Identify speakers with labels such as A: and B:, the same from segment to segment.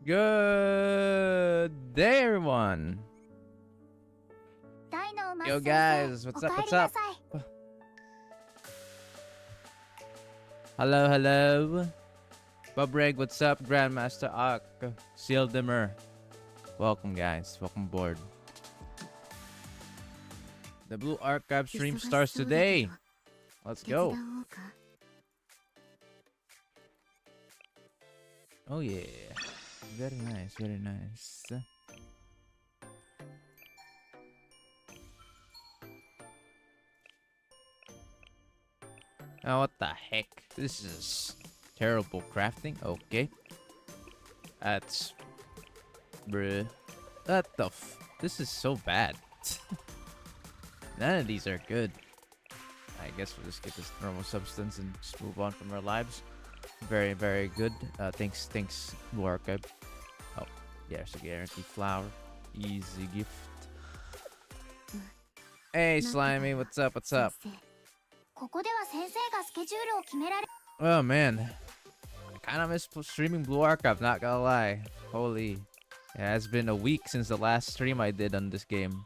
A: Good day, everyone. Yo, guys, what's up? What's up? Hello, hello. Bubreg, what's up? Grandmaster Ak, Seal Dimmer. Welcome, guys. Welcome aboard. The Blue Archive stream starts today. Let's go. Oh, yeah. Very nice, very nice. Oh, what the heck? This is terrible crafting. Okay. That's... Bruh. What the f... This is so bad. None of these are good. I guess we'll just get this normal substance and just move on from our lives. Very, very good. Thanks, Blue Archive. Oh, yeah, there's a guaranteed flower. Easy gift. Hey, Slimy, what's up? What's up? Oh man, I kind of miss streaming Blue Archive, not gonna lie. Holy, yeah, it's been a week since the last stream I did on this game.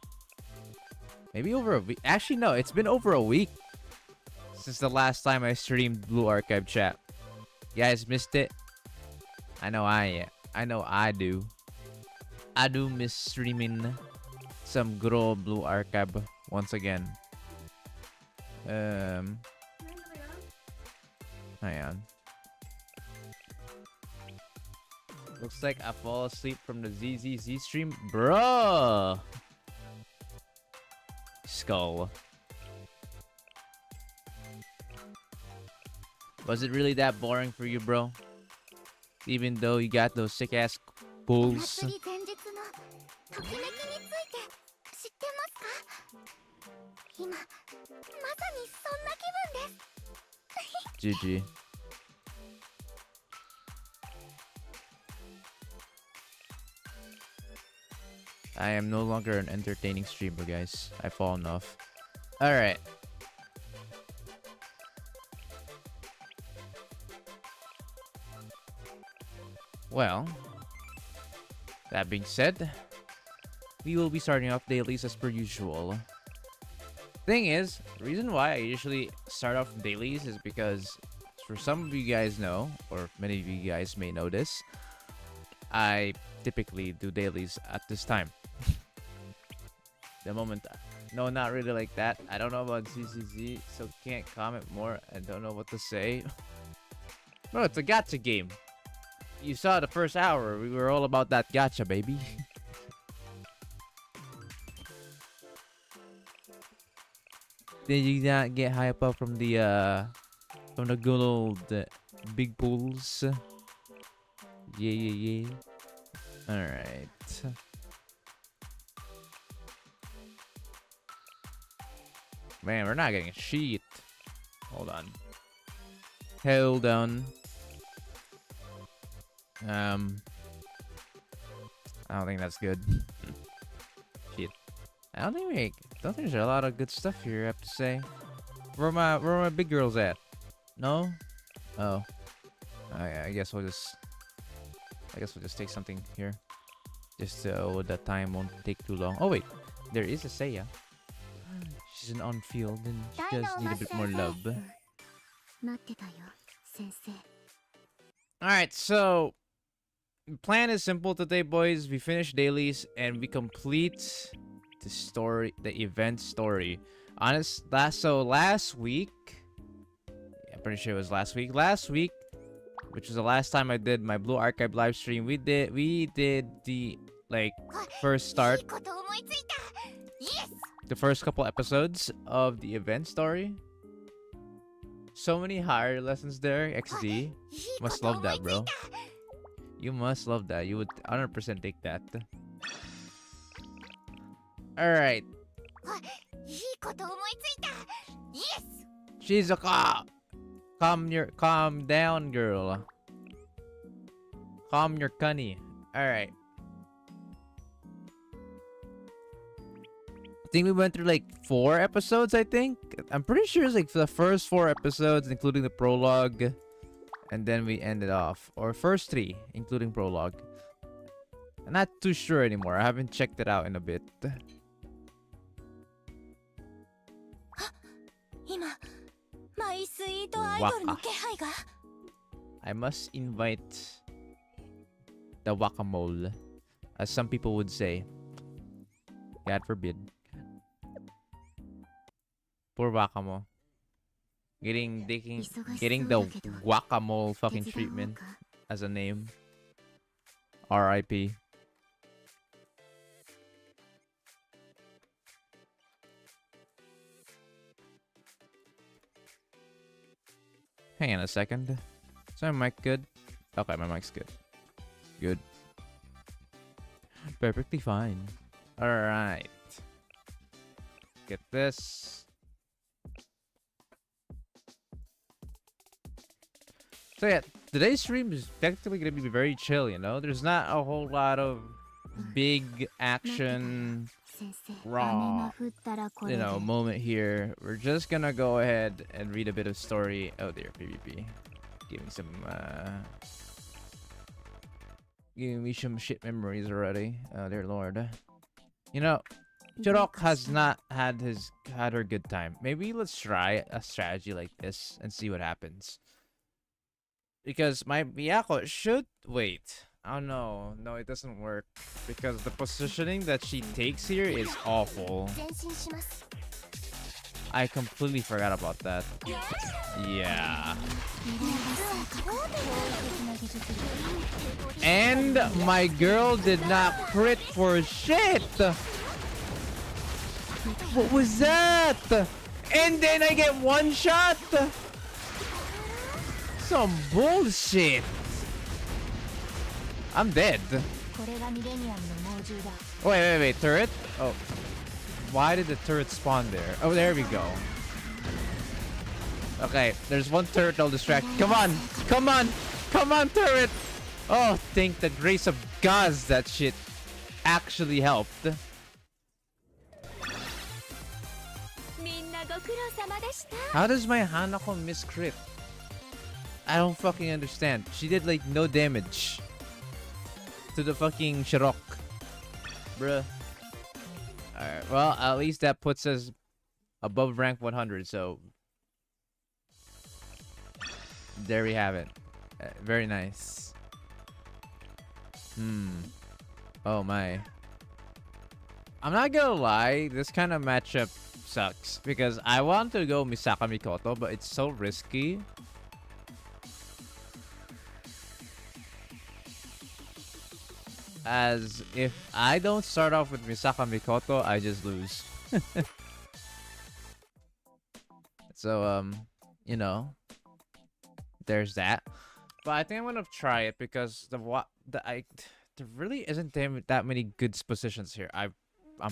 A: Maybe over a week. Actually, no, it's been over a week since the last time I streamed Blue Archive chat. You guys missed it? I know I do. I do miss streaming some good old Blue Archive once again. Hang on. Looks like I fall asleep from the ZZZ stream. Bruh! Skull. Was it really that boring for you, bro? Even though you got those sick-ass pulls? GG. I am no longer an entertaining streamer, guys. I've fallen off. Alright. Well, that being said, we will be starting off dailies as per usual. Thing is, the reason why I usually start off dailies is because, for some of you guys know, or many of you guys may know this, I typically do dailies at this time. The moment, no, not really like that. I don't know about ZZZ, so can't comment more. I don't know what to say. Bro, it's a gacha game. You saw the first hour. We were all about that gacha, baby. Did you not get hype up from the good old big pools? Yeah. Alright. Man, we're not getting shit. Hold on. Hold on. I don't think that's good. Shit. I don't think there's a lot of good stuff here, I have to say. Where are my big girls at? No? Oh. I guess we'll just take something here. Just so the time won't take too long. Oh wait, there is a Seiya. She's an on-field and she does need a bit more love. Alright, so the plan is simple today, boys. We finish dailies and we complete the event story. So last week, I'm pretty sure it was last week, which was the last time I did my Blue Archive live stream, we did the first start, the first couple episodes of the event story. So many higher lessons there. XD must love that, bro. You must love that. You would 100% take that. Alright. Shizuka! Calm down, girl. Calm your cunny. Alright. I think we went through like 4 episodes, I think. I'm pretty sure it's like for the first 4 episodes, including the prologue. And then we ended off. Or first 3, including prologue. Not too sure anymore. I haven't checked it out in a bit.
B: 今マイスイートアイドルの気配が
A: I must invite the Whack-A-Mole, as some people would say. God forbid. Poor Whack-A-Mole. Getting the Guacamole fucking treatment as a name. R.I.P. Hang on a second. Is my mic good? Okay, my mic's good. Good. Perfectly fine. Alright. Get this. So yeah, today's stream is technically gonna be very chill, you know? There's not a whole lot of big action, raw, you know, moment here. We're just gonna go ahead and read a bit of story. Oh dear, PvP. Giving me some shit memories already. Oh dear lord. You know, Chirok has not had her good time. Maybe let's try a strategy like this and see what happens. Because my Miyako should wait. Oh no, no, it doesn't work because the positioning that she takes here is awful. I completely forgot about that. Yeah. And my girl did not crit for shit. What was that? And then I get one shot. Some bullshit. I'm dead. Wait, turret? Oh. Why did the turret spawn there? Oh, there we go. Okay, there's one turret I'll distract. Come on, turret! Oh, thank the grace of gods that shit actually helped. How does my Hanako miss crit? I don't fucking understand. She did like no damage to the fucking Shirok. Bruh. Alright, well, at least that puts us above rank 100, so there we have it. Very nice. Oh my. I'm not gonna lie, this kind of matchup sucks because I want to go Misaka Mikoto, but it's so risky. As if I don't start off with Misaka Mikoto, I just lose. So, you know, there's that. But I think I'm gonna try it because there really isn't that many good positions here. I'm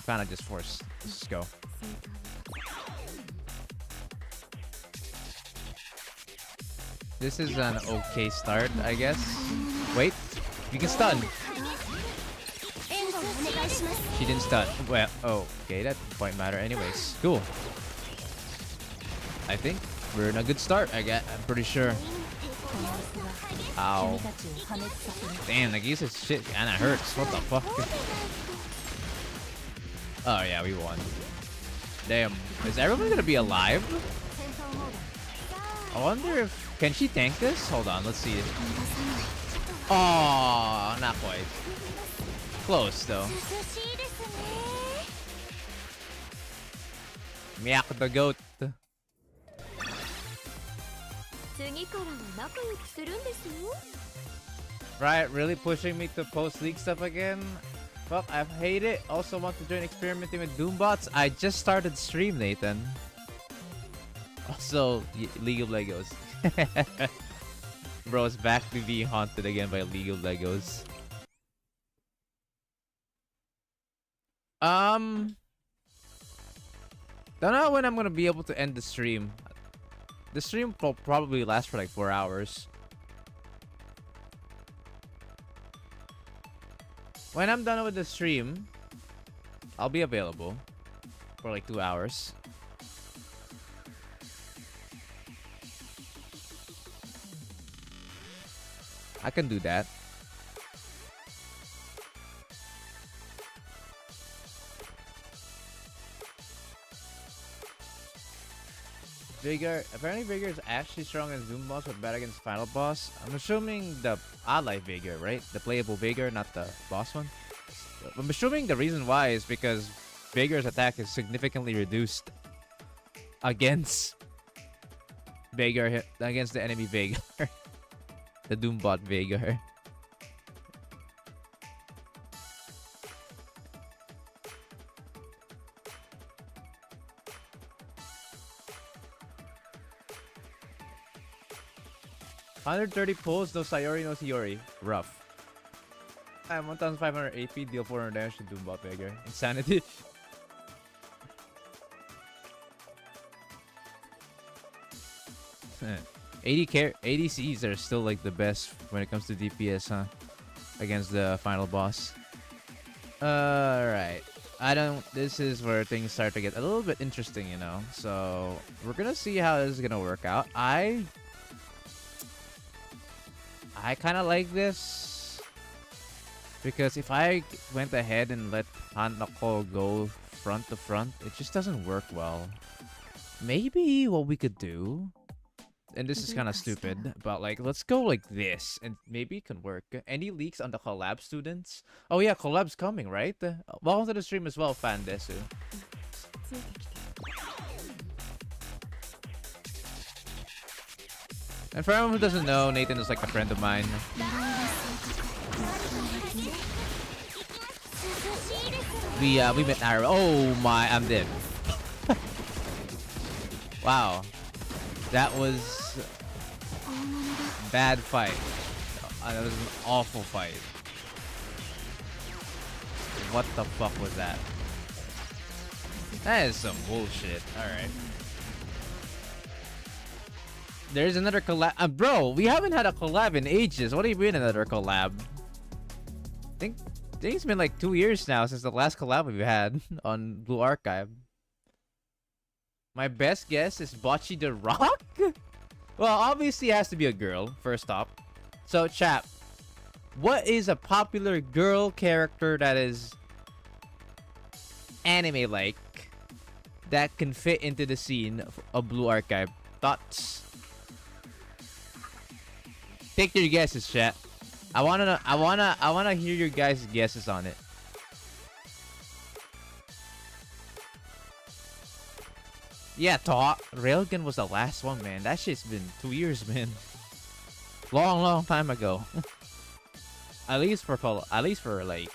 A: kind of just forced. Let's just go. This is an okay start, I guess. Wait, you can stun. She didn't stun. Well, oh, okay, that point matter anyways. Cool. I think we're in a good start, I'm pretty sure. Ow. Damn, Nagisa's shit kinda hurts. What the fuck? Oh yeah, we won. Damn. Is everyone gonna be alive? I wonder if... Can she tank this? Hold on, let's see. Oh, not quite. Close though. Miak the goat. Right, really pushing me to post league stuff again? Fuck, I hate it. Also want to join experimenting with Doombots. I just started stream, Nathan. Also, League of Legos. Bro, it's back to being haunted again by League of Legos. Don't know when I'm gonna be able to end the stream. The stream will probably last for like 4 hours. When I'm done with the stream, I'll be available for like 2 hours. I can do that. Apparently Vigor is actually strong as Doom boss but bad against final boss. I'm assuming the ally Vigor, right? The playable Vigor, not the boss one. I'm assuming the reason why is because Vigor's attack is significantly reduced against against the enemy Vigor. The Doombot Vigor. $130 pulls, no Sayori, no Sayori. Rough. I'm 1500 AP, deal 400 damage to Doombot Vigor. Insanity. ADCs are still like the best when it comes to DPS, huh? Against the final boss. Alright. This is where things start to get a little bit interesting, you know? So, we're gonna see how this is gonna work out. I kind of like this because if I went ahead and let Hanako go front to front, it just doesn't work well. Maybe what we could do, and this is kind of stupid, but like let's go like this and maybe it can work. Any leaks on the collab, students? Oh yeah, collab's coming, right? Welcome to the stream as well, Fandesu. And for anyone who doesn't know, Nathan is like a friend of mine. We met Naruto. Oh my, I'm dead. Wow. That was bad fight. That was an awful fight. What the fuck was that? That is some bullshit. Alright. There's another collab. Bro, we haven't had a collab in ages. What do you mean another collab? I think it's been like 2 years now since the last collab we've had on Blue Archive. My best guess is Bocchi the Rock? Well, obviously it has to be a girl, first off. So, chap, what is a popular girl character that is anime-like that can fit into the scene of Blue Archive? Thoughts? Take your guesses, chat. I wanna hear your guys' guesses on it. Yeah, Railgun was the last one, man. That shit's been 2 years, man. Long time ago. at least for like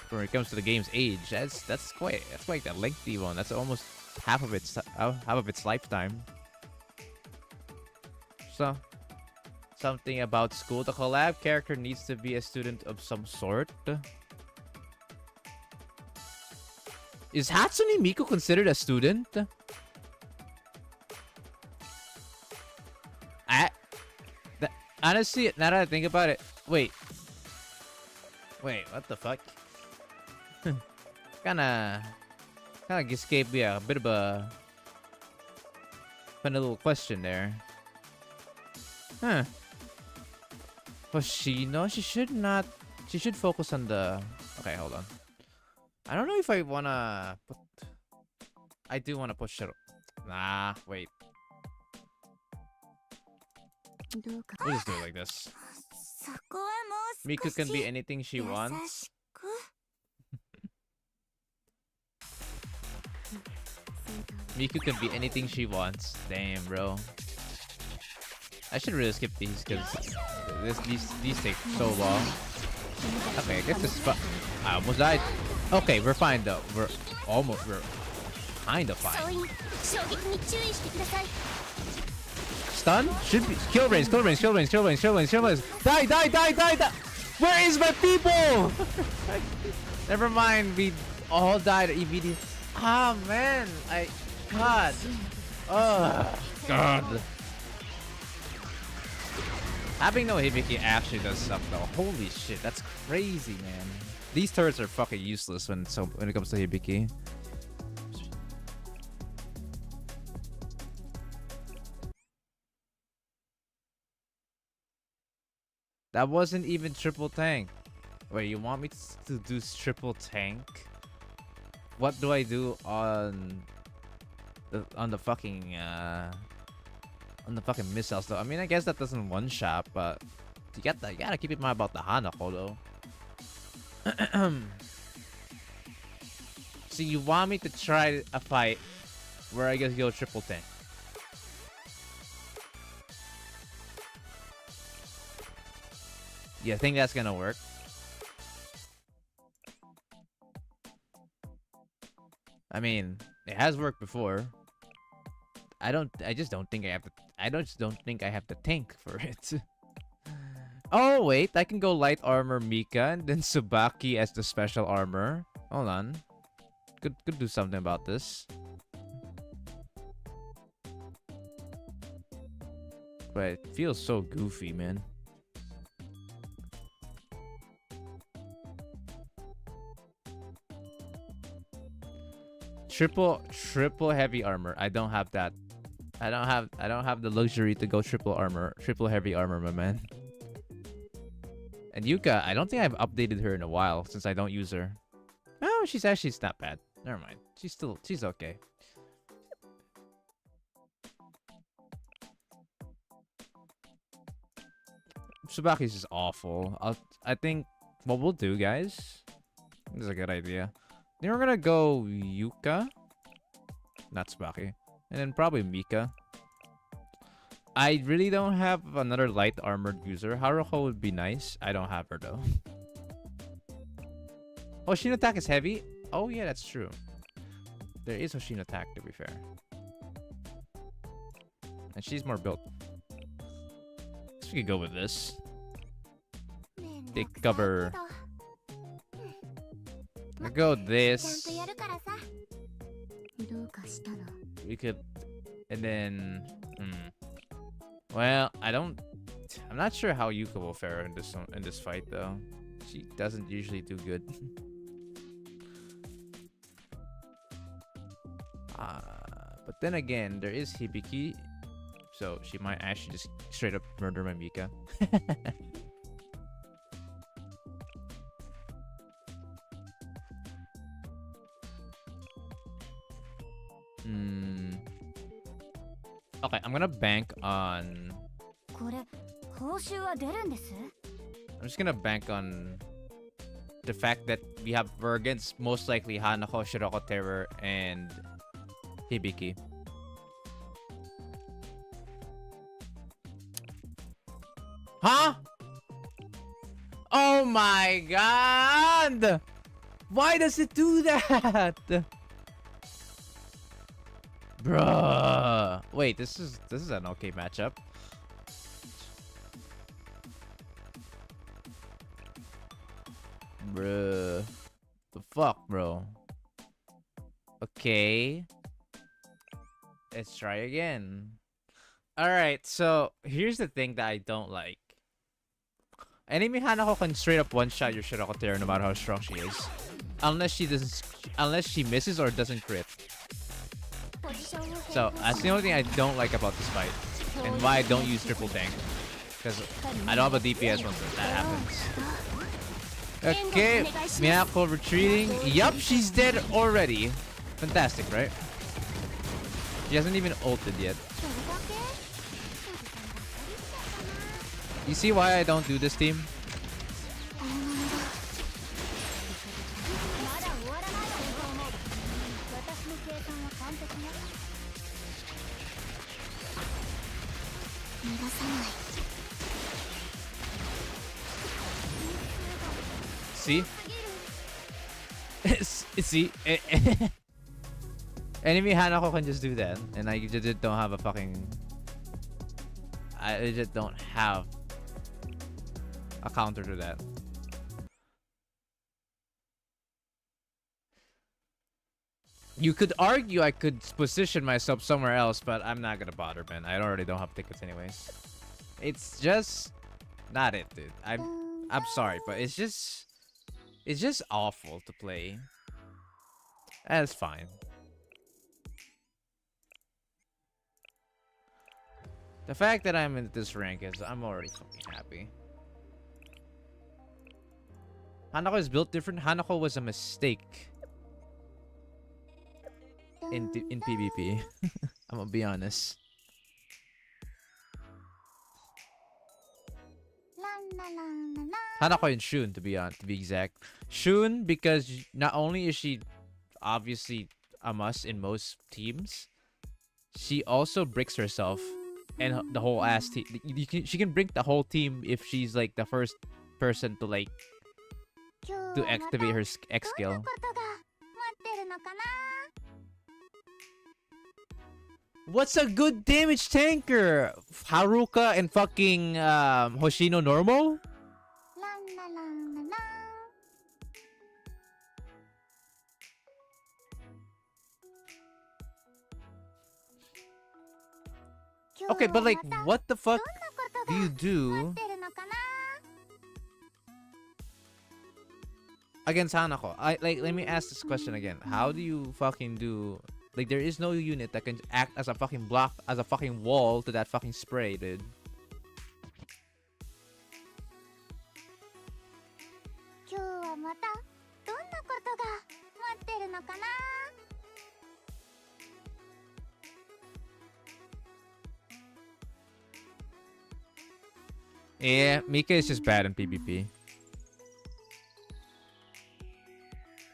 A: when it comes to the game's age, that's quite a lengthy one. That's almost half of its lifetime. So, something about school. The collab character needs to be a student of some sort. Is Hatsune Miku considered a student? Honestly, now that I think about it, wait, what the fuck? Kinda just gave me a bit of a funny little question there. Huh. Hoshino, she should focus on the... Okay, hold on. I don't know if I wanna put... I do wanna push Shiro. Nah, wait. We'll just do it like this. Miku can be anything she wants. Miku can be anything she wants. Damn, bro. I should really skip these because these take so long. Okay, I guess this is I almost died. Okay, we're fine though. We're kind of fine. Stun? Should be kill range. Die. Where is my people? Never mind, we all died at EVD. Ah man, God. Oh God. Having no Hibiki actually does suck though. Holy shit, that's crazy, man. These turrets are fucking useless when it comes to Hibiki. That wasn't even triple tank. Wait, you want me to do triple tank? What do I do on on the fucking missiles though. I mean, I guess that doesn't one shot, but you gotta keep in mind about the Hanako though. So you want me to try a fight where I guess go triple tank? You think that's gonna work? I mean, it has worked before. I just don't think I have the tank for it. Oh wait, I can go light armor Mika and then Tsubaki as the special armor. Hold on. Could do something about this. But it feels so goofy, man. Triple heavy armor. I don't have that. I don't have the luxury to go triple heavy armor, my man. And Yuka, I don't think I've updated her in a while since I don't use her. Oh, she's not bad. Never mind. She's okay. Tsubaki's just awful. I think what we'll do, guys. This is a good idea. Then we're gonna go Yuka, not Tsubaki, and then probably Mika. I really don't have another light armored user. Haruko would be nice. I don't have her though. Hoshino attack is heavy. Oh yeah, that's true. There is Hoshino attack to be fair, and she's more built. So we could go with this. Take cover. I go this. We could, and then. Well, I'm not sure how Yuka will fare in this fight though. She doesn't usually do good. But then again, there is Hibiki, so she might actually just straight up murder my Mika. Okay, I'm gonna bank on. I'm just gonna bank on the fact that we're against most likely Hanako, Shiroko Terror, and Hibiki. Huh? Oh my god! Why does it do that? Bruh. Wait, this is an okay matchup. Bruh. The fuck, bro? Okay. Let's try again. Alright, so here's the thing that I don't like. Enemy Hanako can straight up one-shot your Shiroko Terror no matter how strong she is. Unless she misses or doesn't crit. So that's the only thing I don't like about this fight, and why I don't use triple tank, because I don't have a DPS when that happens. Okay, Miyako retreating. Yup, she's dead already. Fantastic, right? She hasn't even ulted yet. You see why I don't do this team? See? See? Enemy Hanako can just do that, and I just don't have a fucking... I just don't have a counter to that. You could argue I could position myself somewhere else, but I'm not gonna bother, man. I already don't have tickets anyways. It's just not it, dude. I'm sorry, but it's just awful to play. That's fine. The fact that I'm in this rank is I'm already fucking happy. Hanako is built different. Hanako was a mistake. in PvP. I'm gonna be honest. Hanako and Shun, to be exact. Shun, because not only is she obviously a must in most teams, she also bricks herself and the whole ass team. She can brick the whole team if she's like the first person to like to activate her X skill. What's a good damage tanker? Haruka and fucking Hoshino normal? Okay, but like, what the fuck do you do against Hanako? Let me ask this question again. How do you fucking do? Like, there is no unit that can act as a fucking block, as a fucking wall to that fucking spray, dude. Yeah, Mika is just bad in PvP.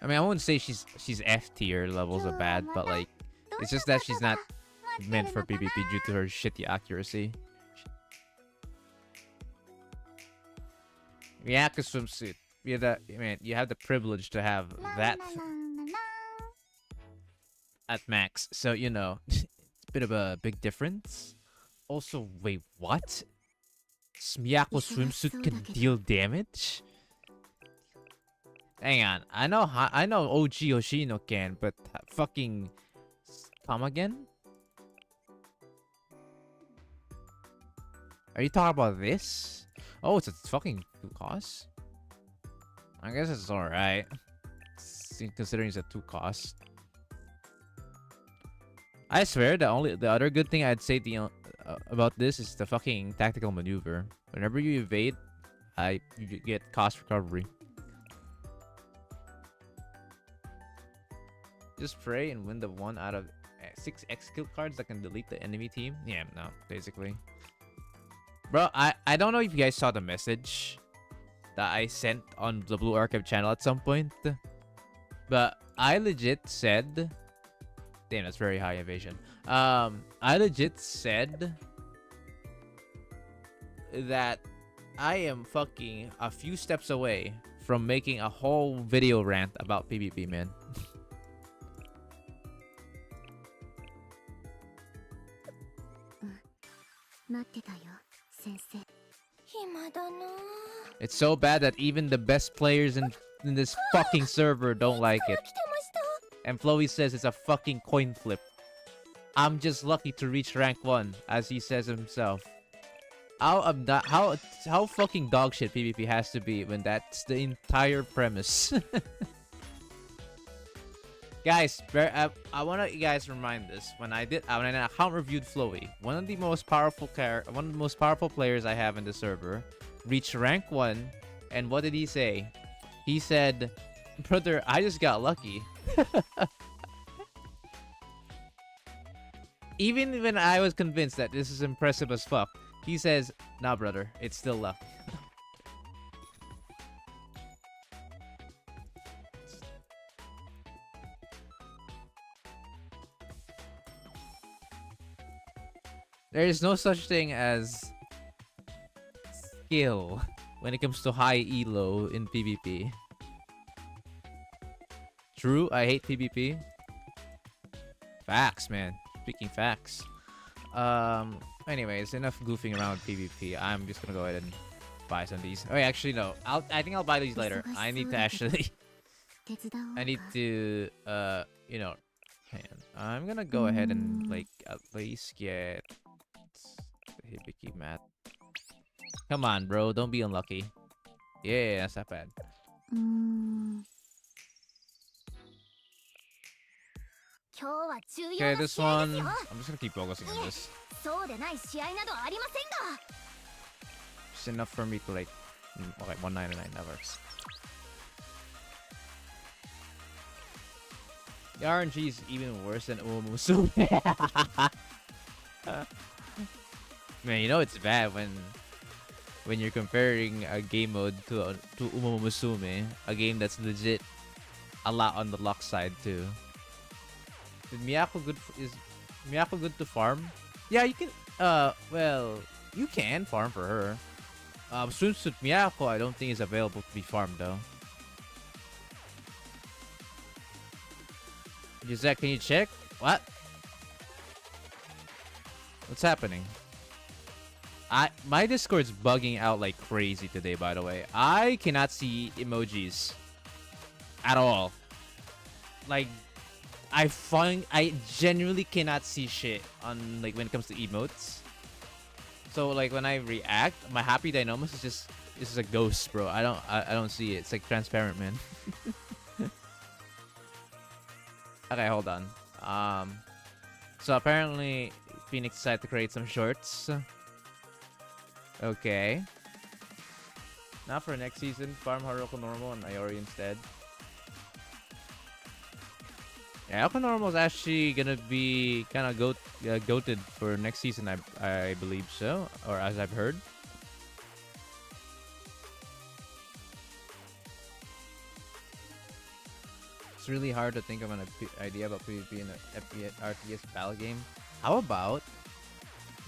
A: I mean, I wouldn't say she's F tier levels of bad, but like, it's just that she's not meant for PvP due to her shitty accuracy. Miyaka swimsuit. You have the privilege to have that at max, so you know it's a bit of a big difference. Also, wait, what? Miyako swimsuit can deal damage? Hang on, I know OG Hoshino can, but fucking come again? Are you talking about this? Oh, it's a fucking 2 cost? I guess it's alright, considering it's a 2 cost. I swear the other good thing I'd say about this is the fucking tactical maneuver. Whenever you evade, you get cost recovery. Just pray and win the 1 out of 6 X skill cards that can delete the enemy team. Yeah, no, basically. Bro, I don't know if you guys saw the message that I sent on the Blue Archive channel at some point, but I legit said, damn, that's very high evasion. I legit said that I am fucking a few steps away from making a whole video rant about PvP, man. It's so bad that even the best players in this fucking server don't like it. And Flowey says it's a fucking coin flip. I'm just lucky to reach rank 1, as he says himself. How fucking dogshit PvP has to be when that's the entire premise. Guys, I want to guys remind this. When I account reviewed Flowey, one of the most powerful players I have in the server reached rank 1, and what did he say? He said, "Brother, I just got lucky." Even when I was convinced that this is impressive as fuck, he says, "Nah, brother, it's still luck." There is no such thing as skill when it comes to high elo in PvP. True, I hate PvP. Facts, man. Speaking facts. Anyways, enough goofing around PvP. I'm just gonna go ahead and buy some of these. Oh, wait, actually no. I think I'll buy these later. I need to actually I need to you know, hang on. I'm gonna go ahead and like at least get the Hibiki mat. Come on, bro, don't be unlucky. Yeah, that's not bad. Okay, this one, I'm just gonna keep focusing on this. Just enough for me to like, okay, 199, that works. The RNG is even worse than Umusume. Man, you know it's bad when you're comparing a game mode to Umusume, a game that's legit a lot on the luck side too. Is Miyako good to farm? Yeah, you can. Well, you can farm for her. Swimsuit Miyako, I don't think is available to be farmed though. Gisette, can you check? What? What's happening? My Discord's bugging out like crazy today, by the way. I cannot see emojis at all. Like, I genuinely cannot see shit on, like, when it comes to emotes. So like when I react, my happy dynamis is just a ghost, bro. I don't see it. It's like transparent, man. Okay, hold on. So apparently Phoenix decided to create some shorts. Okay. Now for next season, farm Haruka normal and Iori instead. Yeah, Haruka normal is actually gonna be kind of goated for next season. I believe so, or as I've heard. It's really hard to think of an idea about PvP in an RTS battle game. How about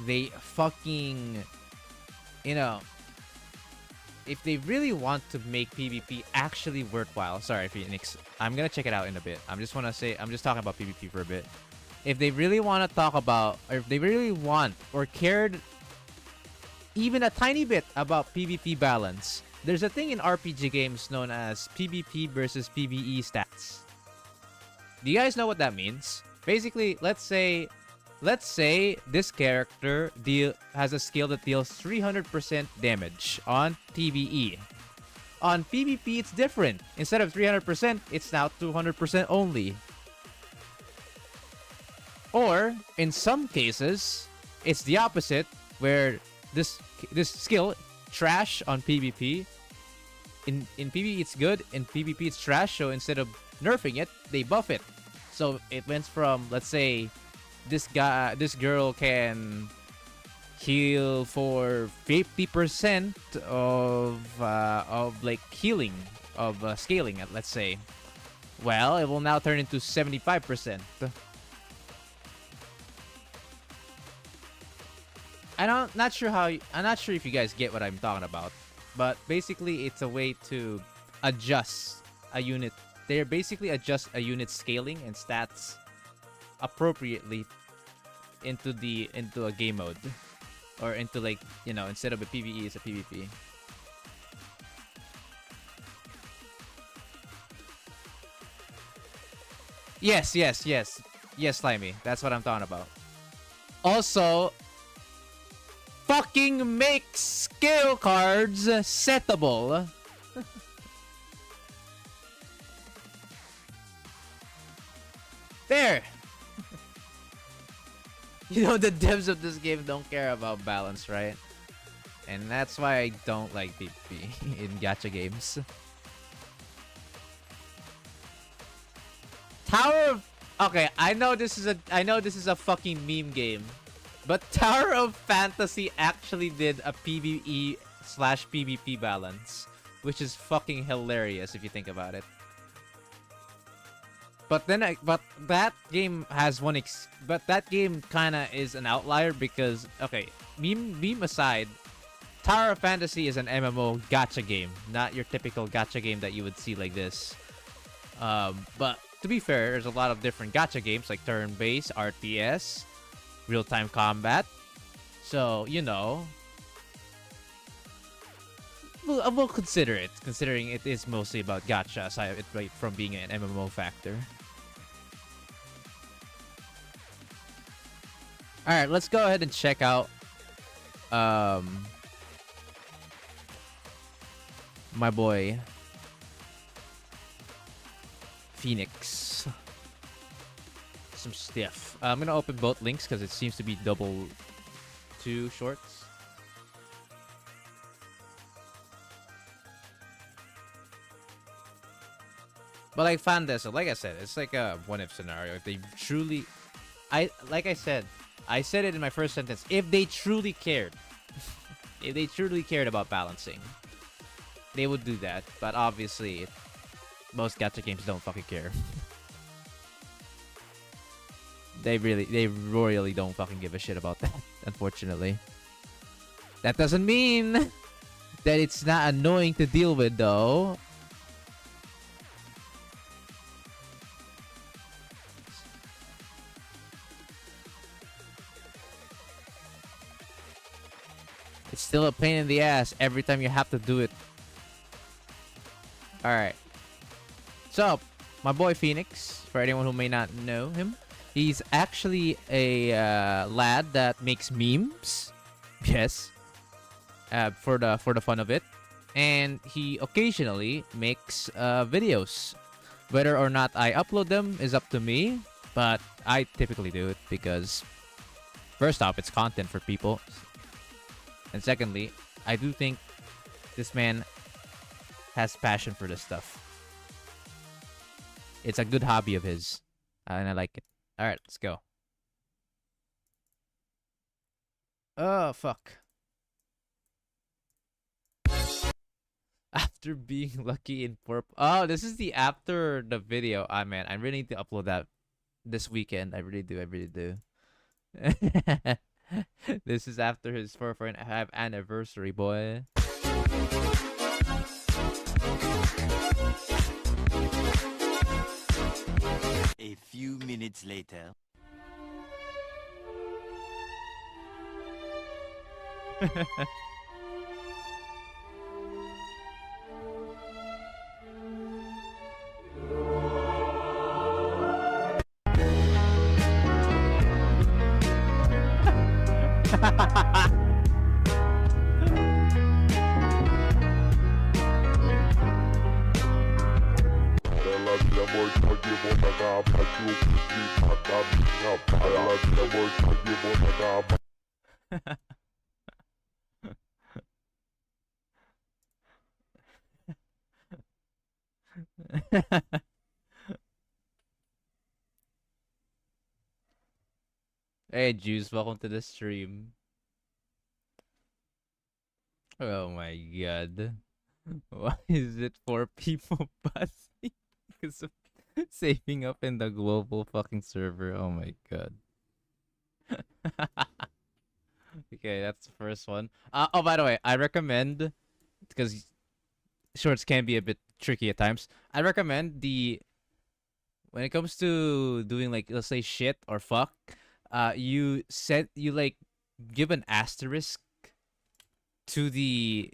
A: they fucking, you know, if they really want to make PvP actually worthwhile. Sorry, Phoenix. I'm gonna check it out in a bit. I'm just talking about PvP for a bit. If they really want to talk about, or if they really want or cared even a tiny bit about PvP balance, there's a thing in RPG games known as PvP versus PvE stats. Do you guys know what that means? Basically, let's say this character has a skill that deals 300% damage on PvE. On PvP, it's different. Instead of 300%, it's now 200% only. Or, in some cases, it's the opposite, where this skill, trash on PvP, in PvE it's good, in PvP it's trash, so instead of nerfing it, they buff it. So it went from, let's say, this girl can heal for 50% of like healing of scaling, let's say. Well, it will now turn into 75%. I'm not sure if you guys get what I'm talking about, but basically it's a way to adjust a unit. They basically adjust a unit scaling and stats appropriately into a game mode, or into, like, you know, instead of a PvE, it's a PvP. Yes, Slimy. That's what I'm talking about. Also, fucking make skill cards settable. There. You know, the devs of this game don't care about balance, right? And that's why I don't like PvP in gacha games. Tower of... Okay, I know this is a fucking meme game. But Tower of Fantasy actually did a PvE/PvP balance, which is fucking hilarious if you think about it. But that game has but that game kind of is an outlier because, okay, meme aside, Tower of Fantasy is an MMO gacha game, not your typical gacha game that you would see like this. But to be fair, there's a lot of different gacha games like turn-based, RTS, real-time combat. So, you know, we'll consider it, considering it is mostly about gacha aside from being an MMO factor. Alright, let's go ahead and check out my boy Phoenix. Some stuff. I'm gonna open both links because it seems to be double two shorts. But like Fantasy, like I said, it's like a what if scenario. If they truly, I said it in my first sentence. If they truly cared, if they truly cared about balancing, they would do that. But obviously, most gacha games don't fucking care. They royally don't fucking give a shit about that. Unfortunately, that doesn't mean that it's not annoying to deal with, though. It's still a pain in the ass every time you have to do it. Alright. So, my boy Phoenix, for anyone who may not know him, he's actually a lad that makes memes. Yes. For the fun of it. And he occasionally makes videos. Whether or not I upload them is up to me. But I typically do it because, first off, it's content for people. And secondly, I do think this man has passion for this stuff. It's a good hobby of his. And I like it. Alright, let's go. Oh, fuck. After being lucky in purple. Oh, this is the after the video. Ah, man, I really need to upload that this weekend. I really do. This is after his 4.5 anniversary, boy.
C: A few minutes later.
A: Hey, Juice, welcome to the stream. Oh my god. Why is it for people busting? Because of saving up in the global fucking server. Oh my god. Okay, that's the first one. Oh, by the way, I recommend, because shorts can be a bit tricky at times, I recommend when it comes to doing, like, let's say shit or fuck, you like give an asterisk to the,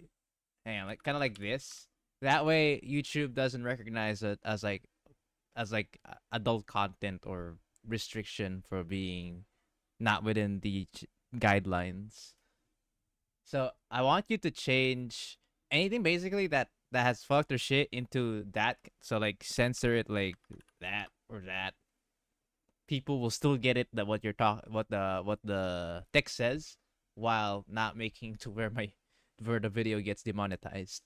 A: hang on, like kind of like this. That way YouTube doesn't recognize it as like adult content or restriction for being not within the guidelines. So I want you to change anything basically that has fucked or shit into that. So like censor it like that or that. People will still get it that what the text says, while not making to where the video gets demonetized.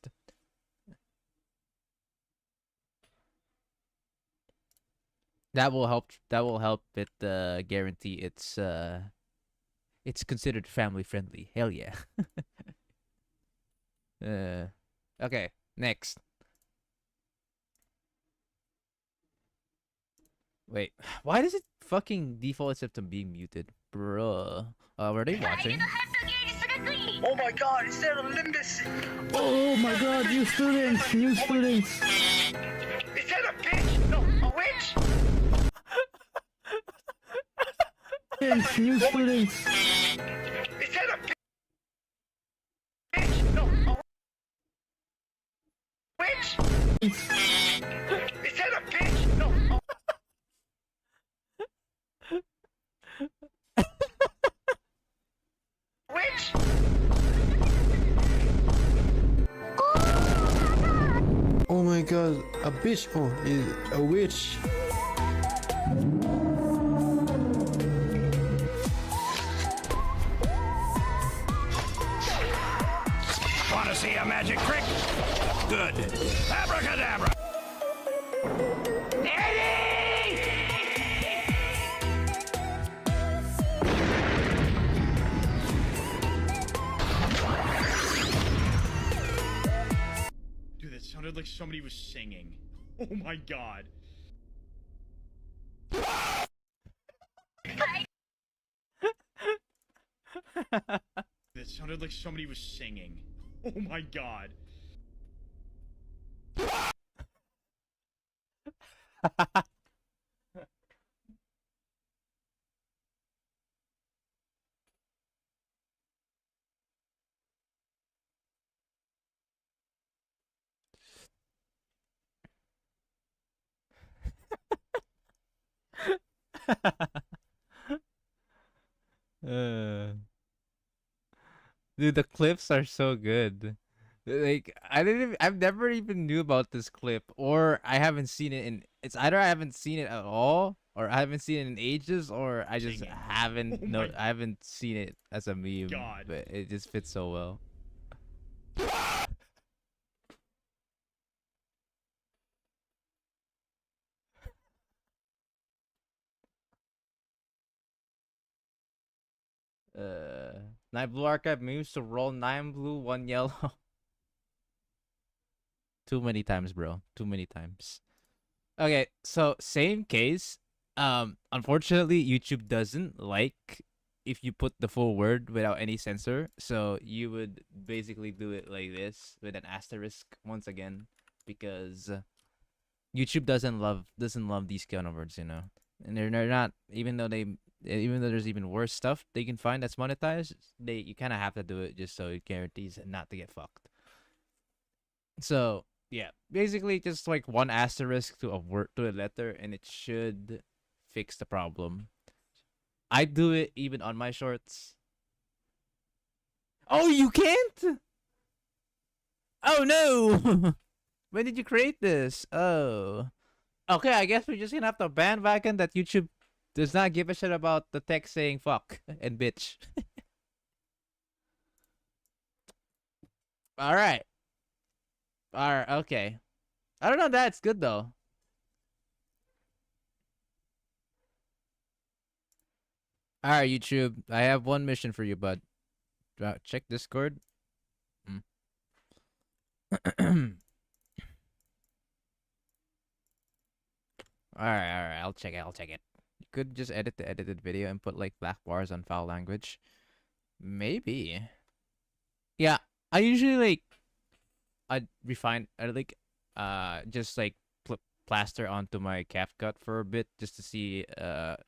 A: That will help it guarantee it's considered family friendly. Hell yeah. Okay, next. Wait, why does it fucking default itself to being muted? Bruh. Were they watching?
D: Oh my god, is there a Limbus?
E: Oh my god, new students! New students!
D: Is that a bitch? No, a witch?
E: New students!
D: Is that a bitch? No, a witch? Is that a bitch? No, a witch?
E: Oh my god, a bitch! Oh, is a witch!
F: Want to see a magic trick? Good. Abracadabra!
D: sounded like somebody was singing. Oh my god. That sounded like somebody was singing. Oh my god.
A: uh, dude, the clips are so good. Like I've never even knew about this clip, or I haven't seen it in. It's either I haven't seen it at all, or I haven't seen it in ages, or I just
D: Singing.
A: haven't
D: Oh
A: no,
D: my
A: I haven't seen it as a meme.
D: God.
A: But it just fits so well. Nine blue archive moves to roll 9 blue, 1 yellow. Too many times, bro. Too many times. Okay, so same case. Unfortunately, YouTube doesn't like if you put the full word without any censor. So you would basically do it like this with an asterisk once again, because YouTube doesn't love these kind of words, you know. And they're not, even though there's even worse stuff they can find that's monetized, you kind of have to do it just so it guarantees not to get fucked. So yeah, basically just like one asterisk to a word, to a letter, and it should fix the problem. I do it even on my shorts. Oh, you can't? Oh no. When did you create this? Oh. Okay, I guess we're just gonna have to bandwagon that YouTube does not give a shit about the text saying fuck and bitch. Alright. Alright, okay. I don't know, that's good though. Alright, YouTube. I have one mission for you, bud. Check Discord. Alright, I'll check it. You could just edit the edited video and put like black bars on foul language. Maybe. Yeah, I usually like I just like plaster onto my CapCut for a bit just to see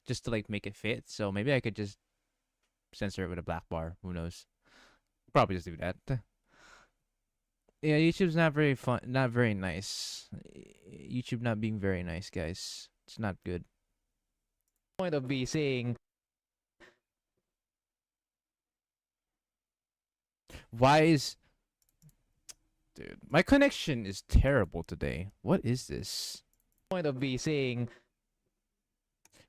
A: just to like make it fit. So maybe I could just censor it with a black bar. Who knows? Probably just do that. Yeah, YouTube's not very fun, not very nice. YouTube not being very nice, guys. It's not good. Point of me saying, why is, dude, my connection is terrible today. What is this? Point of me saying,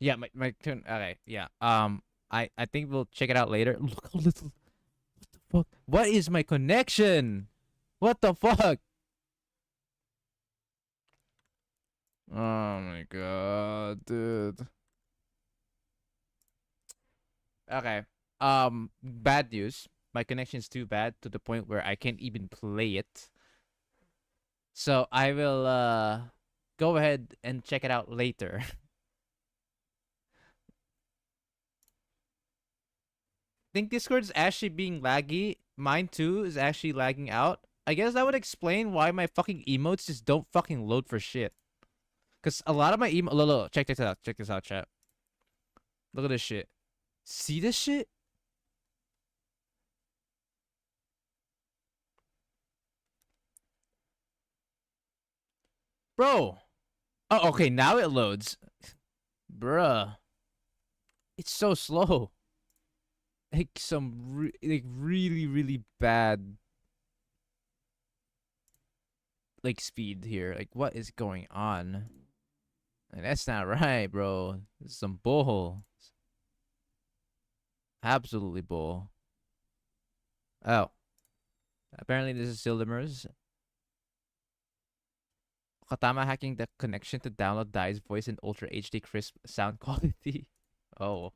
A: yeah, okay, yeah. I think we'll check it out later. Look how little. What the fuck? What is my connection? What the fuck? Oh my god, dude. Okay. Bad news. My connection's too bad to the point where I can't even play it. So I will go ahead and check it out later. Think Discord's actually being laggy. Mine too is actually lagging out. I guess that would explain why my fucking emotes just don't fucking load for shit. Cause a lot of my look, check this out, chat. Look at this shit. See this shit? Bro. Oh, okay, now it loads. Bruh. It's so slow. Like some really, really bad like speed here. Like what is going on? Like, that's not right, bro. This is some bull. Absolutely bull. Oh. Apparently this is Sildimer's. Katama hacking the connection to download Dai's voice in Ultra HD crisp sound quality. Oh.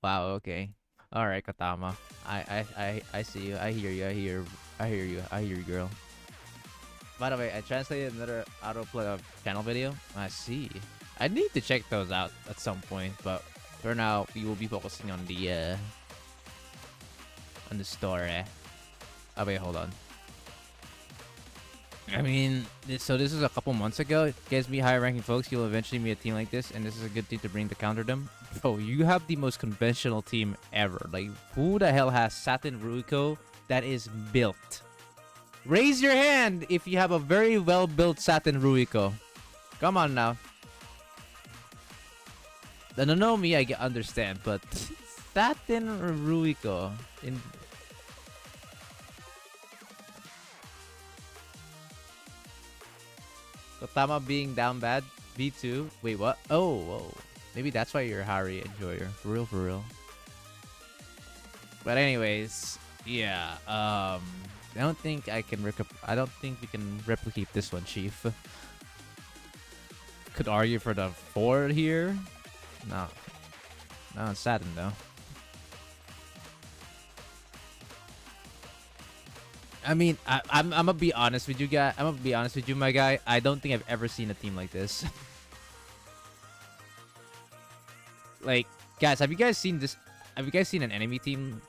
A: Wow, okay. Alright, Katama. I see you. I hear you, girl. By the way, I translated another autoplay of channel video. I see. I need to check those out at some point, but for now, we will be focusing on the story. Oh wait, hold on. I mean, so this is a couple months ago. It gets me higher ranking folks. You'll eventually meet a team like this, and this is a good team to bring to counter them. Bro, you have the most conventional team ever. Like, who the hell has Satin Ruiko that is built? Raise your hand if you have a very well-built Satin Ruiko. Come on now. The Nonomi, I understand, but Satin Ruiko in... Kotama being down bad. V2. Wait, what? Oh, whoa. Maybe that's why you're Harry Enjoyer. For real, for real. But anyways, yeah. I don't think I can I don't think we can replicate this one, Chief. Could argue for the 4 here. No. No, it's Satin though. I mean, I'm gonna be honest with you guys. I'm gonna be honest with you, my guy. I don't think I've ever seen a team like this. Like, guys, have you guys seen this? Have you guys seen an enemy team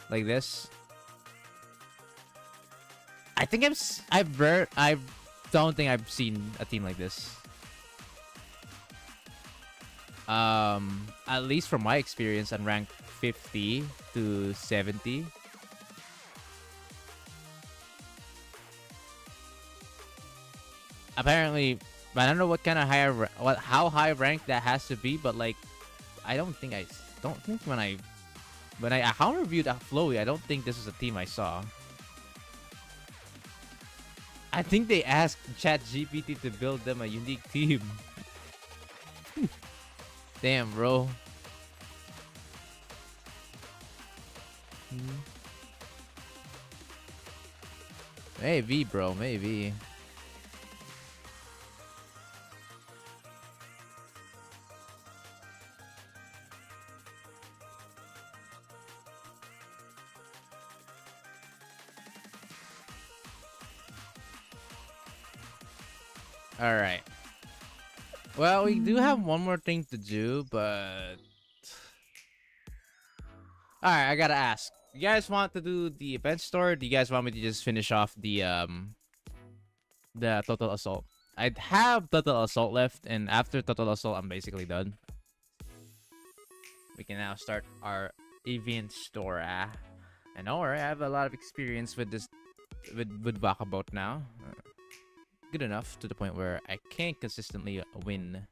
A: like this? I think I don't think I've seen a team like this. At least from my experience on rank 50 to 70. Apparently, I don't know what kind of how high rank that has to be, but like, I don't think when I counter reviewed Flowy, I don't think this is a team I saw. I think they asked ChatGPT to build them a unique team. Damn, bro. Maybe, bro, maybe. Alright. Well, we do have one more thing to do, but... Alright, I gotta ask. You guys want to do the event store? Or do you guys want me to just finish off the Total Assault? I have Total Assault left, and after Total Assault, I'm basically done. We can now start our event store. I know, right? I have a lot of experience with this, with Wakabout now. Good enough to the point where I can't consistently win.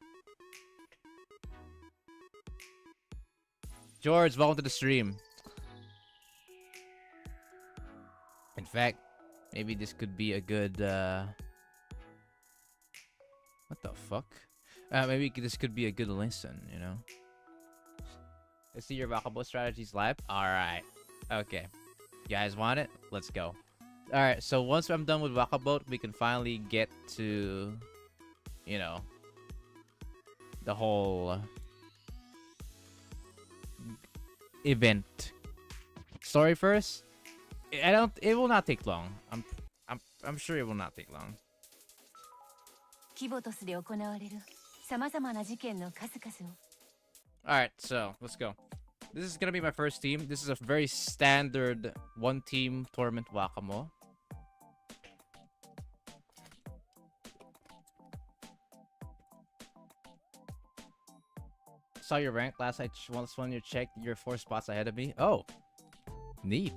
A: George, welcome to the stream. In fact, maybe this could be a good what the fuck? Maybe this could be a good lesson, you know? Let's see your Wakabout strategies live. Alright. Okay. You guys want it? Let's go. Alright, so once I'm done with Wakabout, we can finally get to, you know, the whole event. Story first? It will not take long. I'm sure it will not take long.
B: キボトスで行われる様々な事件の数々を
A: Alright, so let's go. This is gonna be my first team. This is a very standard one-team tournament Wakamo. Saw your rank last night. Once one you checked, you're 4 spots ahead of me. Oh, neat.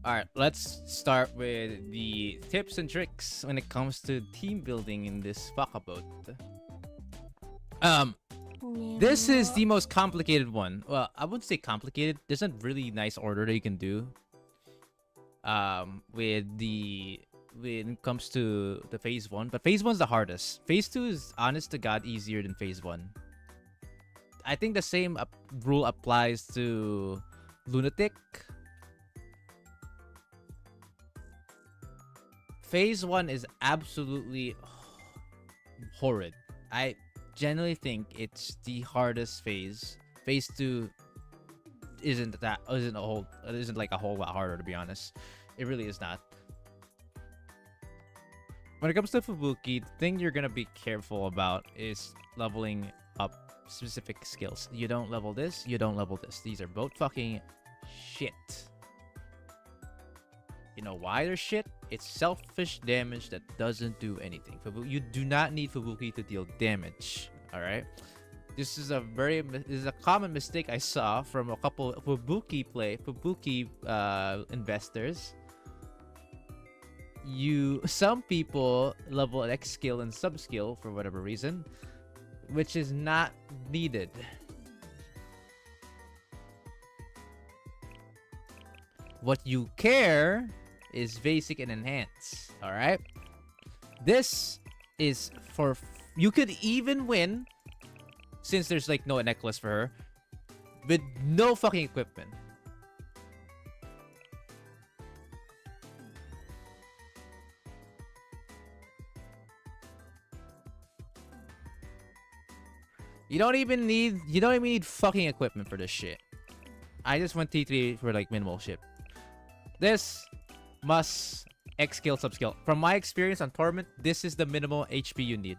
A: Alright, let's start with the tips and tricks when it comes to team building in this Wakabout. This is the most complicated one. Well, I wouldn't say complicated. There's a really nice order that you can do. When it comes to the phase 1, but phase 1's the hardest. Phase 2 is honest to god easier than phase 1. I think the same rule applies to Lunatic. Phase 1 is absolutely horrid. I genuinely think it's the hardest phase. Phase 2 isn't like a whole lot harder, to be honest. It really is not. When it comes to Fubuki, the thing you're gonna be careful about is leveling up specific skills. You don't level this, you don't level this. These are both fucking shit. You know why they're shit? It's selfish damage that doesn't do anything. You do not need Fubuki to deal damage. Alright? This is a common mistake I saw from a couple of Fubuki investors. Some people level an X skill and sub skill for whatever reason, which is not needed. What you care is basic and enhance. All right, this is for you could even win since there's like no necklace for her with no fucking equipment. You don't even need fucking equipment for this shit. I just went T3 for like minimal shit. This must X skill sub skill. From my experience on Torment, this is the minimal HP you need.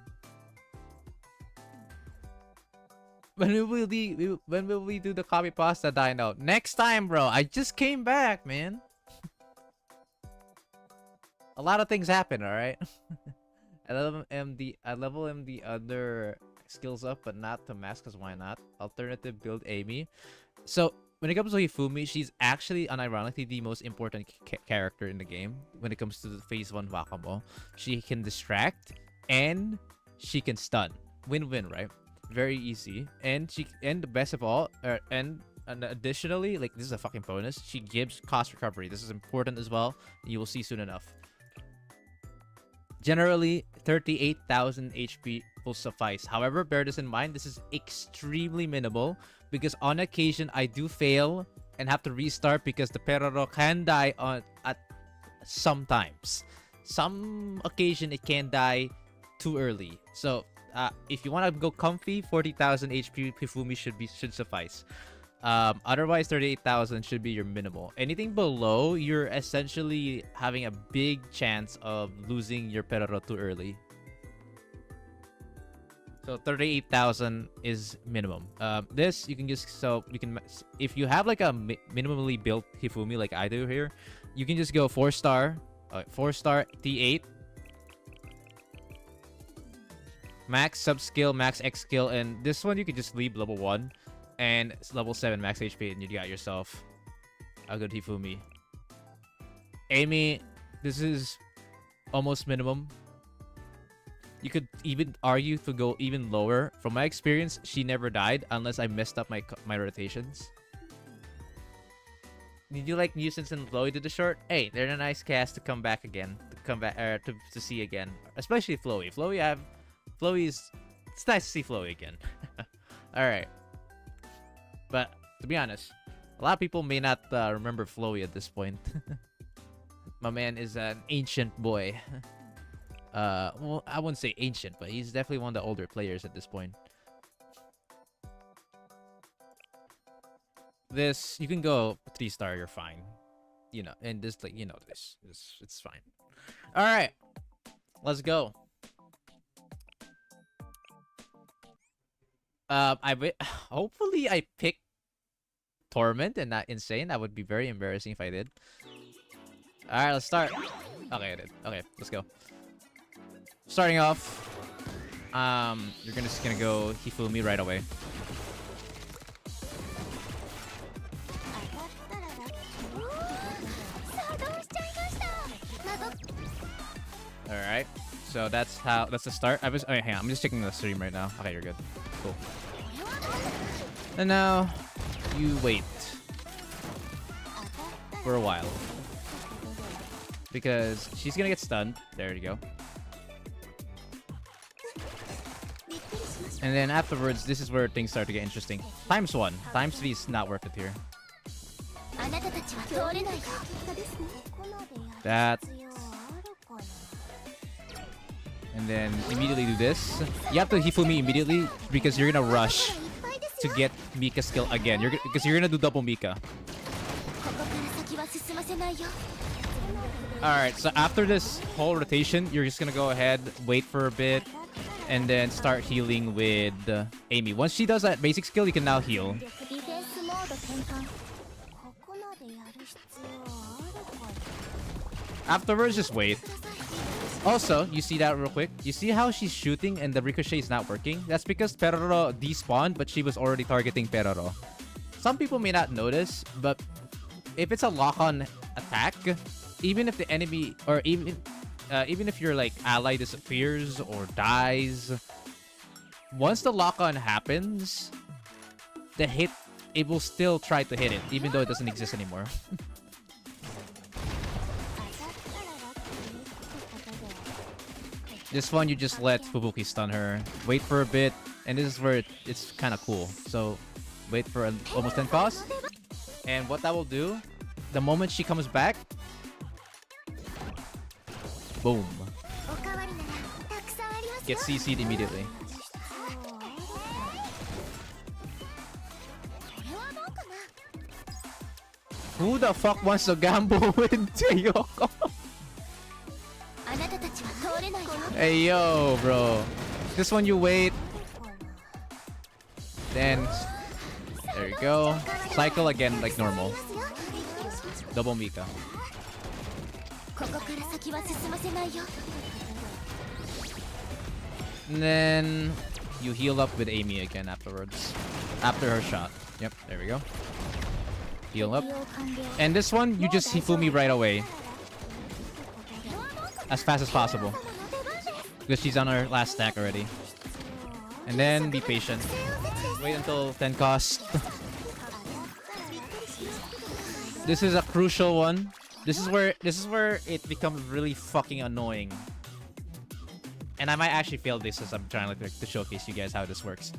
A: When will we do the copy pasta dine out? Next time, bro. I just came back, man. A lot of things happen, alright? I level MD other skills up, but not to max, because why not? Alternative build Amy. So when it comes to Hifumi, she's actually unironically the most important character in the game when it comes to the phase 1 Wakamo. She can distract and she can stun. Win-win, right? Very easy. And the best of all, and additionally, like, this is a fucking bonus, she gives cost recovery. This is important as well. You will see soon enough. Generally, 38,000 HP will suffice. However, bear this in mind, this is extremely minimal because on occasion I do fail and have to restart because the Peroro can die at sometimes. Some occasion it can die too early. So if you want to go comfy, 40,000 HP Hifumi should suffice. Otherwise, 38,000 should be your minimal. Anything below, you're essentially having a big chance of losing your Peroro too early. So 38,000 is minimum. This you can just if you have like a minimally built Hifumi like I do here, you can just go 4-star, 4-star T8, max sub skill, max X skill, and this one you can just leave level 1. And it's level 7 max HP, and you got yourself a good Hifumi. Amy, this is almost minimum. You could even argue to go even lower. From my experience, she never died unless I messed up my rotations. Did you like Nuisance and Chloe to the short? Hey, they're a nice cast to come back again, to see again. Especially Chloe. Chloe's. It's nice to see Chloe again. All right. But to be honest, a lot of people may not remember Flowey at this point. My man is an ancient boy. Well, I wouldn't say ancient, but he's definitely one of the older players at this point. This, you can go 3-star, you're fine. You know, and this, like, you know, it's fine. All right, let's go. Hopefully I pick Torment and not Insane. That would be very embarrassing if I did. Alright, let's start. Okay, I did. Okay, let's go. Starting off, you're just gonna go Hifumi right away. Alright, so that's the start. Okay, hang on, I'm just checking the stream right now. Okay, you're good. Cool. And now you wait for a while because she's gonna get stunned. There you go. And then afterwards, this is where things start to get interesting. ×1. ×3 is not worth it here. That. And then immediately do this. You have to Hifumi immediately because you're gonna rush to get Mika skill again. Because you're gonna do double Mika. Alright, so after this whole rotation, you're just gonna go ahead, wait for a bit, and then start healing with Amy. Once she does that basic skill, you can now heal.
F: ディフェンスモード転換ここまでやる必要あるか
A: Afterwards, just wait. Also, you see that real quick? You see how she's shooting and the ricochet is not working? That's because Peroro despawned, but she was already targeting Peroro. Some people may not notice, but if it's a lock-on attack, even if the enemy, or even if your like ally disappears or dies, once the lock-on happens, the hit, it will still try to hit it, even though it doesn't exist anymore. This one, you just let Fubuki stun her, wait for a bit, and this is where it's kind of cool. So, wait for almost 10 cost, and what that will do, the moment she comes back, boom,
F: おかわりならたくさんありますよ
A: get CC'd immediately.
F: これはどうかな
A: Who the fuck wants to gamble with Teyoko?
F: あなたたちは通れないよ
A: Hey yo, bro. This one you wait, then there you go. Cycle again like normal. Double Mika.
F: ここから先は進ませないよ
A: And then you heal up with Amy again afterwards. After her shot. Yep, there we go. Heal up. And this one, you just Hifumi right away. As fast as possible. Because she's on her last stack already. And then be patient. Wait until 10 cost. This is a crucial one. This is where it becomes really fucking annoying. And I might actually fail this as I'm trying to showcase you guys how this works.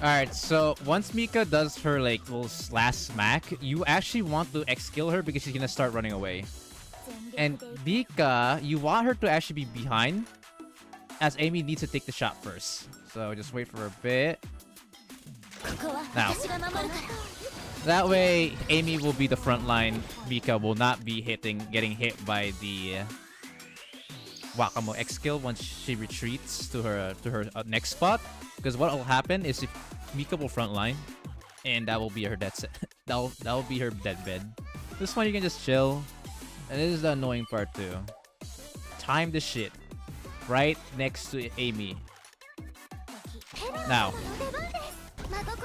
A: Alright, so once Mika does her like little last smack, you actually want to X-kill her because she's gonna start running away. And Mika, you want her to actually be behind, as Amy needs to take the shot first. So just wait for a bit.
F: ここは
A: Now.
F: 私が守るから
A: That way, Amy will be the front line. Mika will not be getting hit by the Wakamo X skill once she retreats to her next spot. Because what will happen is if Mika will front line, and that will be her dead set. that will be her dead bed. This one you can just chill, and this is the annoying part too. Time the shit right next to Amy. Now,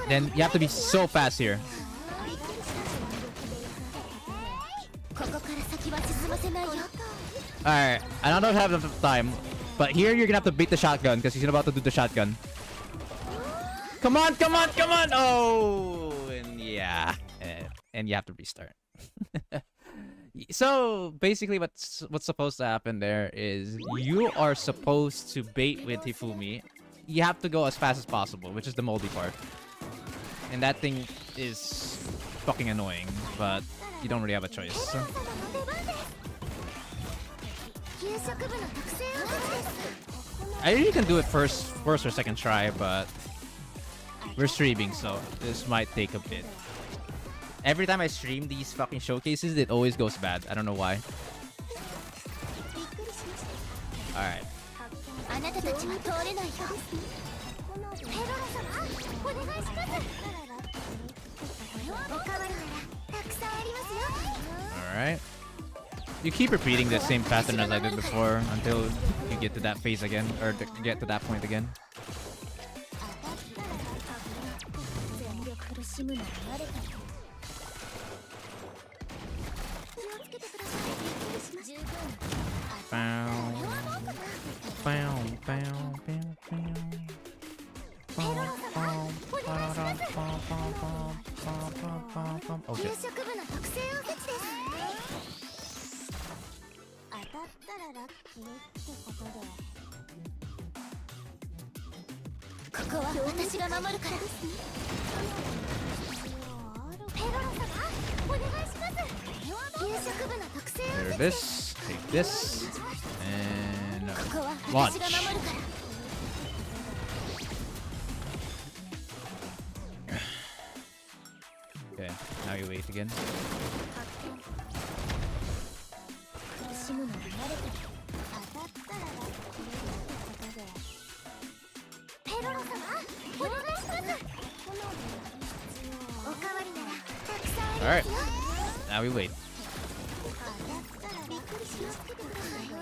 A: then you have to be so fast here.
F: ここから先は進ませないよ
A: Alright, I don't have enough time, but here you're gonna have to beat the shotgun because he's about to do the shotgun. Come on, come on, come on! Oh, and yeah, and you have to restart. So basically, what's supposed to happen there is you are supposed to bait with Hifumi. You have to go as fast as possible, which is the moldy part, and that thing is fucking annoying, but you don't really have a choice.
F: 給食部の特製おかずです
A: I usually can do it first or second try, but we're streaming, so this might take a bit. Every time I stream these fucking showcases, it always goes bad. I don't know why. Alright.
F: あなたたちは通れないよペロロ様お願いしますおかわりならたくさんありますよ
A: Alright. You keep repeating the same pattern as I did before until you get to that phase again, or get to that point again.
F: 全力苦しむなら慣れたよ気をつけてください十分
A: Bow. Bow, bow, bow, bow. Oh
F: 給
A: shit.
F: 食部の特製おせちです当たったらラッキーってことでここは私が守るからペロロ様お願いします給食部の特製
A: There
F: お
A: it
F: せち
A: is. Take this. And
F: ここは
A: launch.
F: 私が守るから
A: Okay, now you wait again.
F: 苦しむのに慣れてる。当たったらラッキーってことで。ペロロ様、お願いします。おかわりならたくさんあ
A: Alright,
F: りますよ。
A: now we wait.
F: 当たったらびっくりしますけどくださいよ。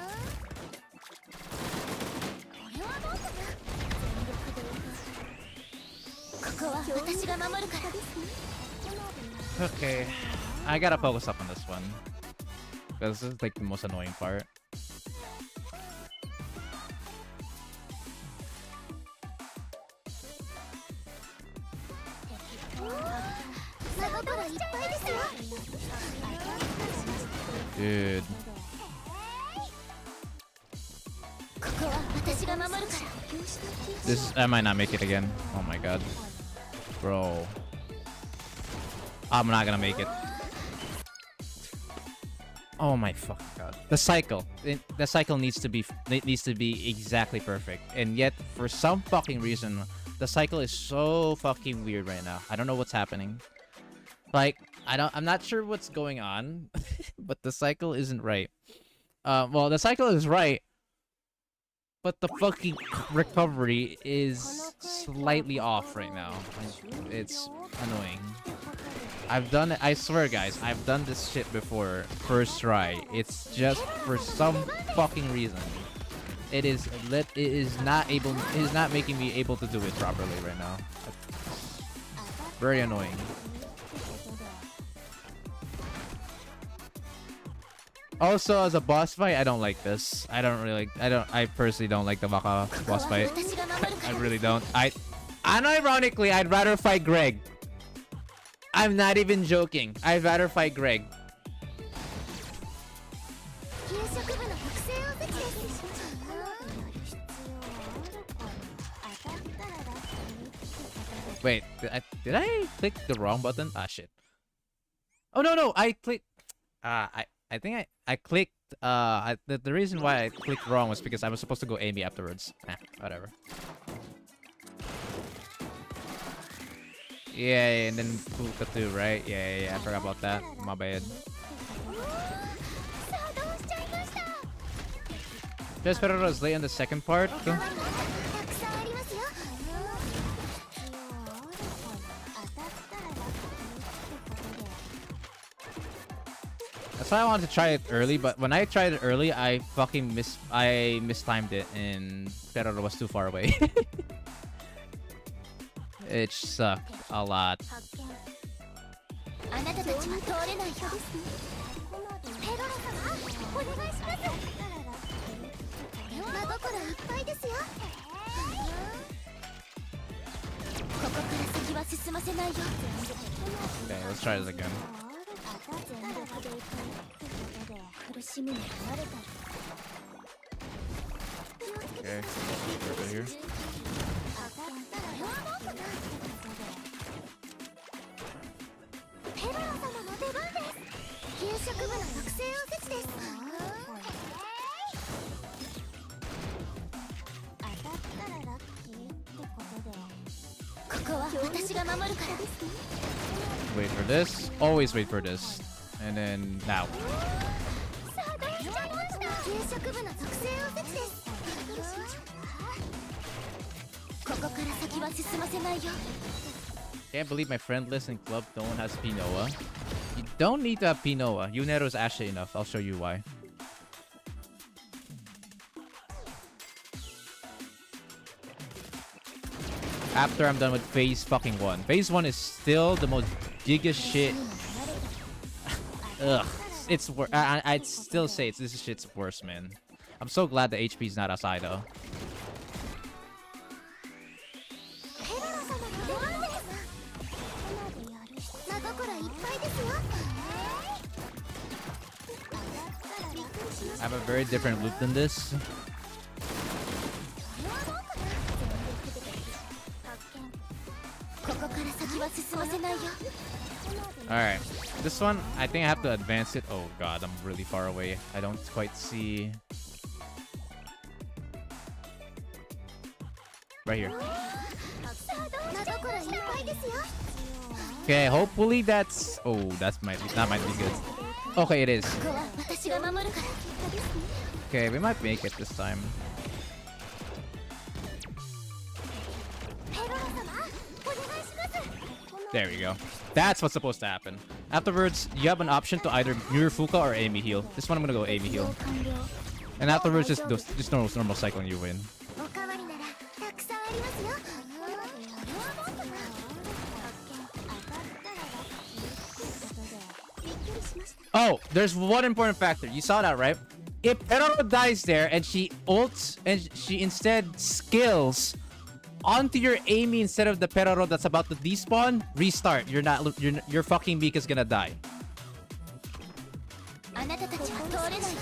F: これはどうかな。全力でここは私が守るから。
A: Okay, I gotta focus up on this one. Because this is like the most annoying part.
F: 真心いっぱいですよ。
A: Dude.
F: ここは私が守るから。
A: This, I might not make it again. Oh my god. Bro. I'm not gonna make it. Oh my fucking god. The cycle. The cycle needs to be exactly perfect. And yet, for some fucking reason, the cycle is so fucking weird right now. I don't know what's happening. Like, I'm not sure what's going on, but the cycle isn't right. Well, the cycle is right, but the fucking recovery is slightly off right now. It's annoying. I've done it, I swear guys, I've done this shit before, first try. It's just for some fucking reason. It is not making me able to do it properly right now. Very annoying. Also, as a boss fight, I don't like this. I personally don't like the Waka boss fight. I really don't. Unironically, I'd rather fight Greg. I'm not even joking. I'd rather fight Greg. Wait, did I click the wrong button? Ah, shit. Oh, no, I clicked... I think I clicked... the reason why I clicked wrong was because I was supposed to go Amy afterwards. Whatever. Yeah, and then Puka too, right? Yeah, I forgot about that. My bad. Just Ferrero is late on the second part. That's why I wanted to try it early, but when I tried it early, I fucking mistimed it and Ferrero was too far away. It sucked a lot. Okay, let's try this again. Okay, we're good here. Wait for this. Always wait for this. And then now. Can't believe my friend list in club no one has Pinoa. You don't need to have Pinoa. Yunero is actually enough. I'll show you why. After I'm done with phase fucking 1. Phase 1 is still the most giga shit. Ugh. It's worse. I'd still say this shit's worse, man. I'm so glad the HP is not as high though. I have a very different loop than this. Alright. This one, I think I have to advance it. Oh god, I'm really far away. I don't quite see... Right here. Okay, hopefully that's... Oh, that might be good. Okay, it is.
F: ここは私が守るから。
A: Okay, we might make it this time.
F: ペロロ様、お願いします。
A: There we go. That's what's supposed to happen. Afterwards, you have an option to either Mirror Fuka or Amy heal. This one I'm gonna go Amy heal.
F: 完了。
A: And afterwards, just normal cycle and you win.
F: おかわりならたくさんありますよ。びっくりしました。
A: Oh, there's one important factor. You saw that, right? If Peroro dies there and she ults and she instead skills onto your Amy instead of the Peroro that's about to despawn, restart. Your fucking Mika's gonna die.
F: あなたたちは通れないよ。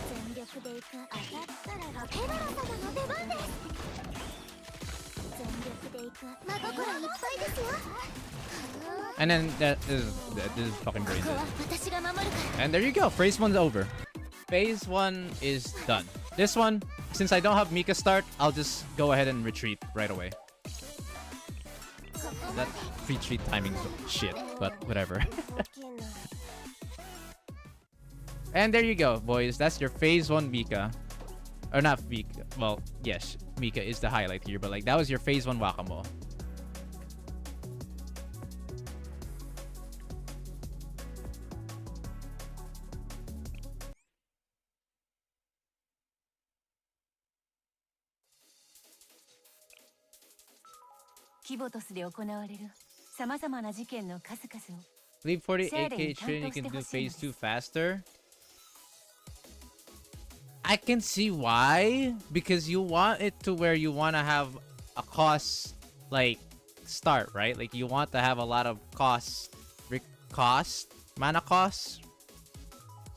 F: 全力で行く。当たったらペロロ様の出番です。全力で行く。真心いっぱいですよ。
A: And then this is fucking brain
F: ここ
A: dead.
F: は私が守るから。
A: And there you go. Phase 1's over. Phase 1 is done. This one, since I don't have Mika start, I'll just go ahead and retreat right away. That retreat timing shit, but whatever. And there you go, boys. That's your Phase 1 Mika. Or not Mika. Well, yes, Mika is the highlight here, but like that was your Phase 1 Wakamo.
B: Kibotos で行われる様々な事件の数々を
A: Leave 48k
B: Sharing
A: train, you can do
B: counts
A: phase
B: to
A: 2 faster. I can see why. Because you want it to where you want to have a cost, like, start, right? Like, you want to have a lot of mana costs,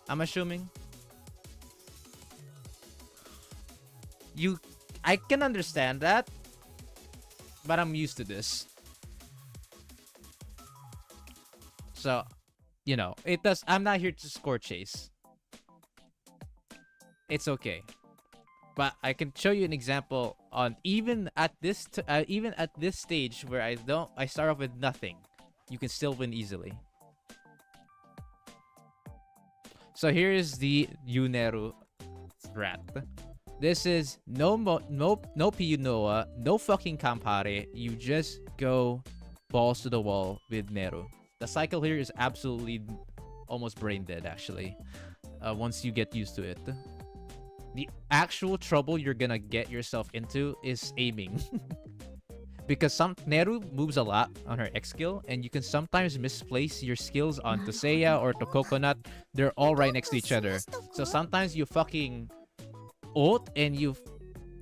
A: I'm assuming. I can understand that. But I'm used to this. So, you know, I'm not here to score chase. It's okay. But I can show you an example on even at this stage where I start off with nothing. You can still win easily. So here is the Yuneru strat. This is no Piyunoa, no fucking Campare. You just go balls to the wall with Neru. The cycle here is absolutely almost brain dead, actually. Once you get used to it. The actual trouble you're gonna get yourself into is aiming. Because Neru moves a lot on her X skill, and you can sometimes misplace your skills onto Seiya or to Coconut. They're all right next to each other. So sometimes you fucking ult and you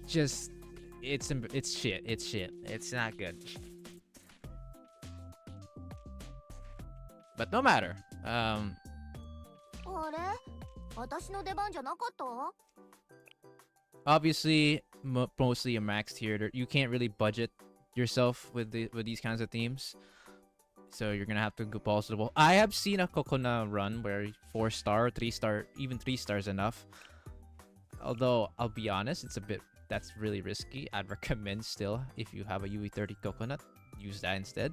A: just it's shit. It's not good. But no matter.
F: あれ、私の出番じゃなかった？
A: Obviously, mostly a max tier. You can't really budget yourself with these kinds of themes. So you're gonna have to go balls to the wall. I have seen a Kokona run where 4-star, 3-star, even 3 stars enough. Although I'll be honest, that's really risky. I'd recommend still, if you have a UE30 Coconut, use that instead.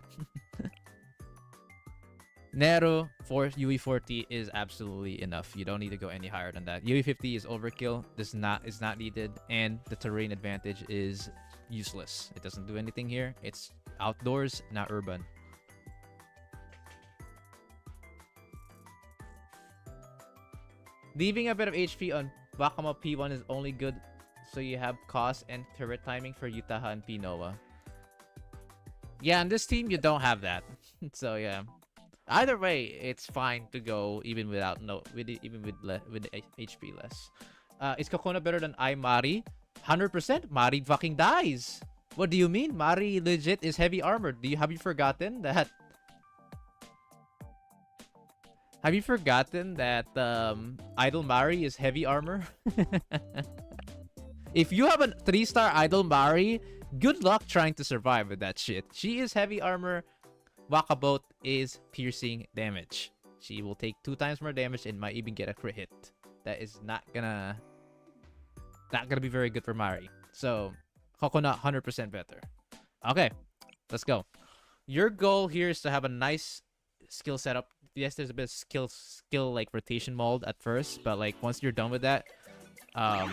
A: Neru for UE40 is absolutely enough. You don't need to go any higher than that. UE50 is overkill. Is not needed, and the terrain advantage is useless. It doesn't do anything here. It's outdoors, not urban. Leaving a bit of HP on Wakamo P1 is only good so you have cost and turret timing for Yutaha and Pinoa. Yeah, on this team you don't have that. So yeah. Either way, it's fine to go even without with HP less. Is Kokona better than Mari? 100%. Mari fucking dies. What do you mean? Mari legit is heavy armored. Have you forgotten that? Have you forgotten that Idol Mari is heavy armor? If you have a 3-star Idol Mari, good luck trying to survive with that shit. She is heavy armor. Wakabot is piercing damage. She will take 2 times more damage and might even get a crit hit. That is not gonna be very good for Mari. So Coconut 100% better. Okay, let's go. Your goal here is to have a nice skill setup. Yes, there's a bit of skill like rotation mold at first, but like once you're done with that,
F: フォ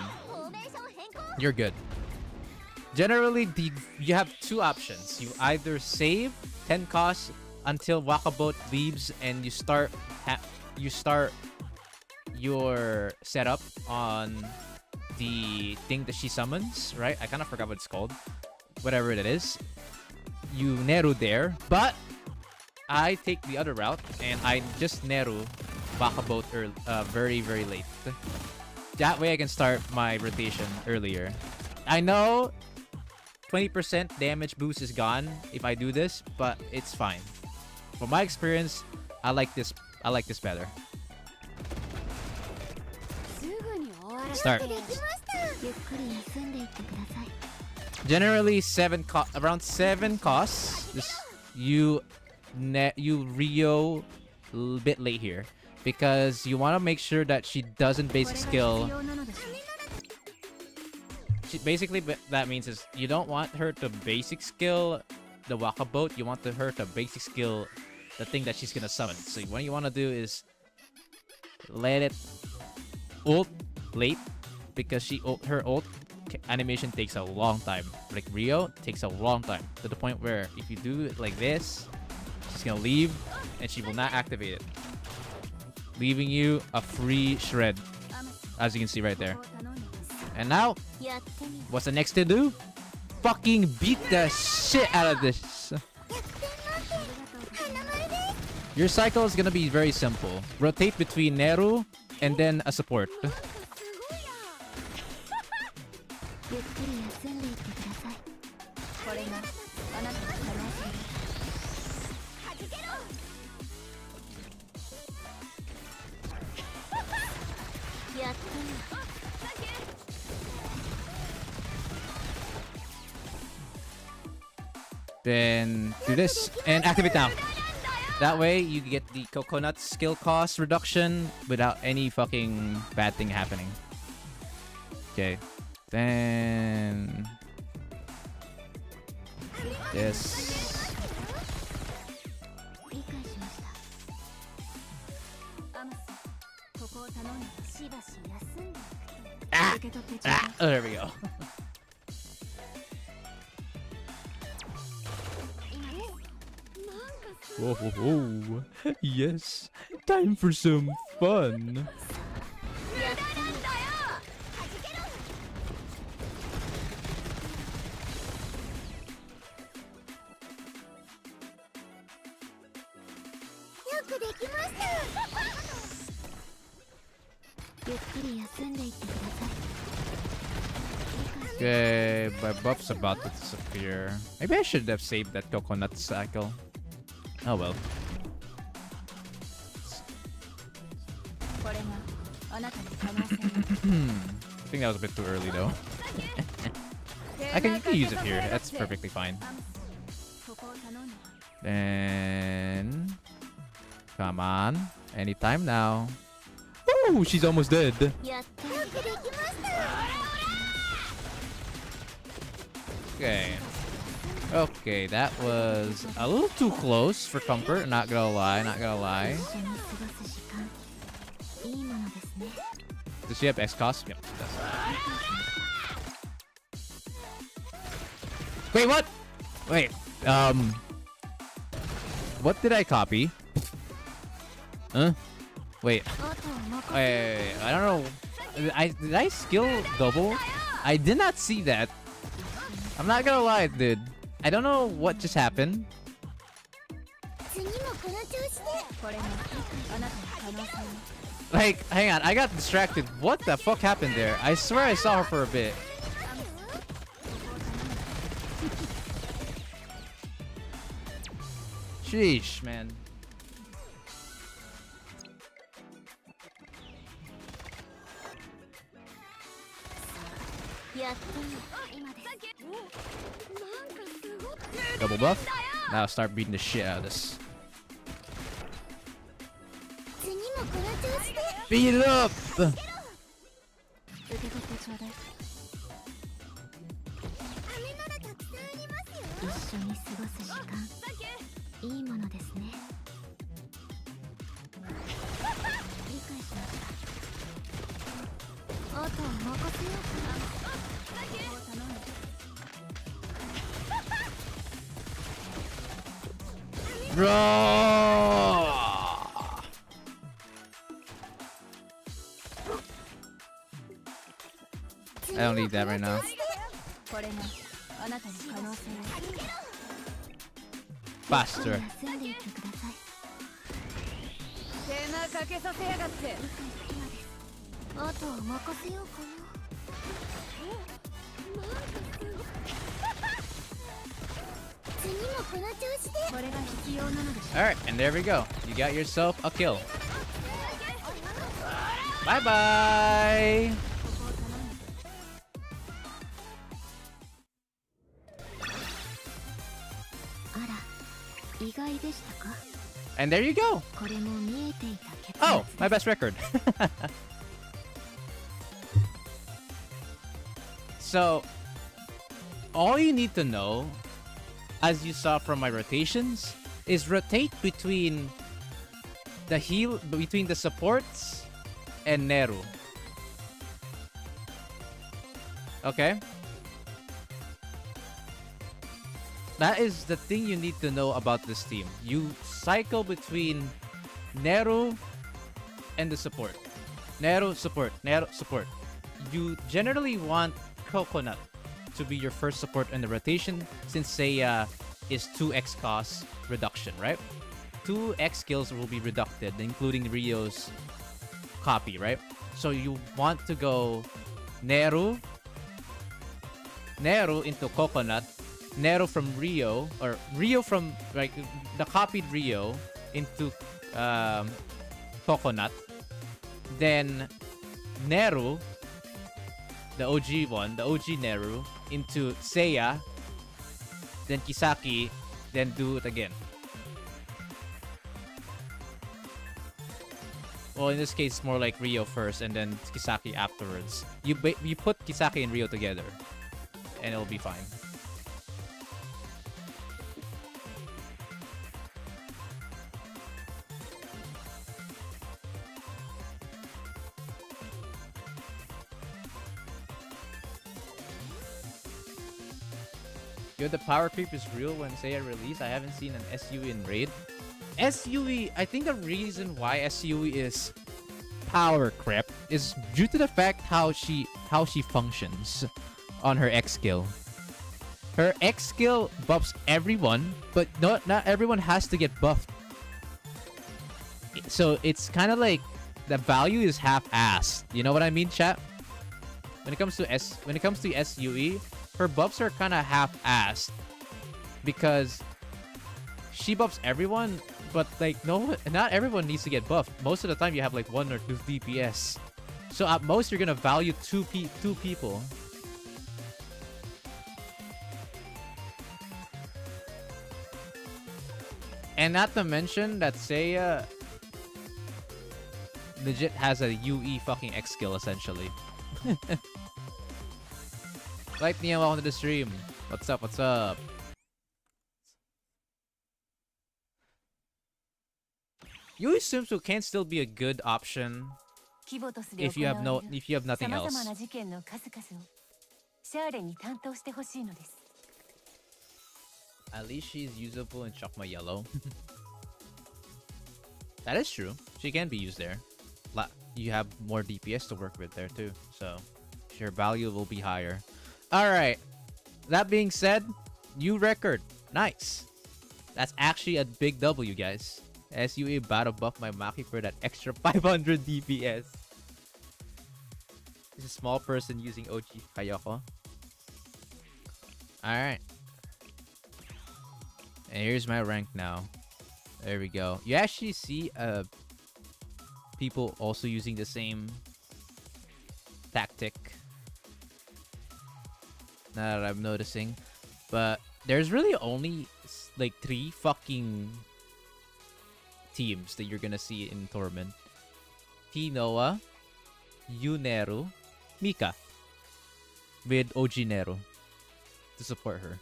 F: ーメーション変更
A: you're good. Generally, you have two options. You either save 10 costs until Wakaboat leaves and you start your setup on the thing that she summons, right? I kind of forgot what it's called. Whatever it is. You Neru there, but I take the other route and I just Neru Wakaboat very, very late. That way I can start my rotation earlier. I know 20% damage boost is gone if I do this, but it's fine. From my experience, I like this better.
F: すぐに終わらせ
A: Start.
F: てできましたゆっくり休んでいってください
A: Generally around 7 costs. You Rio a little bit late here because you want to make sure that she doesn't basic skill.
B: 必要なのでしょう
A: Basically, that means is you don't want her to basic skill the Wakaboat. You want her to basic skill the thing that she's gonna summon. So what you want to do is let it ult late because her ult animation takes a long time. Like Rio takes a long time to the point where if you do it like this, she's gonna leave and she will not activate it, leaving you a free shred, as you can see right there. And now,
F: やってみよ
A: what's the next to do? Fucking beat the shit out of this.
F: う花丸です
A: Your cycle is gonna be very simple. Rotate between Neru and then a support.
F: すごいなゆっくり休んでいってください
B: これがあなたの可能性
F: はじけろやってみよ
A: Then do this and activate now. That way you get the coconut skill cost reduction without any fucking bad thing happening. Okay. Then this.
F: 理解しました
B: アムスここを頼んだ
F: しばし休んで
A: Ah!
B: 受け取ってちょうだい
A: Ah! Oh, there we go.
F: 今ですなんかす
A: Whoa, whoa, whoa. Yes. Time for some fun.
F: やってみよよくできましたゆっくり休んでいってください
A: Okay, my buff's about to disappear. Maybe I should have saved that coconut cycle. Oh well.
B: これがあなたの可能性
A: I think that was a bit too early though. I can use it here. That's perfectly fine.
B: アムスここを頼んだ
A: Then, come on, anytime now. Oh, she's almost dead.
F: やってよくできました
A: Okay. Okay, that was a little too close for comfort. Not gonna lie, not gonna lie.
F: 一緒に過ごす時間いいものですね
A: Does she have X cost? Yep, she does. Wait, what? Wait, what did I copy? Huh? Wait,
F: あとは任せ
A: wait, I don't know. Did I skill double? I did not see that. I'm not gonna lie, dude. I don't know what just happened.
F: 次もこの調子で
B: これがあなたの可能性
A: Like, hang on, I got distracted. What the fuck happened there? I swear I saw her for a bit. Sheesh, man.
F: やってみよ今ですなんかすごく
A: Double buff. Now start beating the shit out of this.
F: 次もこの調子で
A: Beat it up!
B: 受け取ってちょうだい
F: 一緒に過ごす時間いいものですね。理解しました。あとは任せようかな。
A: Bro! I don't need that right now.
B: これがあなたの可能性を
A: Faster.
F: 休んでいってください。
B: 手間かけさせやがって
F: あとは任せようかな。次もこの調子で。
B: これが必要なのでしょ
A: Alright, and there we go. You got yourself a kill. Bye bye!
F: Ara, 意外でしたか。
A: And there you go!
F: これも見えていた結末。
A: Oh, my best record. So, all you need to know, as you saw from my rotations, is rotate between between the supports and Neru. Okay? That is the thing you need to know about this team. You cycle between Neru and the support. Neru, support. Neru, support. You generally want Coconut to be your first support in the rotation since Seiya is 2x cost reduction, right? 2x skills will be reducted, including Rio's copy, right? So you want to go Neru into Coconut, Neru from Rio, or Rio from like the copied Rio into Coconut, then Neru, the OG one, the OG Neru, into Seiya, then Kisaki, then do it again. Well, in this case, it's more like Rio first and then Kisaki afterwards. You put Kisaki and Rio together, and it'll be fine. Yo, the power creep is real when Seiya release. I haven't seen an SUE in raid. SUE, I think the reason why SUE is power creep is due to the fact how she functions on her X skill. Her X skill buffs everyone, but not everyone has to get buffed. So it's kind of like the value is half-assed. You know what I mean, chat? When it comes to SUE, her buffs are kind of half-assed because she buffs everyone, but like not everyone needs to get buffed. Most of the time you have like 1 or 2 DPS. So at most you're gonna value two people. And not to mention that Seiya legit has a UE fucking X skill essentially. Light Nia, welcome to the stream. What's up? What's up? Yui Sumsu can still be a good option if you have nothing else.
B: 様々な事件の数々をシャーレに担当してほしいのです。
A: At least she's usable in Chakma Yellow. That is true. She can be used there. You have more DPS to work with there too, so your value will be higher. Alright. That being said, new record. Nice. That's actually a big W, guys. SUE battle buff my Maki for that extra 500 DPS. It's a small person using OG Kayoko. Alright. And here's my rank now. There we go. You actually see people also using the same tactic. Now that I'm noticing. But there's really only like 3 fucking teams that you're gonna see in Torment. Tinoa, Yuneru, Mika. With OG Nero to support her.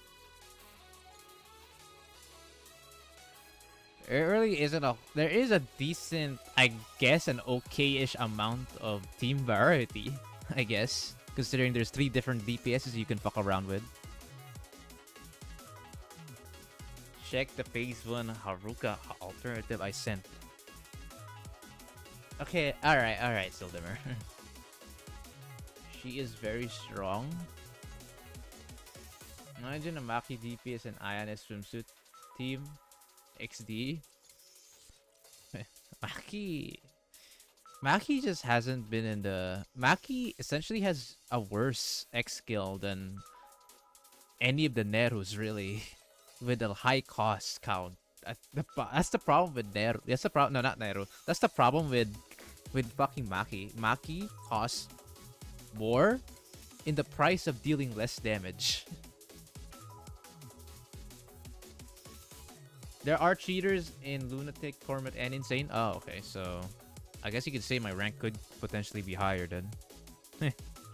A: There really isn't a. There is a decent, I guess, an okay-ish amount of team variety. I guess, considering there's 3 different DPSs you can fuck around with. Check the phase 1 Haruka alternative I sent. Okay, alright, Sildimmer. She is very strong. Imagine a Maki DPS and Ayane swimsuit team. XD. Maki just hasn't been in the... Maki essentially has a worse X skill than any of the Nerus, really. With a high cost count. That's the problem with Neru. That's the problem. No, not Neru. That's the problem with fucking Maki. Maki costs more in the price of dealing less damage. There are cheaters in Lunatic, Torment, and Insane. Oh, okay. So, I guess you could say my rank could potentially be higher then.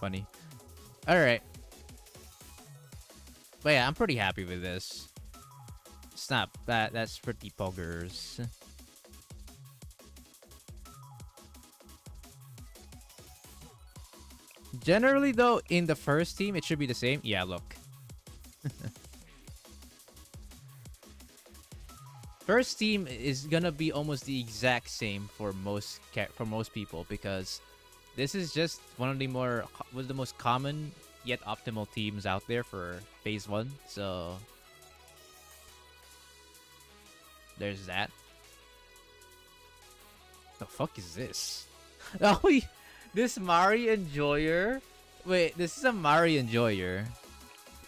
A: Funny. Alright. But yeah, I'm pretty happy with this. Snap. That's pretty poggers. Generally, though, in the first team, it should be the same. Yeah, look. First team is gonna be almost the exact same for most people because this is just one of the most common yet optimal teams out there for phase 1. So there's that. The fuck is this? Oh, this Mari Enjoyer. Wait, this is a Mari Enjoyer.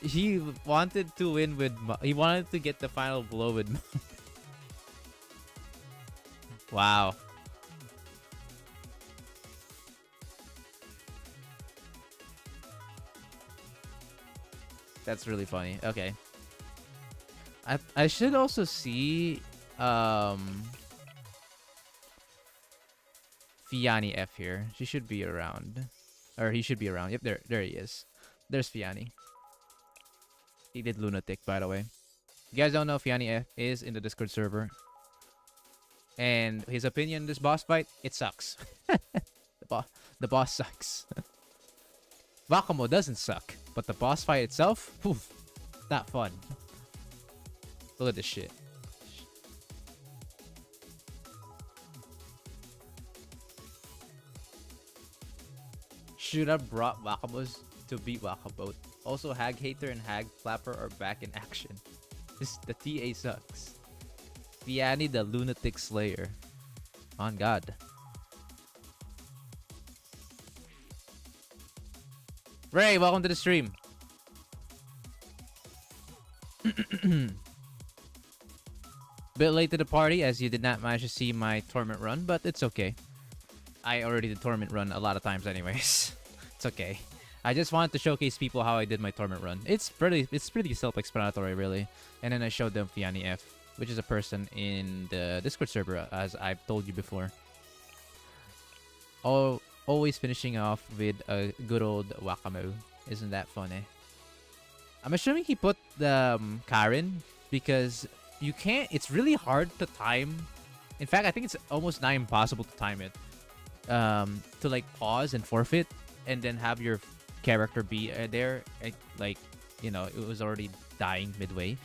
A: He wanted to win with. He wanted to get the final blow with. Wow. That's really funny. Okay. I should also see Fiani F here. She should be around. Or he should be around. Yep, there he is. There's Fiani. He did Lunatic, by the way. You guys don't know Fiani F is in the Discord server. And his opinion on this boss fight, it sucks. The boss sucks. Wakamo doesn't suck, but the boss fight itself, poof, not fun. Look at this shit. Should have brought Wakamos to beat Wakabot. Also, Hag Hater and Hag Flapper are back in action. The TA sucks. Fiani the Lunatic Slayer. On God. Ray, welcome to the stream. Bit late to the party as you did not manage to see my Torment run, but it's okay. I already did Torment run a lot of times anyways. It's okay. I just wanted to showcase people how I did my Torment run. It's pretty self-explanatory, really. And then I showed them Fiani F, which is a person in the Discord server, as I've told you before. Always finishing off with a good old Wakamo. Isn't that funny? I'm assuming he put the Karen because you can't. It's really hard to time. In fact, I think it's almost not impossible to time it. To like pause and forfeit, and then have your character be there. Like, you know, it was already dying midway.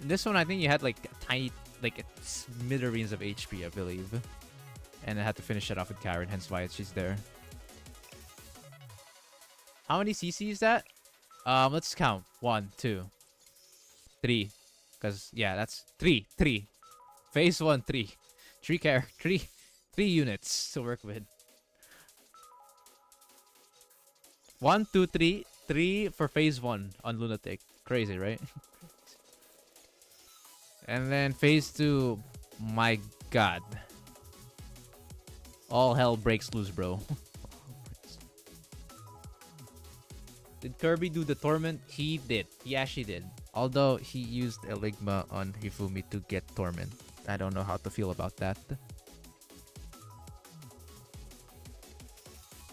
A: This one, I think you had like a tiny, like smithereens of HP, I believe. And I had to finish it off with Karen, hence why she's there. How many CC is that? Let's count. 1, 2, 3. Because, yeah, that's 3. Phase 1, 3. 3 units to work with. 1, 2, 3. 3 for phase 1 on Lunatic. Crazy, right? And then phase 2, my God. All hell breaks loose, bro. Did Kirby do the Torment? He did. He actually did. Although he used Eligma on Hifumi to get Torment. I don't know how to feel about that.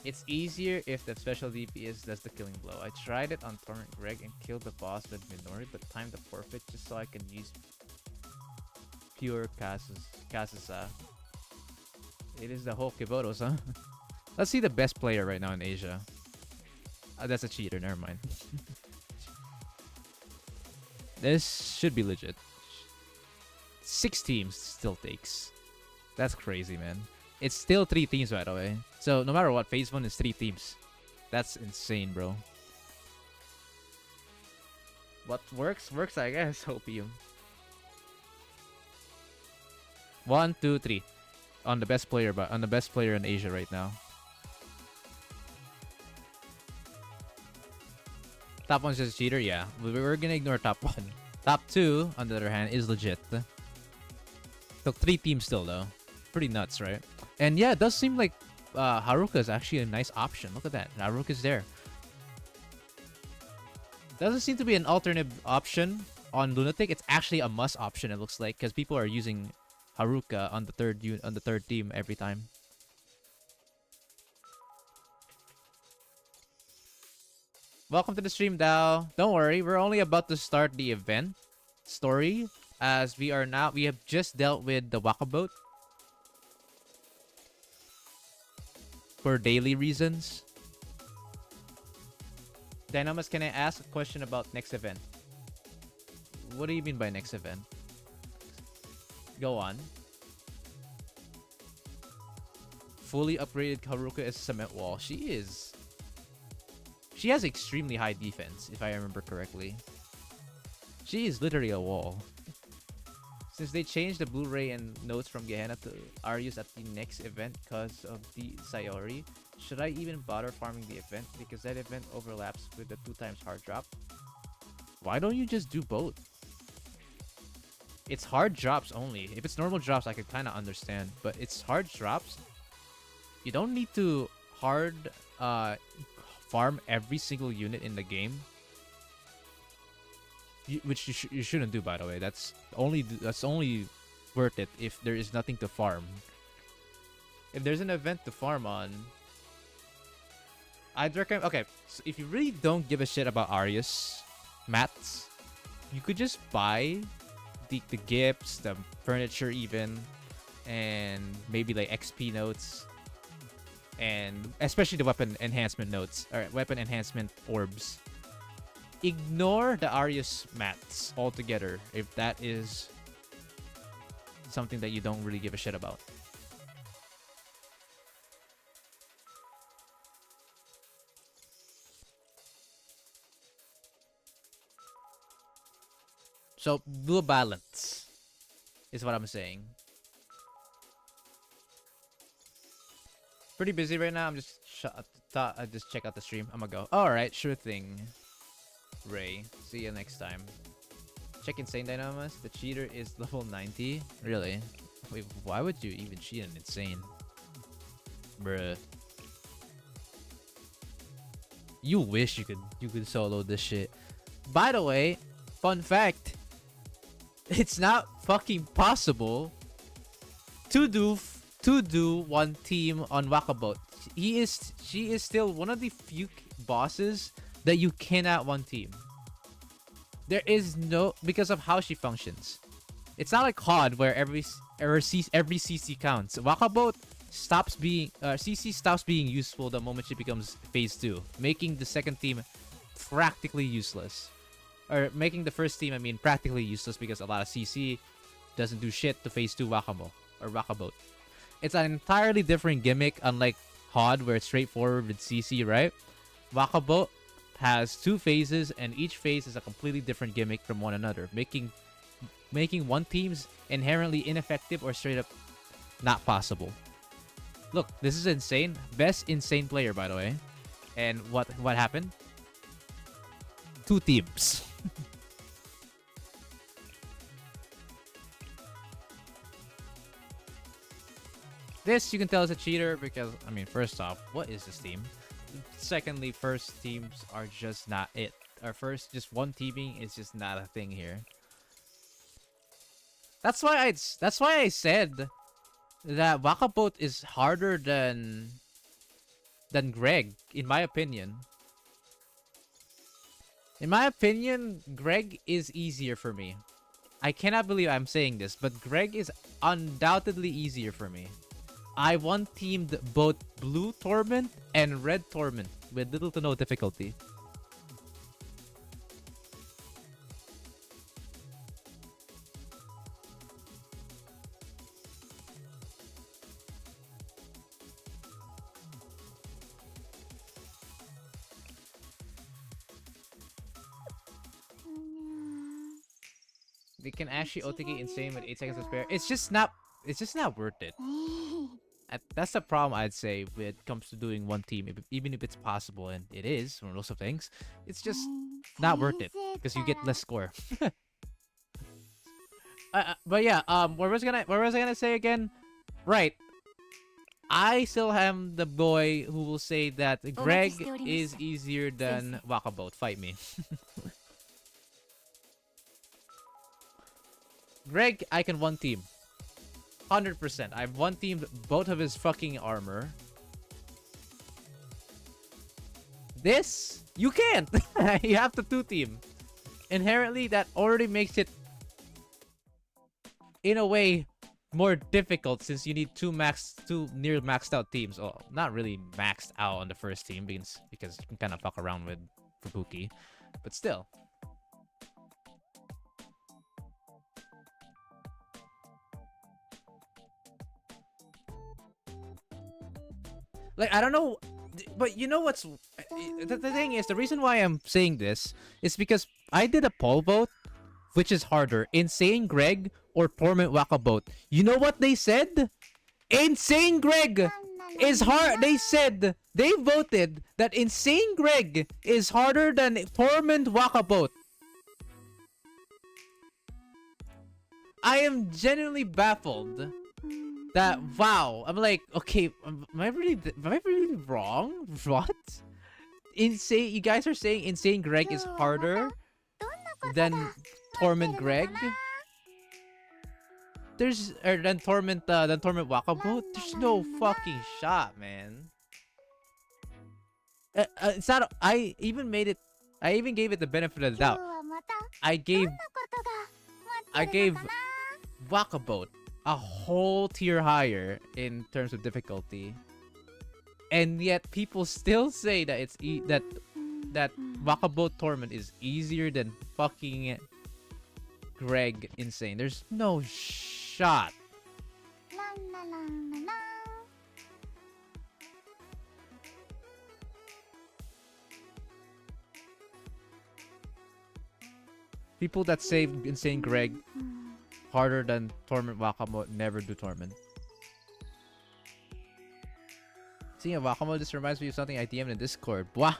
A: It's easier if the special DPS does the killing blow. I tried it on Torment Greg and killed the boss with Minori, but timed the forfeit just so I can use pure Kasusa. It is the whole Kibotos, huh? Let's see the best player right now in Asia. That's a cheater, never mind. This should be legit. 6 teams still takes. That's crazy, man. It's still 3 teams, by the way. So no matter what, phase 1 is 3 teams. That's insane, bro. What works, I guess. Hopium. 1, 2, 3. On the best player, but on the best player in Asia right now. Top 1's just a cheater, yeah. We're gonna ignore top 1. Top 2, on the other hand, is legit. Took 3 teams still, though. Pretty nuts, right? And yeah, it does seem like Haruka is actually a nice option. Look at that. Haruka's there. Doesn't seem to be an alternate option on Lunatic. It's actually a must option, it looks like, because people are using Haruka on the third team every time. Welcome to the stream, Dao. Don't worry, we're only about to start the event story, as we have just dealt with the Wakaboat for daily reasons. Dynamus, can I ask a question about next event? What do you mean by next event? Go on. Fully upgraded Haruka is cement wall. She is. She has extremely high defense, if I remember correctly. She is literally a wall. Since they changed the Blu-ray and notes from Gehenna to Arius at the next event because of the Sayori, should I even bother farming the event? Because that event overlaps with the 2x hard drop. Why don't you just do both? It's hard drops only. If it's normal drops, I could kind of understand. But it's hard drops. You don't need to hard farm every single unit in the game. Which you shouldn't do, by the way. That's only worth it if there is nothing to farm. If there's an event to farm on, I'd recommend. Okay, so if you really don't give a shit about Arius mats, you could just buy the gifts, the furniture even, and maybe like XP notes, and especially the weapon enhancement notes or weapon enhancement orbs. Ignore the Arius mats altogether if that is something that you don't really give a shit about. So do a balance is what I'm saying. Pretty busy right now. I'm just thought I'd just check out the stream. I'm gonna go. All right, sure thing. Ray, see you next time. Check Insane Dynamus. The cheater is level 90. Really? Wait, why would you even cheat an Insane? Bruh. You wish you could solo this shit. By the way, fun fact. It's not fucking possible to do one team on Wakaboat. She is still one of the few bosses that you cannot one team. There is no, because of how she functions. It's not like COD where every CC counts. Wakaboat stops being CC stops being useful the moment she becomes phase 2, making the second team practically useless. Or making the first team, I mean, practically useless because a lot of CC doesn't do shit to phase 2 Wakaboat. It's an entirely different gimmick, unlike HOD where it's straightforward with CC, right? Wakaboat has 2 phases, and each phase is a completely different gimmick from one another, making one team's inherently ineffective or straight up not possible. Look, this is insane. Best insane player, by the way. And what happened? 2 teams. This you can tell is a cheater because, I mean, first off, what is this team? Secondly, first teams are just not it. Or first, just one teaming is just not a thing here. That's why I said that Wakaboat is harder than Greg, in my opinion. In my opinion, Greg is easier for me. I cannot believe I'm saying this, but Greg is undoubtedly easier for me. I one-teamed both Blue Torment and Red Torment with little to no difficulty. They can actually OTK insane with 8 seconds to spare. It's just not worth it. That's the problem, I'd say, when it comes to doing one team. Even if it's possible, and it is for most of things, it's just not worth it because you get less score. But yeah, what was I gonna say again? Right. I still am the boy who will say that Greg is easier than Wakaboat. Fight me. Greg, I can one team. 100%. I've one teamed both of his fucking armor. This, you can't. You have to two team. Inherently, that already makes it, in a way, more difficult since you need two near maxed out teams. Oh, not really maxed out on the first team because you can kind of fuck around with Fubuki, but still. Like, I don't know, but you know what's... The thing is, the reason why I'm saying this is because I did a poll vote, which is harder, Insane Greg or Torment Wakaboat. You know what they said? Insane Greg is hard. They said, they voted that Insane Greg is harder than Torment Wakaboat. I am genuinely baffled. That, wow, I'm like, okay, am I really wrong? What? Insane, you guys are saying Insane Greg is harder than Torment Greg? Than Torment Wakaboat? There's no fucking shot, man. It's not, I even gave it the benefit of the doubt. I gave Wakaboat a whole tier higher in terms of difficulty, and yet people still say that it's that Wakaboat Torment is easier than fucking Greg Insane. There's no shot. People that say Insane Greg harder than Torment Wakamote never do Torment. Seeing a Wakamote just reminds me of something I DM'd in Discord. Blah.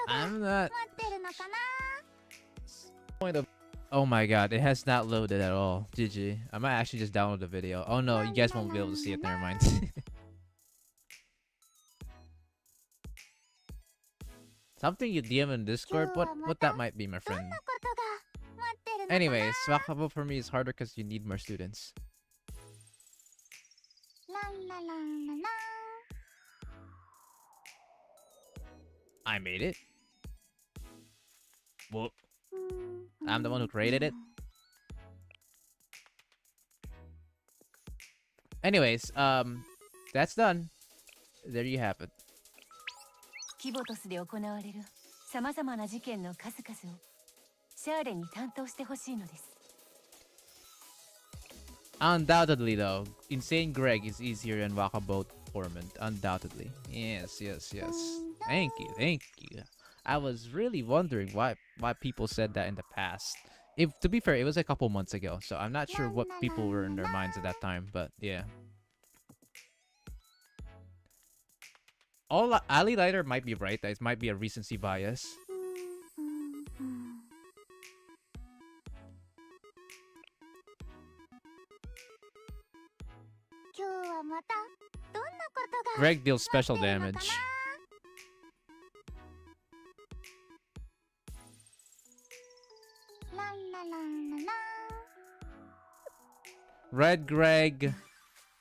A: I'm not. Point of. Oh my god, it has not loaded at all. GG. I might actually just download the video. Oh no, you guys won't be able to see it. Never mind. Something you DM in Discord? What that might be, my friend. Anyways, Wakaboat for me is harder because you need more students. I made it. Whoop. I'm the one who created it. Anyways, that's done. There you have it.
B: キボトスで行われるさまざまな事件の数々をシャーレに担当してほしいのです。
A: Undoubtedly, though, Insane Greg is easier than Wakaboat Torment. Undoubtedly. Yes, yes, yes. Thank you, thank you. I was really wondering why people said that in the past. To be fair, it was a couple months ago, so I'm not sure what people were in their minds at that time, but yeah. Ali Lighter might be right. That it might be a recency bias. Greg deals special damage. Red Greg.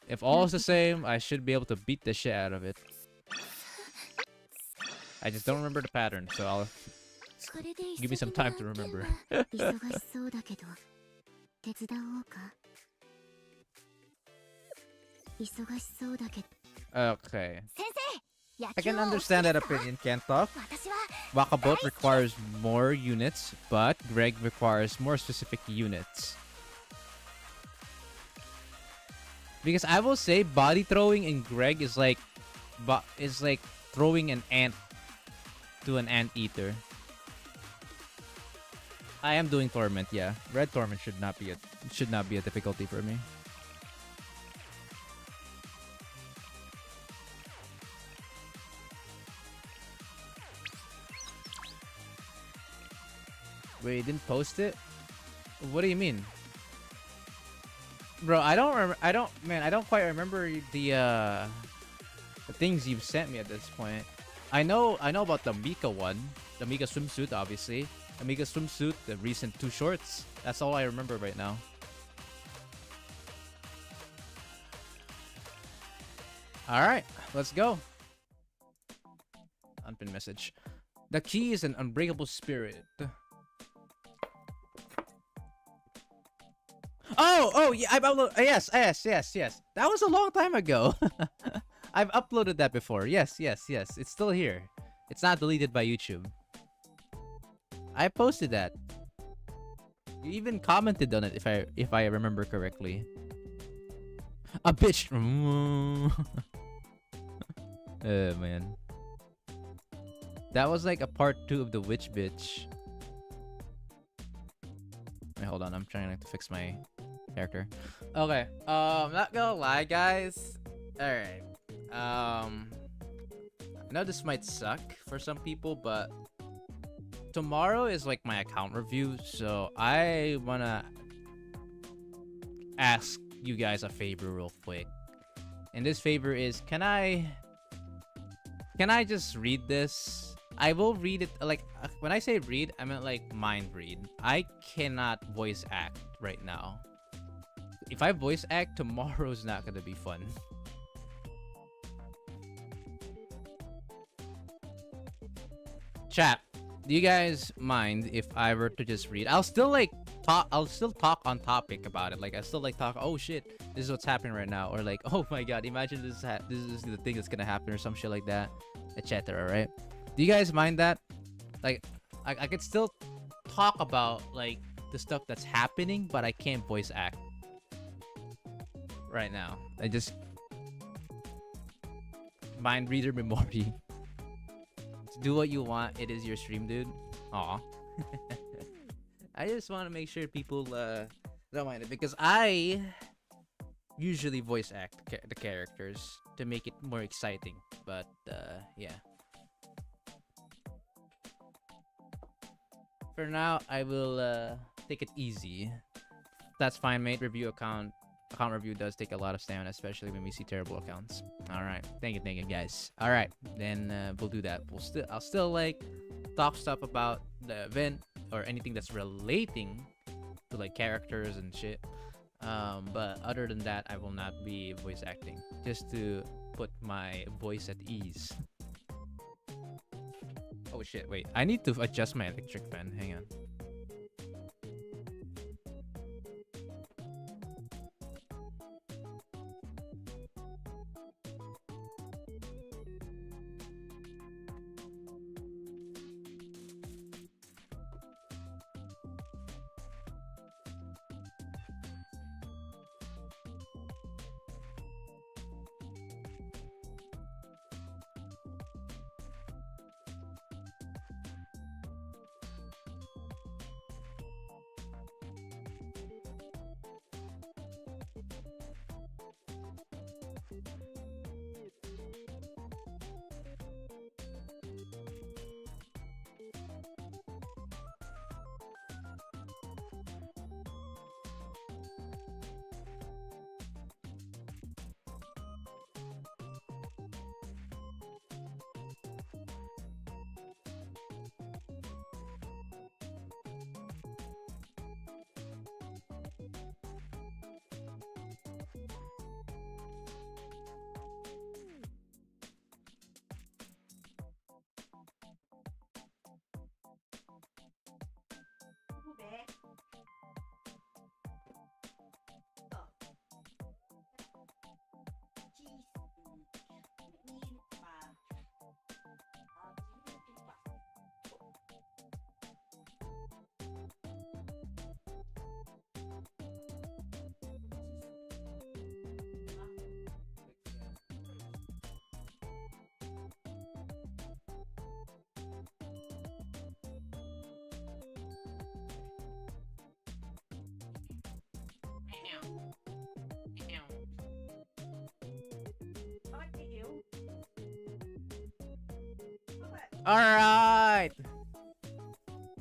A: If all is the same, I should be able to beat the shit out of it. I just don't remember the pattern, so I'll minutes. Give me some time to remember.
F: 忙しそうだけど手伝おうか。忙しそうだけど
A: Okay.
F: 先生、
A: I can understand that opinion, Kentok.
F: 私は
A: Wakabot requires more units, but Greg requires more specific units. Because I will say body throwing in Greg is like throwing an ant to an anteater. I am doing Torment, yeah. Red Torment should not be a difficulty for me. Wait, you didn't post it? What do you mean? Bro, I don't quite remember the things you've sent me at this point. I know about the Mika one. The Mika swimsuit, obviously. The Mika swimsuit, the recent 2 shorts. That's all I remember right now. Alright, let's go. Unpinned message. The key is an unbreakable spirit. Oh, yeah, I've uploaded. Yes. That was a long time ago. I've uploaded that before. Yes. It's still here. It's not deleted by YouTube. I posted that. You even commented on it if I remember correctly. A bitch. Oh man. That was like a part 2 of the witch bitch. Wait, hold on, I'm trying to fix my character. Okay, I'm not gonna lie, guys. Alright. I know this might suck for some people, but tomorrow is like my account review, so I wanna ask you guys a favor real quick. And this favor is, can I just read this? I will read it, like, when I say read, I mean like mind read. I cannot voice act right now. If I voice act, tomorrow's not gonna be fun. Chat, do you guys mind if I were to just read? I'll still talk on topic about it. Like, I still like talk, oh shit, this is what's happening right now, or like, oh my god, imagine this is the thing that's gonna happen, or some shit like that, etc. Right? Do you guys mind that? Like, I could still talk about like the stuff that's happening, but I can't voice act right now. I just mind reader memory. Do what you want. It is your stream, dude. Aw. I just want to make sure people don't mind it, because I usually voice act the characters to make it more exciting. But yeah. For now, I will take it easy. That's fine, mate. Account review does take a lot of stamina, especially when we see terrible accounts. All right, thank you, guys. All right, then we'll do that. I'll still like talk stuff about the event or anything that's relating to like characters and shit. But other than that, I will not be voice acting, just to put my voice at ease. Oh shit, wait. I need to adjust my electric fan. Hang on. Alright!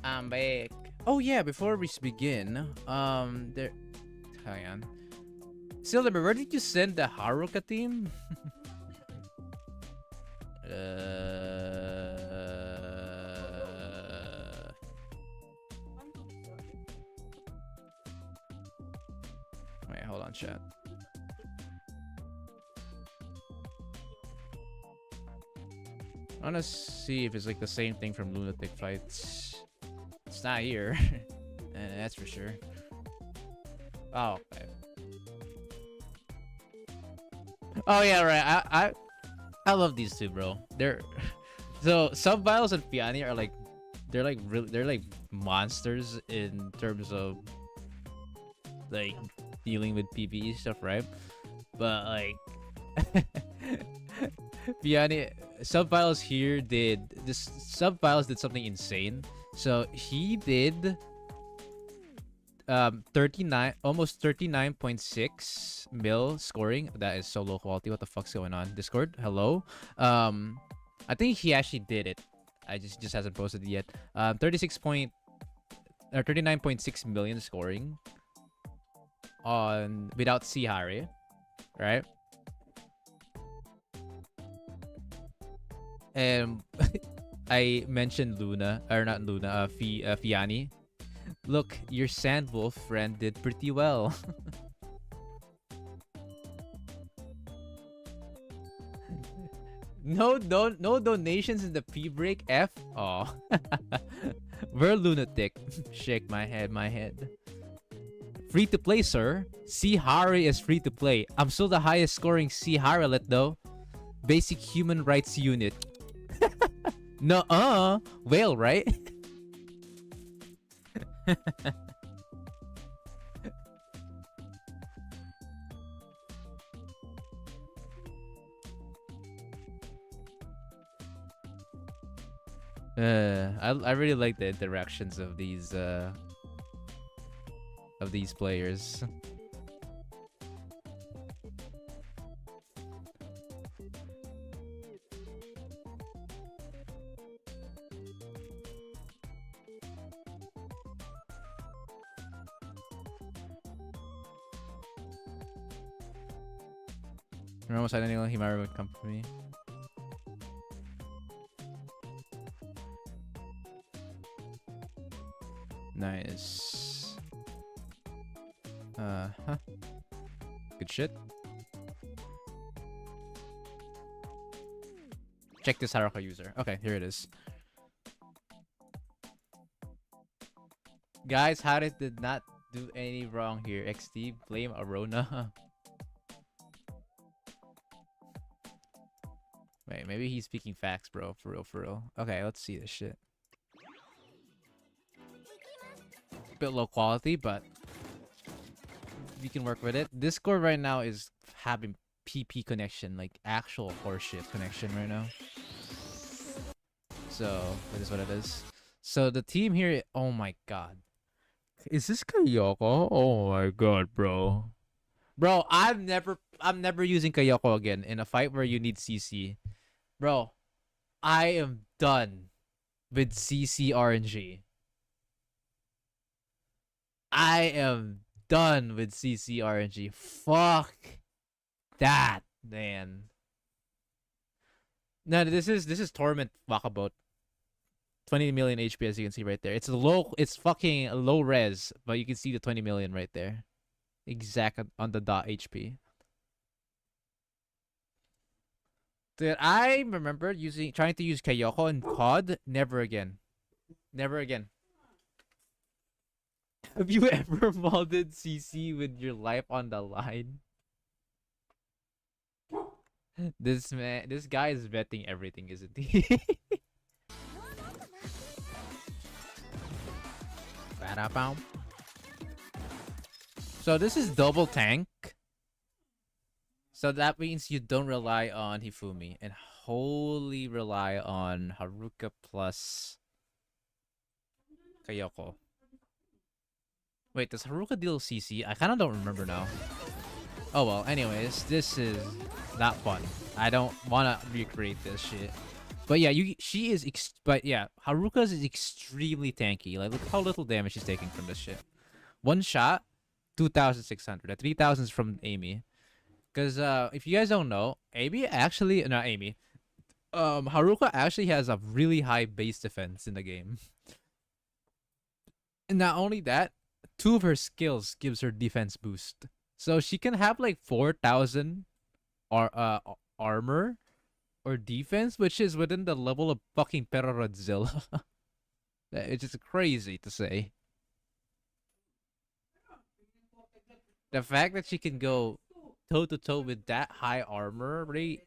A: I'm back. Oh yeah, before we begin, there... Hang on. Silver, where did you send the Haruka team? Wait, hold on, chat. I wanna see if it's like the same thing from Lunatic Fights. It's not here. That's for sure. Oh, okay. Oh yeah, right. I love these two, bro. They're so Subviles and Piani are like they're like monsters in terms of like dealing with PvE stuff, right? But like Piani Subviles here did this. Subviles did something insane. So he did 39, almost 39.6 mil scoring. That is so low quality. What the fuck's going on? Discord, hello. I think he actually did it. I just hasn't posted it yet. 39.6 million scoring on without Sihari, right? And I mentioned Luna, or not Luna, Fiani. Look, your Sandwolf friend did pretty well. No donations in the P-break, F? Oh. We're lunatic. Shake my head. Free to play, sir. Sihari is free to play. I'm still the highest scoring Siharilet though. Basic human rights unit. No, whale, right? I really like the interactions of these players. We're almost at anyone Himaru would come for me. Nice. Huh. Good shit. Check this Haruka user. Okay, here it is. Guys, Harit did not do any wrong here. XD, blame Arona. Wait, maybe he's speaking facts, bro. For real. Okay, let's see this shit. Bit low quality, but we can work with it. Discord right now is having PP connection, like actual horseshit connection right now. So that is what it is. So the team here, oh my god. Is this Kayoko? Oh my god, bro. Bro, I'm never using Kayoko again in a fight where you need CC. Bro, I am done with CC RNG. I am done with CC RNG. Fuck that, man. No, this is Torment Walkabout. 20 million HP, as you can see right there. It's fucking low res, but you can see the 20 million right there. Exact on the dot HP. Dude, I remember trying to use Kayoko in COD. Never again. Never again. Have you ever modded CC with your life on the line? This guy is vetting everything, isn't he? So this is double tank. So that means you don't rely on Hifumi and wholly rely on Haruka plus Kayoko. Wait, does Haruka deal CC? I kind of don't remember now. Oh well, anyways, this is not fun. I don't want to recreate this shit. But yeah, she is but yeah, Haruka's is extremely tanky. Like, look how little damage she's taking from this shit. One shot, 2,600. The 3,000 is from Amy. Because if you guys don't know, Haruka actually has a really high base defense in the game. And not only that, 2 of her skills gives her defense boost. So she can have like 4,000 armor or defense, which is within the level of fucking Perorazilla. It's just crazy to say. The fact that she can go toe to toe with that high armor rate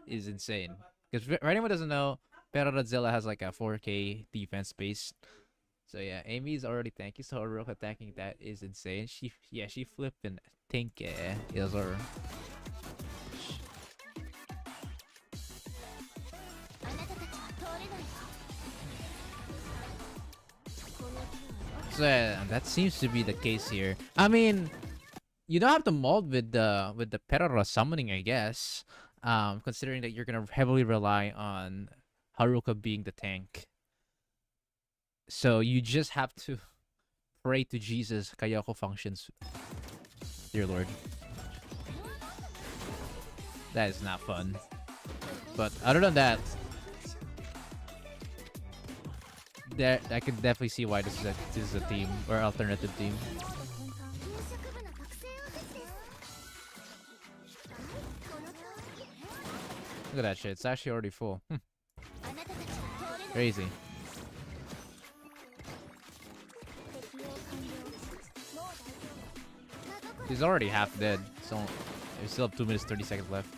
A: is insane. Because for anyone who doesn't know, Perorazilla has like a 4K defense base. So yeah, Amy's already tanky, so Haruka attacking that is insane. She flipping tanky is her. So that seems to be the case here. I mean, you don't have to mold with the Perora summoning, I guess. Considering that you're gonna heavily rely on Haruka being the tank. So you just have to pray to Jesus. Kayako functions. Dear Lord. That is not fun. But other than that, I can definitely see why this is a team or alternative team. Look at that shit. It's actually already full. Crazy. He's already half dead, so we still have 2 minutes 30 seconds left.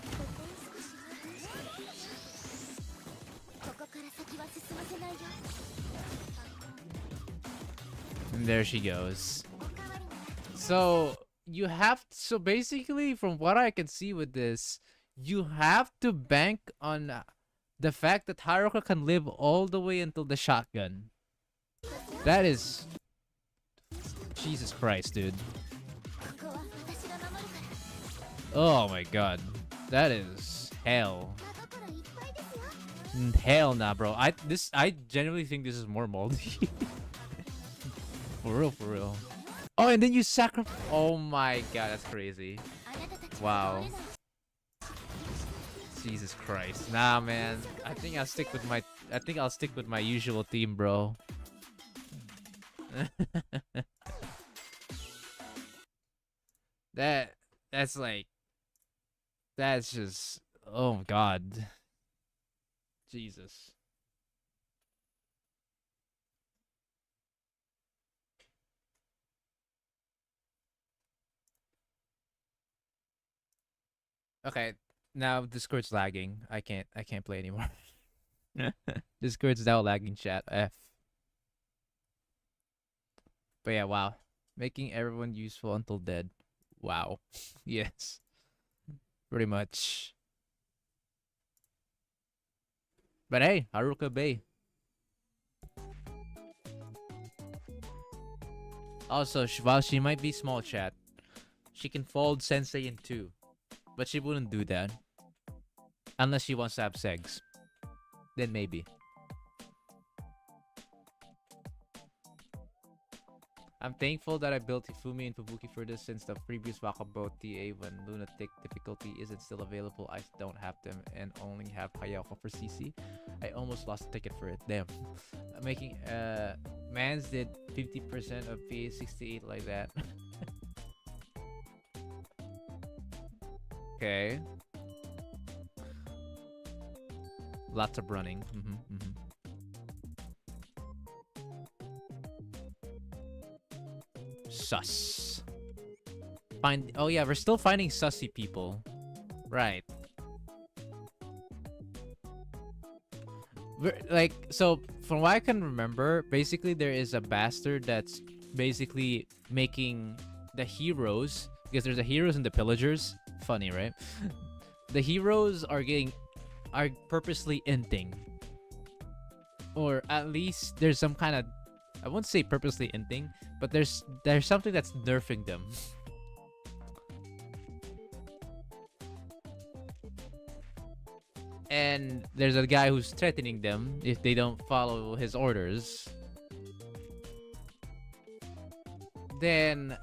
A: And there she goes. So basically, from what I can see with this, you have to bank on the fact that Haruka can live all the way until the shotgun. That is... Jesus Christ, dude. Oh my god. That is hell. Hell nah, bro. I genuinely think this is more moldy. For real. Oh, and then you sacrifice. Oh my god, that's crazy. Wow. Jesus Christ. Nah, man. I think I'll stick with my usual team, bro. That's just, oh god. Jesus. Okay, now Discord's lagging. I can't play anymore. Discord's now lagging, chat. F. But yeah, wow. Making everyone useful until dead. Wow. Yes. Pretty much. But hey, Haruka Bay. Also, while she might be small, chat, she can fold Sensei in 2. But she wouldn't do that. Unless she wants to have segs. Then maybe. I'm thankful that I built Hifumi and Fubuki for this, since the previous Wakabo TA, when Lunatic difficulty isn't still available, I don't have them and only have Kayako for CC. I almost lost a ticket for it. Damn. Making Mans did 50% of PA68 like that. Okay. Lots of running. Sus. Oh yeah, we're still finding sussy people. Right. So from what I can remember, basically there is a bastard that's basically making the heroes, because there's the heroes and the pillagers. Funny, right? The heroes are purposely inting. Or at least there's some kind of, I won't say purposely inting, but there's something that's nerfing them. and there's a guy who's threatening them if they don't follow his orders. Then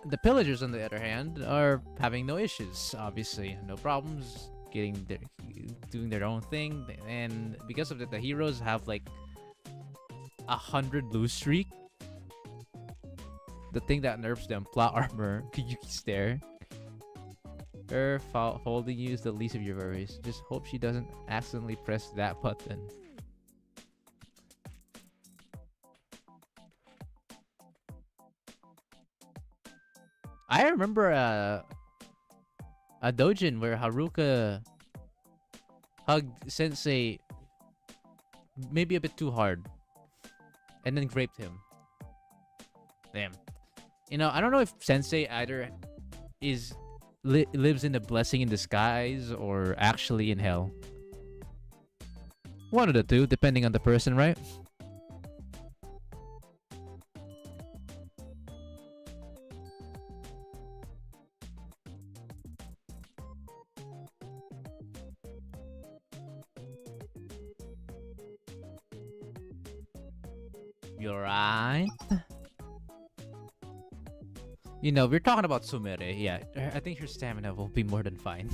A: the pillagers, on the other hand, are having no issues. Obviously, no problems doing their own thing, and because of that, the heroes have like 100 lose streak. The thing that nerfs them, plot armor, Yuki stare. Her holding you is the least of your worries. Just hope she doesn't accidentally press that button. I remember a dojin where Haruka hugged Sensei maybe a bit too hard and then raped him. Damn. You know, I don't know if Sensei either lives in a blessing in disguise or actually in hell. One of the two, depending on the person, right? You're right. You know, we're talking about Sumire. Yeah, I think her stamina will be more than fine.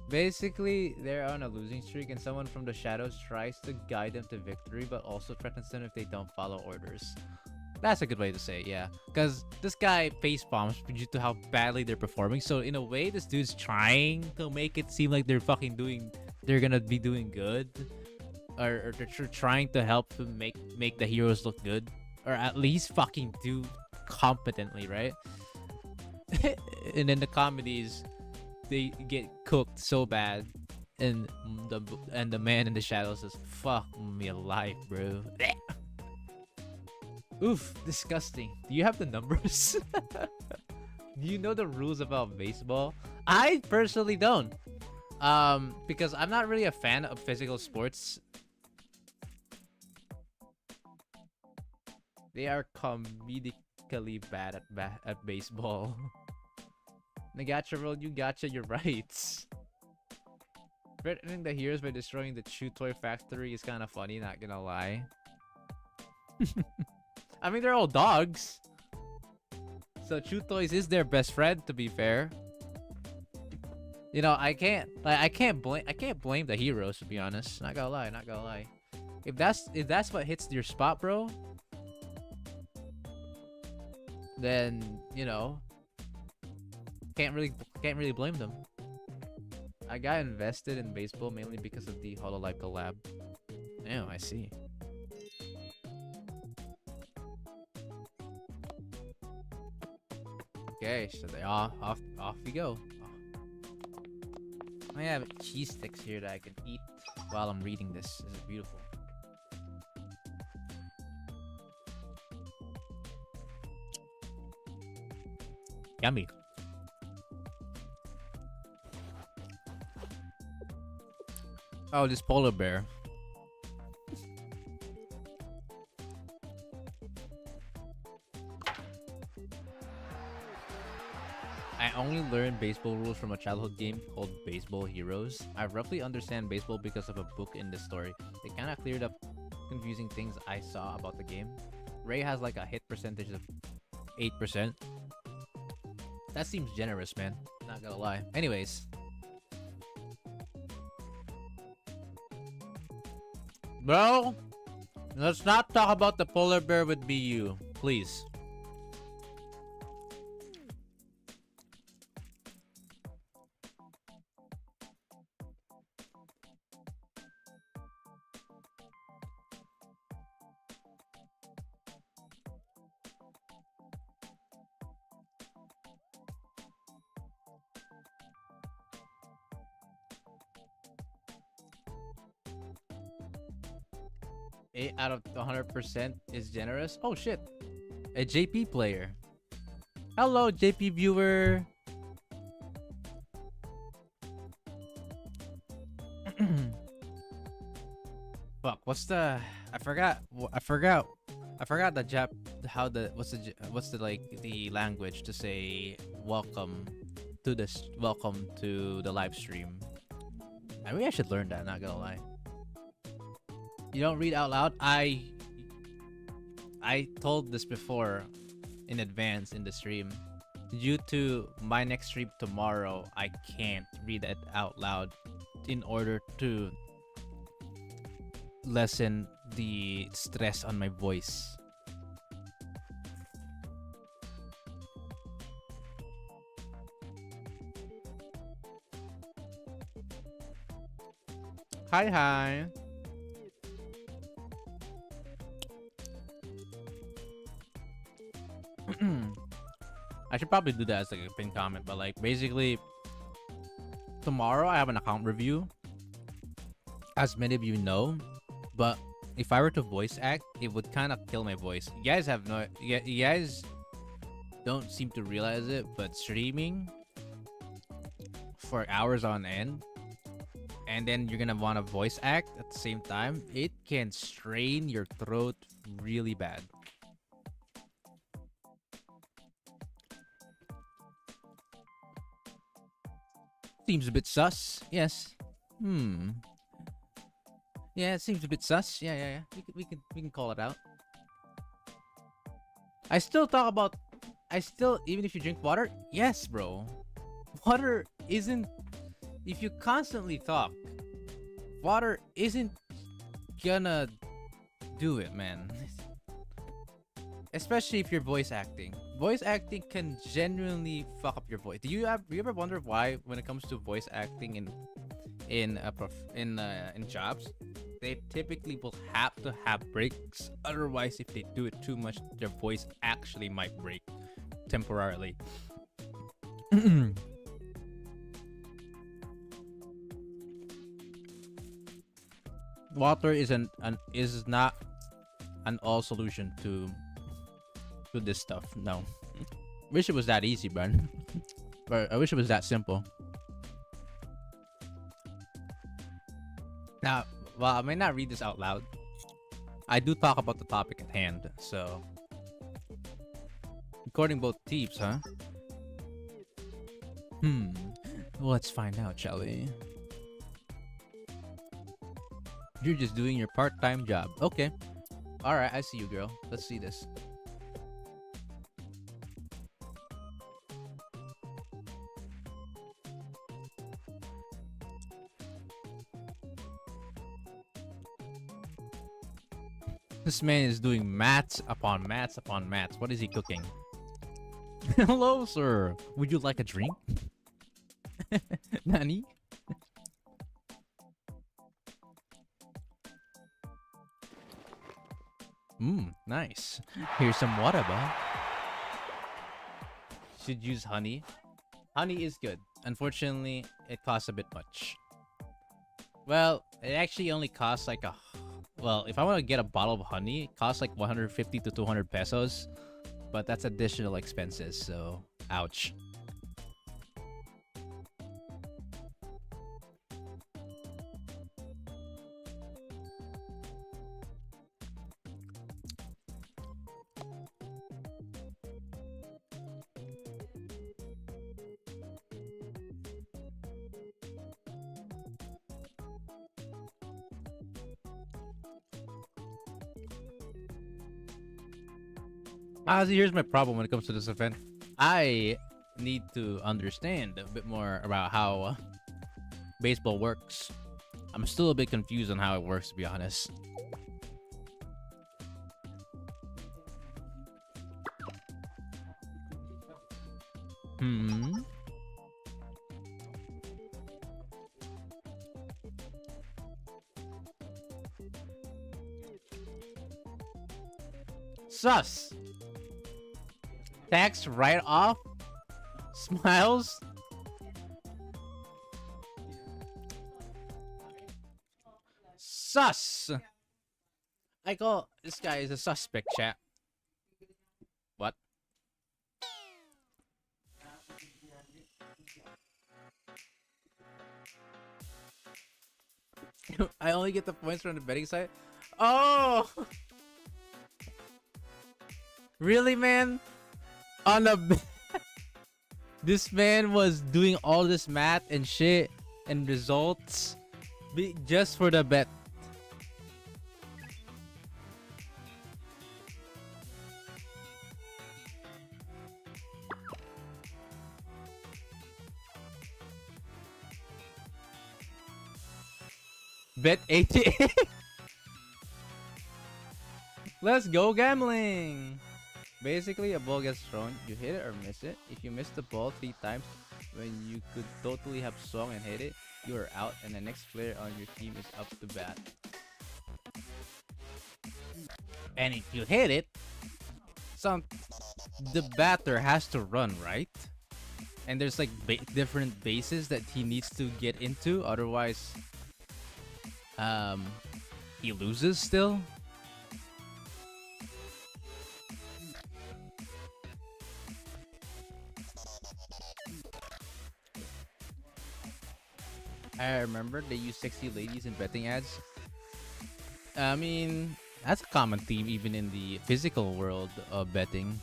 A: Basically, they're on a losing streak and someone from the shadows tries to guide them to victory, but also threatens them if they don't follow orders. That's a good way to say it, yeah. Because this guy face bombs due to how badly they're performing. So in a way, this dude's trying to make it seem like they're gonna be doing good, or they're trying to help to make the heroes look good, or at least fucking do competently, right? And in the comedies, they get cooked so bad, and the man in the shadows says, "Fuck me alive, bro." Oof, disgusting. Do you have the numbers? Do you know the rules about baseball? I personally don't. Because I'm not really a fan of physical sports. They are comedically bad at baseball. Nagacha roll, you gotcha your rights. Threatening the heroes by destroying the Chew Toy factory is kind of funny, not gonna lie. I mean, they're all dogs. So Chew Toys is their best friend, to be fair. You know, I can't blame the heroes, to be honest. Not gonna lie. If that's what hits your spot, bro, then, you know, can't really blame them. I got invested in baseball mainly because of the Hololive collab. Damn, I see. Okay, so they off we go. I have cheese sticks here that I can eat while I'm reading this. This is beautiful. Yummy. Oh, this polar bear. I only learned baseball rules from a childhood game called Baseball Heroes. I roughly understand baseball because of a book in the story. It kind of cleared up confusing things I saw about the game. Ray has like a hit percentage of 8%. That seems generous, man. Not gonna lie. Anyways. Bro, let's not talk about the polar bear with BU, please. Out of 100% is generous. Oh shit, a JP player. Hello, JP viewer. Fuck, what's the? I forgot I forgot the what's the like the language to say welcome to the live stream. I mean, I should learn that, not gonna lie. You don't read out loud? I told this before in advance in the stream. Due to my next stream tomorrow, I can't read it out loud in order to lessen the stress on my voice. Hi. I should probably do that as like a pin comment, but like basically tomorrow I have an account review, as many of you know, but if I were to voice act, it would kind of kill my voice. You guys don't seem to realize it, but streaming for hours on end and then you're gonna want to voice act at the same time, it can strain your throat really bad. Seems a bit sus. Yes. Yeah, it seems a bit sus. Yeah. We can call it out. I still even if you drink water, yes, bro. Water isn't, if you constantly talk, water isn't gonna do it, man. Especially if you're voice acting. Voice acting can genuinely fuck up your voice. Do you ever wonder why, when it comes to voice acting in jobs, they typically will have to have breaks? Otherwise, if they do it too much, their voice actually might break temporarily. Water is not an all solution to this stuff. No. Wish it was that easy, bro. But I wish it was that simple. Now, while I may not read this out loud, I do talk about the topic at hand, so recording both teeps, huh? Let's find out, shall we? You're just doing your part-time job. Okay. Alright, I see you, girl. Let's see this. This man is doing mats upon mats upon mats. What is he cooking? Hello, sir. Would you like a drink? Nani? Nice. Here's some water, bud. Should use honey. Honey is good. Unfortunately, it costs a bit much. Well, it actually only costs like well, if I want to get a bottle of honey, it costs like 150 to 200 pesos. But that's additional expenses, so ouch. Honestly, here's my problem when it comes to this event. I need to understand a bit more about how baseball works. I'm still a bit confused on how it works, to be honest. Sus. Tax write-off? Smiles? Sus! I call this guy is a suspect, chat. What? I only get the points from the betting site? Oh! Really, man? On a this man was doing all this math and shit and results just for the bet. Bet 88. Let's go gambling. Basically, a ball gets thrown, you hit it or miss it. If you miss the ball 3 times when you could totally have swung and hit it, you are out and the next player on your team is up to bat. And if you hit it, the batter has to run, right? And there's like different bases that he needs to get into, otherwise he loses still. I remember they use sexy ladies in betting ads. I mean, that's a common theme even in the physical world of betting.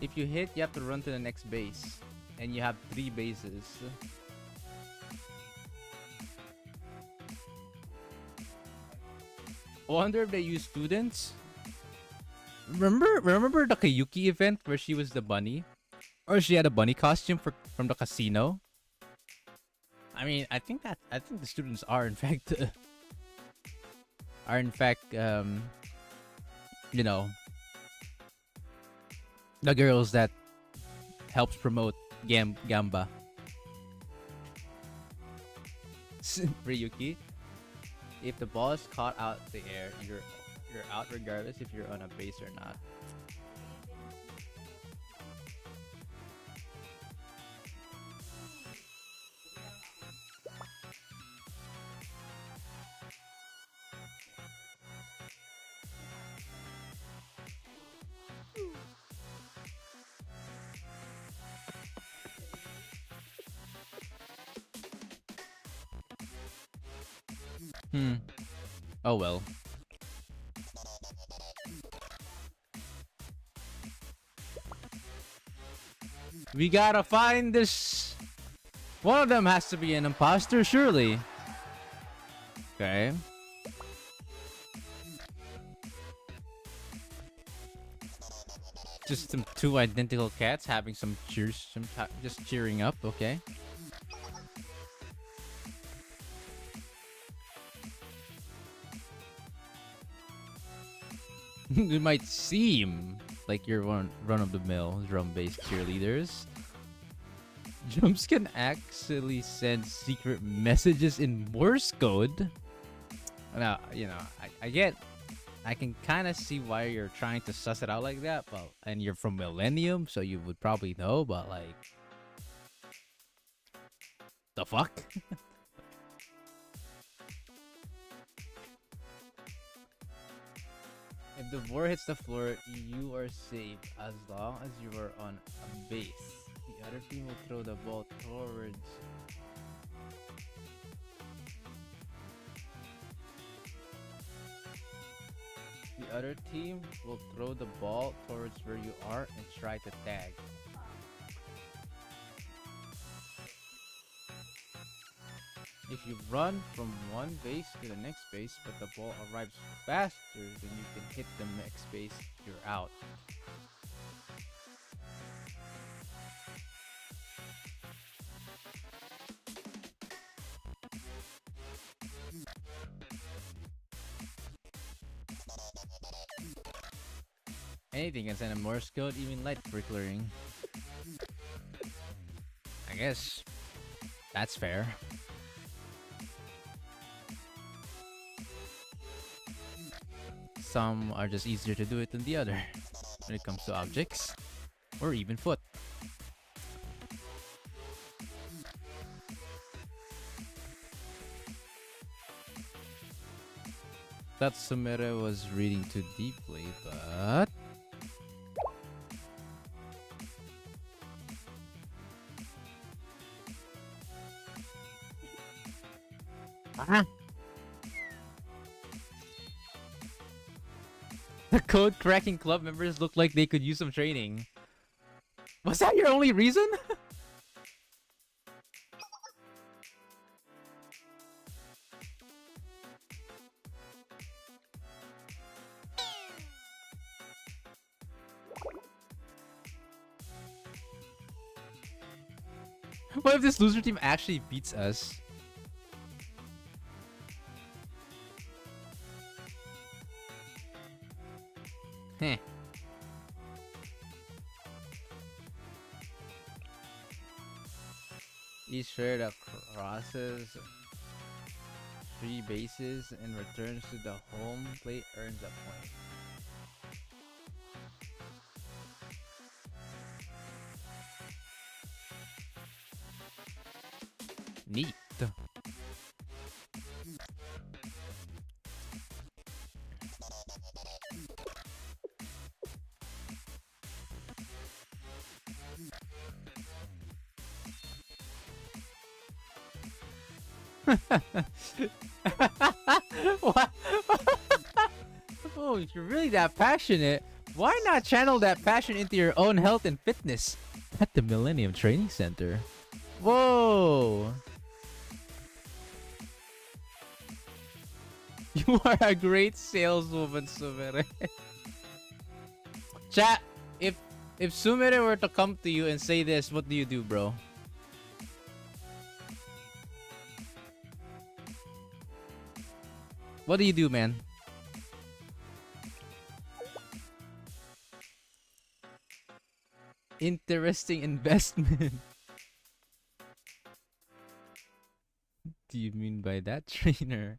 A: If you hit, you have to run to the next base. And you have 3 bases. I wonder if they use students. Remember the Kayuki event where she was the bunny? Or she had a bunny costume from the casino? I mean, I think the students are in fact you know, the girls that helps promote Gamba. Ryuki, if the ball is caught out the air, you're out regardless if you're on a base or not. Oh well. We gotta find this. One of them has to be an imposter, surely. Okay. Just some 2 identical cats having some just cheering up. Okay. It might seem like you're run-of-the-mill drum-based cheerleaders. Jumps can actually send secret messages in Morse code. Now, you know, I can kind of see why you're trying to suss it out like that, but and you're from Millennium, so you would probably know, but like, the fuck? If the ball hits the floor, you are safe as long as you are on a base. The other team will throw the ball towards. The other team will throw the ball towards where you are and try to tag. If you run from one base to the next base, but the ball arrives faster than you can hit the next base, you're out. Anything can send a Morse code, even light flickering. I guess that's fair. Some are just easier to do it than the other when it comes to objects or even foot. That Sumera was reading too deeply, but The code cracking club members look like they could use some training. Was that your only reason? What if this loser team actually beats us? Heh. Each player that crosses 3 bases and returns to the home plate earns a point. Neat. What? Oh, if you're really that passionate, why not channel that passion into your own health and fitness at the Millennium Training Center? Whoa! You are a great saleswoman, Sumire. Chat, if Sumire were to come to you and say this, what do you do, bro? What do you do, man? Interesting investment. Do you mean by that, trainer?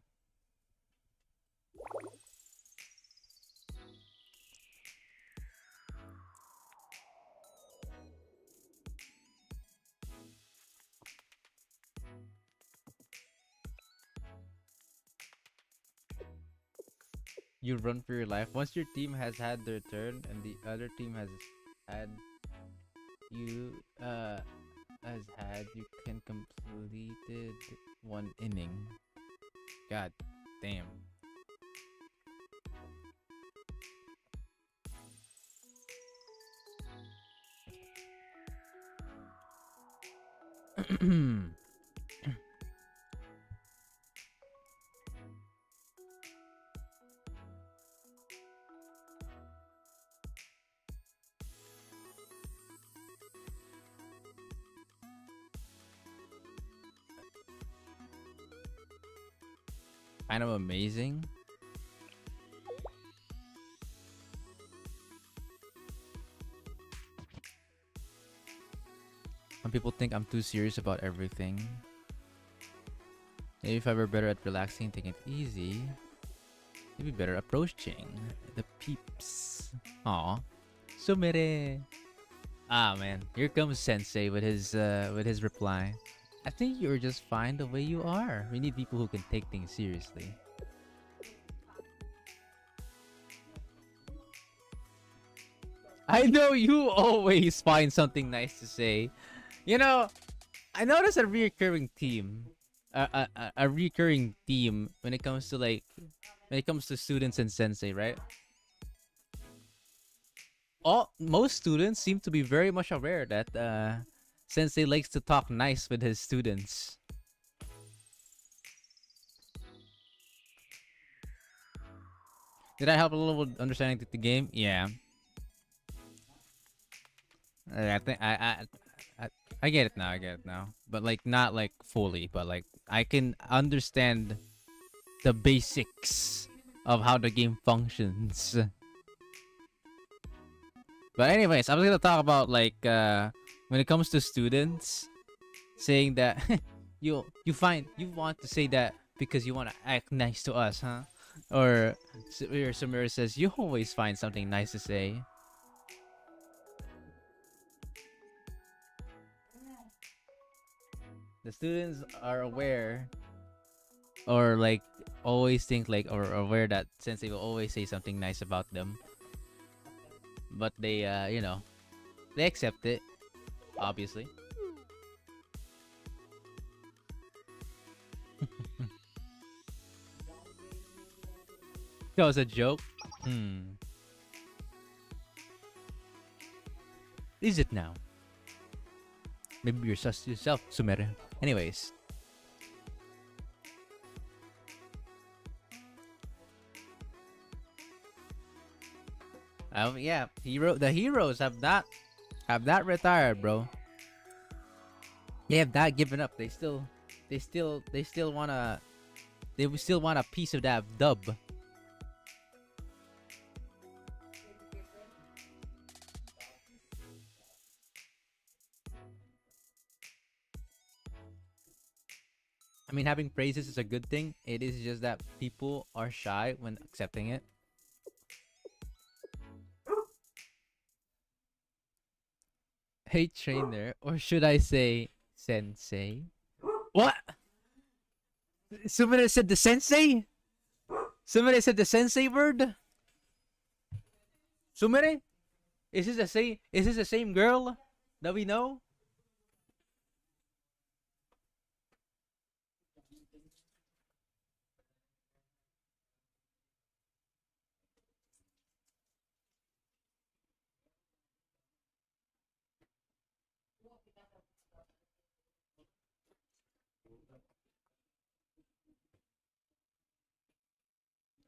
A: You run for your life. Once your team has had their turn and the other team has had you you can completed 1 inning. God damn. Kind of amazing. When people think I'm too serious about everything. Maybe if I were better at relaxing, taking it easy, maybe better approaching the peeps. Aw, Sumire. Ah man, here comes Sensei with his reply. I think you're just fine the way you are. We need people who can take things seriously. I know you always find something nice to say. You know, I noticed a recurring theme. A recurring theme when it comes to students and Sensei, right? Most students seem to be very much aware that Sensei likes to talk nice with his students. Did I help a little with understanding the game? Yeah. I think I get it now. I get it now. But like not like fully, but like I can understand the basics of how the game functions. But anyways, I was gonna talk about like when it comes to students saying that you want to say that because you want to act nice to us, huh? Or Samira says you always find something nice to say. The students are aware or like always think like or aware that Sensei will always say something nice about them. But they you know, they accept it, obviously. That was a joke. is it now? Maybe you're sus yourself, Sumere. Anyways. Yeah, the heroes have not retired, bro. They have not given up. They still want a piece of that dub. I mean, having praises is a good thing. It is just that people are shy when accepting it. Hey, trainer, or should I say sensei? What? Somebody said the sensei? Somebody said the sensei word? Sumere? Is this the same girl that we know?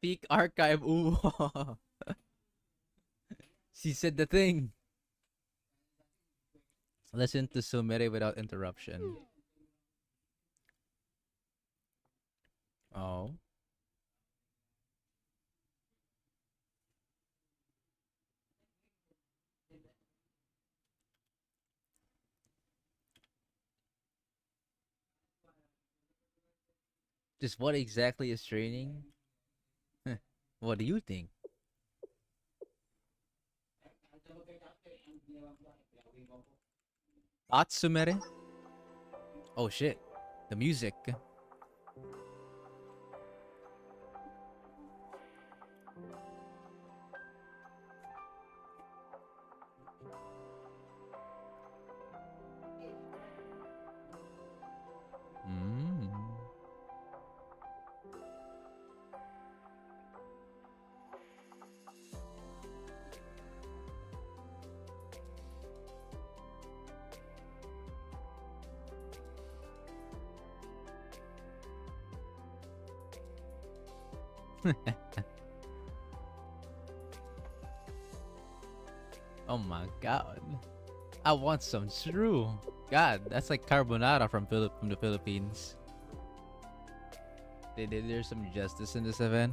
A: Peak archive. Ooh. She said the thing. Listen to Sumere without interruption. Oh. Just what exactly is training? What do you think? Atsumere? Oh shit. The music. Oh my god. I want some shrew. God, that's like carbonara from the Philippines. There's some justice in this event.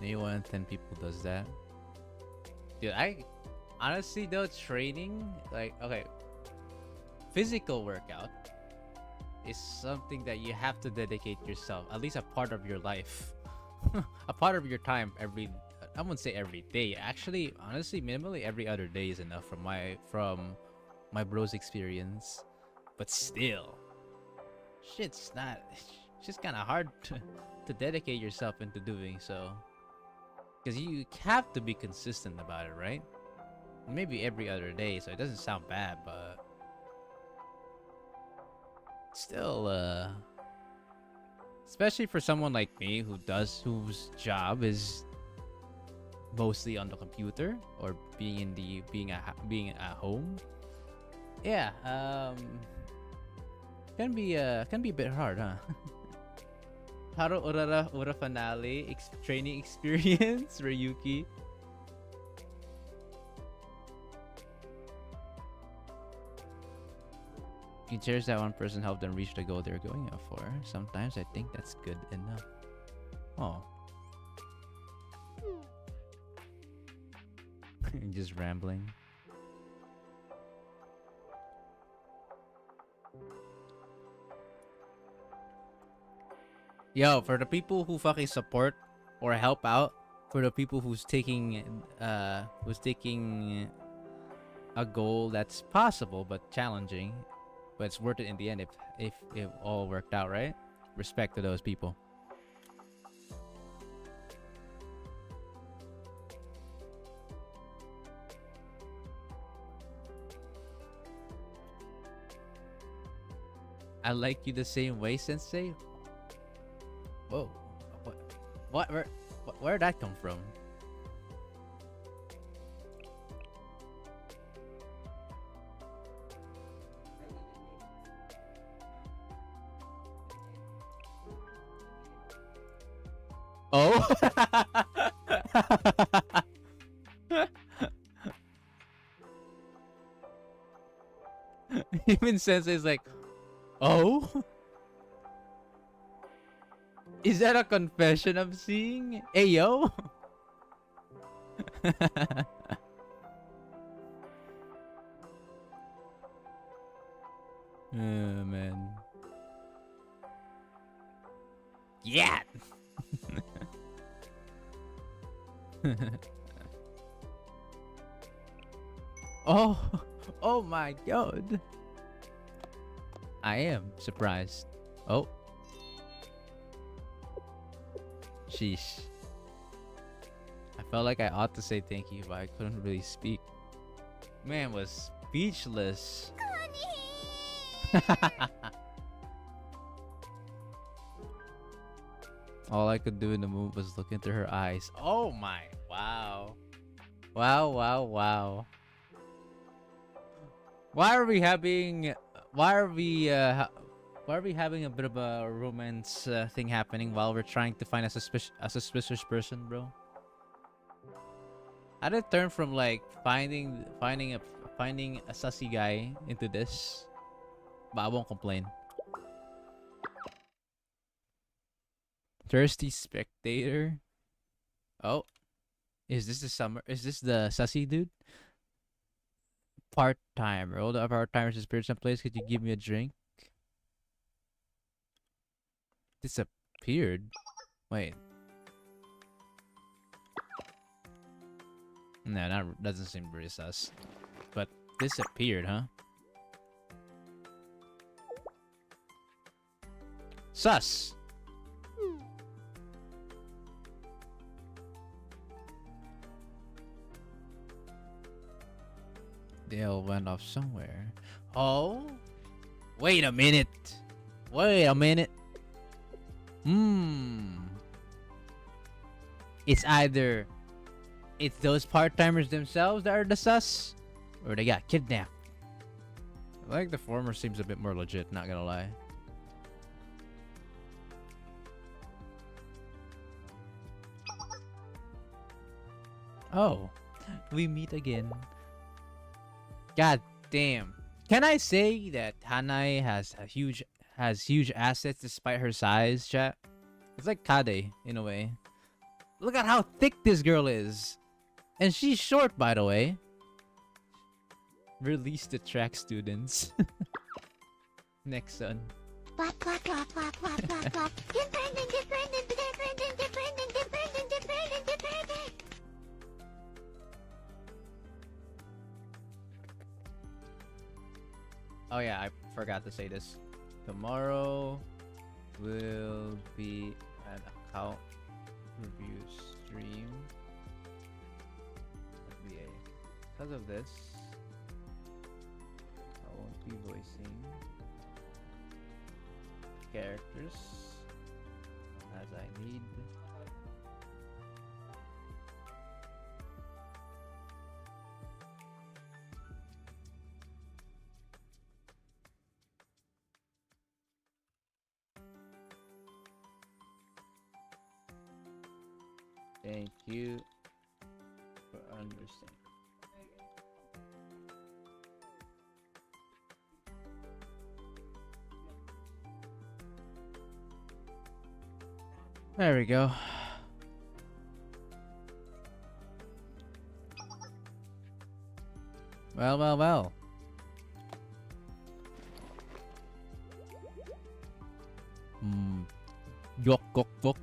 A: Maybe 1 in 10 people does that. Dude, I honestly though, training, like, okay, physical workout is something that you have to dedicate yourself, at least a part of your life, a part of your time I wouldn't say every day. Actually, honestly, minimally every other day is enough from my bro's experience. But still, it's just kind of hard to dedicate yourself into doing so. Because you have to be consistent about it, right? Maybe every other day, so it doesn't sound bad, but still, especially for someone like me whose job is mostly on the computer or being at home. Yeah, can be a bit hard, huh? Haro Ura finale training experience, Ryuki. You cherish that one person helped them reach the goal they're going out for. Sometimes I think that's good enough. Oh. Just rambling. Yo, for the people who fucking support or help out, for the people who's taking a goal that's possible but challenging, but it's worth it in the end if it all worked out, right? Respect to those people. I like you the same way, Sensei. Whoa, where'd that come from? Oh. Even Sensei's like, oh? Is that a confession I'm seeing? Hey, yo? Oh, man. Yeah! Oh! Oh my god! I am surprised. Oh. Sheesh. I felt like I ought to say thank you, but I couldn't really speak. Man was speechless. All I could do in the moment was look into her eyes. Oh my, wow. Wow, wow, wow. Why are we having a bit of a romance thing happening while we're trying to find a suspicious person, bro? How did it turn from like finding a sussy guy into this? But I won't complain. Thirsty spectator. Oh, is this the sussy dude? Part-timer. All the part-timers in Spirits and Place. Could you give me a drink? Disappeared? Wait. No, that doesn't seem very sus. But disappeared, huh? Sus! They all went off somewhere. Oh? Wait a minute. Wait a minute. It's those part-timers themselves that are the sus, or they got kidnapped. I think the former seems a bit more legit, not gonna lie. Oh, we meet again. God damn. Can I say that Hanae has huge assets despite her size, chat? It's like Kade in a way. Look at how thick this girl is. And she's short, by the way. Release the track students. Next son. Oh yeah, I forgot to say this. Tomorrow will be an account review stream. Because of this, I won't be voicing characters as I need. Thank you for understanding. There we go. Well, well, well. Yok, gok, gok.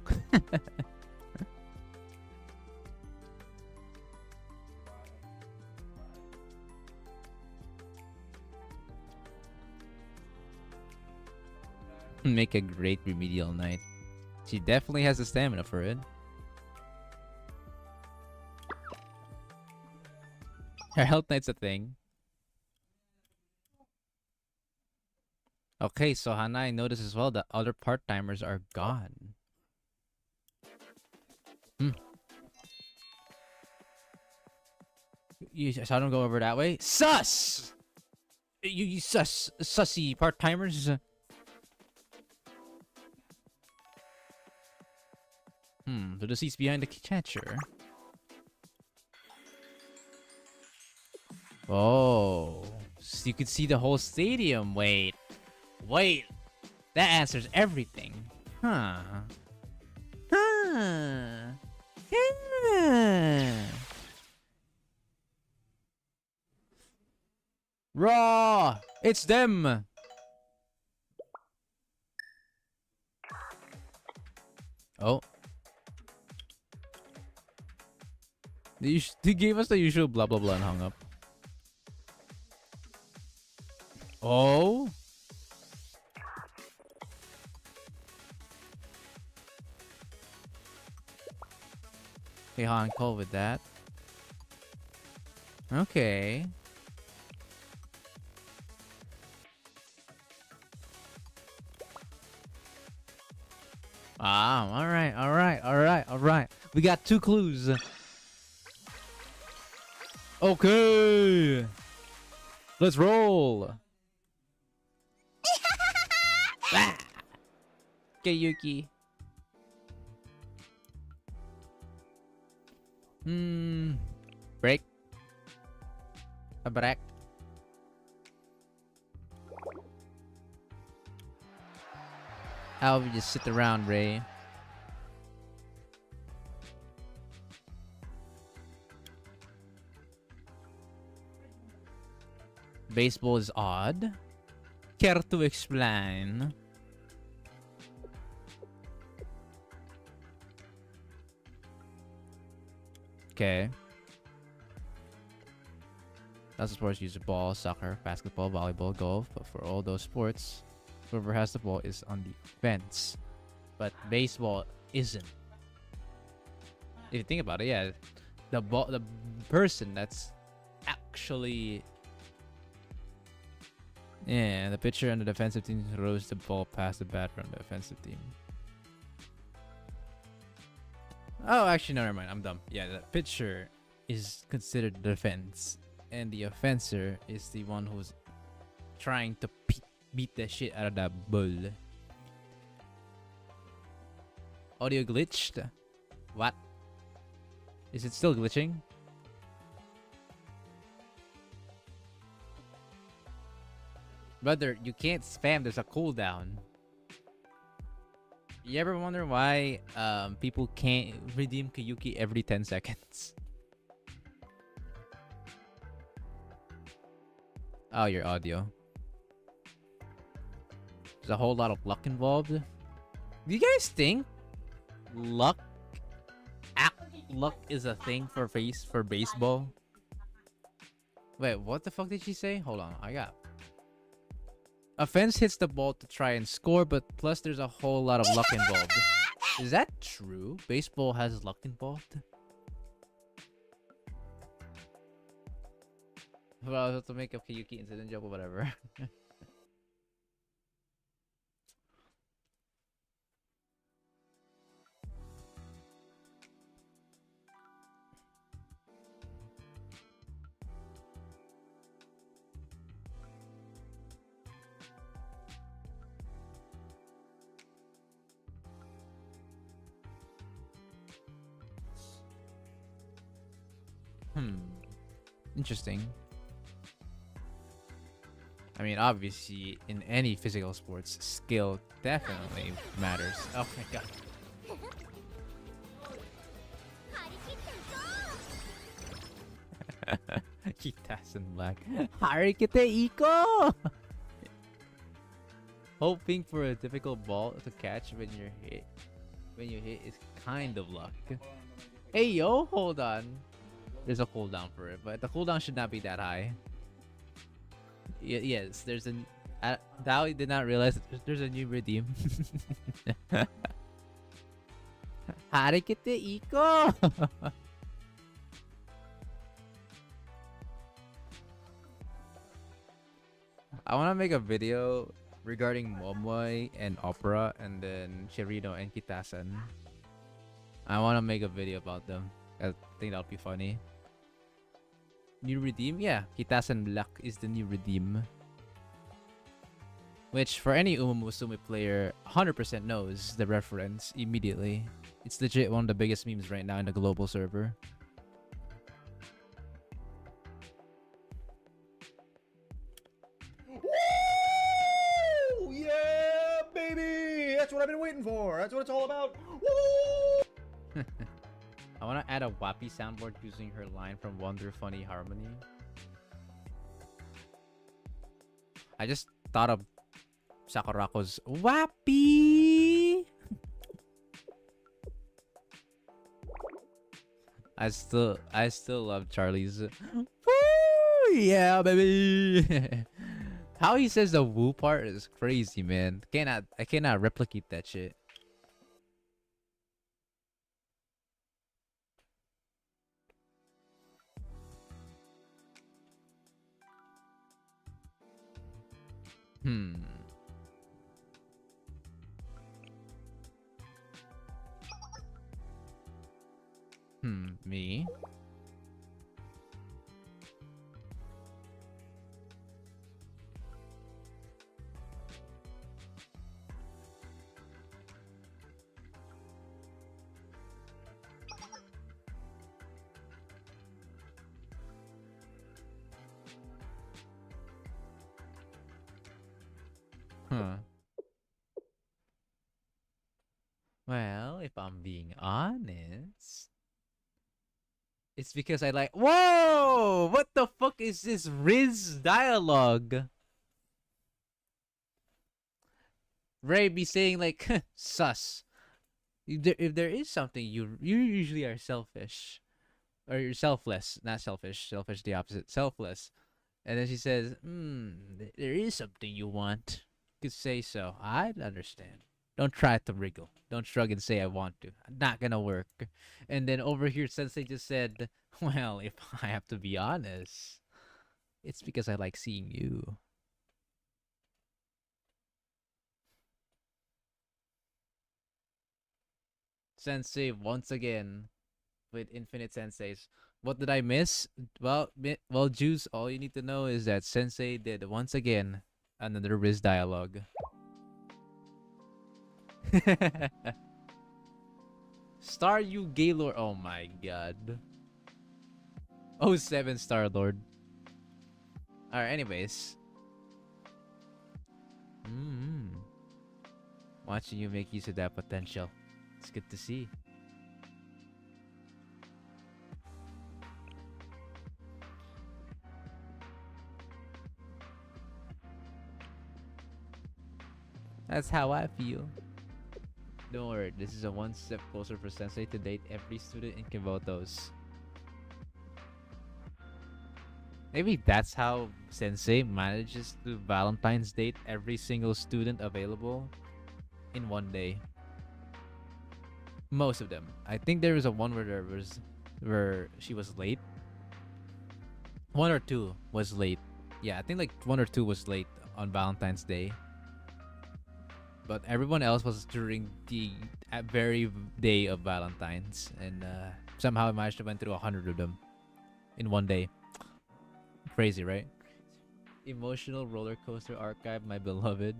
A: Make a great remedial knight. She definitely has the stamina for it. Her health knight's a thing. Okay, so Hanai noticed as well that other part-timers are gone. You saw them go over that way? Sus! You sussy part-timers. The deceased behind the catcher. Oh, so you could see the whole stadium. Wait, that answers everything. Huh. Raw! It's them! Oh. They gave us the usual blah blah blah and hung up. Oh? Okay, Han call with that. Okay. Alright. We got 2 clues. Okay. Let's roll. Ah! Okay, Yuki. Break. A break. How about we just sit around, Ray? Baseball is odd. Care to explain? Okay. Lots of sports use the ball, soccer, basketball, volleyball, golf, but for all those sports, whoever has the ball is on the fence. But baseball isn't. If you think about it, yeah, the person that's actually, yeah, the pitcher on the defensive team throws the ball past the batter on the offensive team. Oh, actually, no, never mind. I'm dumb. Yeah, the pitcher is considered the defense, and the offenser is the one who's trying to beat the shit out of that bull. Audio glitched? What? Is it still glitching? Brother, you can't spam. There's a cooldown. You ever wonder why people can't redeem Kiyuki every 10 seconds? Oh, your audio. There's a whole lot of luck involved. Do you guys think luck is a thing for baseball? Wait, what the fuck did she say? Hold on, I got. A fence hits the ball to try and score, but plus there's a whole lot of luck involved. Is that true? Baseball has luck involved? Well, I was about to make a Kiyuki incident joke or whatever. Interesting. I mean, obviously, in any physical sports, skill definitely matters. Oh my god. Kitas in black. Harikite Iko! Hoping for a difficult ball to catch when you hit is kind of luck. Hey yo, hold on. There's a cooldown for it, but the cooldown should not be that high. Yes, there's an. Dao did not realize that there's a new redeem. Harikite Iko! I want to make a video regarding Momoy and Opera, and then Chirino and Kitasan. I want to make a video about them. I think that'll be funny. New redeem? Yeah, Kitasan Black is the new redeem. Which, for any Uma Musume player, 100% knows the reference immediately. It's legit one of the biggest memes right now in the global server.
G: Woo! Yeah, baby! That's what I've been waiting for. That's what it's all about. Woo!
A: I want to add a Wappy soundboard using her line from Wonder Funny Harmony. I just thought of Sakurako's Wappy! I still love Charlie's woo! Yeah, baby! How he says the woo part is crazy, man. I cannot replicate that shit. Me? Well, if I'm being honest, it's because I like. Whoa! What the fuck is this Riz dialogue? Ray be saying like, sus. If there is something you usually are selfish, or you're selfless, not selfish. Selfish the opposite. Selfless. And then she says, there is something you want. You could say so. I'd understand. Don't try to wriggle. Don't shrug and say I want to. Not gonna work. And then over here, Sensei just said, well, if I have to be honest, it's because I like seeing you. Sensei once again with Infinite Senseis. What did I miss? Well, Juice, all you need to know is that Sensei did once again another Riz dialogue. Star you Gaylord. Oh my god. Oh, 7 Star Lord. Alright, anyways. Watching you make use of that potential. It's good to see. That's how I feel. Don't worry, this is a one step closer for Sensei to date every student in Kibotos. Maybe that's how Sensei manages to Valentine's date every single student available in one day. Most of them. I think there was a one where she was late. 1 or 2 was late. Yeah, I think like 1 or 2 was late on Valentine's Day. But everyone else was during the very day of Valentine's, and somehow I managed to went through 100 of them in one day. Crazy, right? Emotional roller coaster archive, my beloved.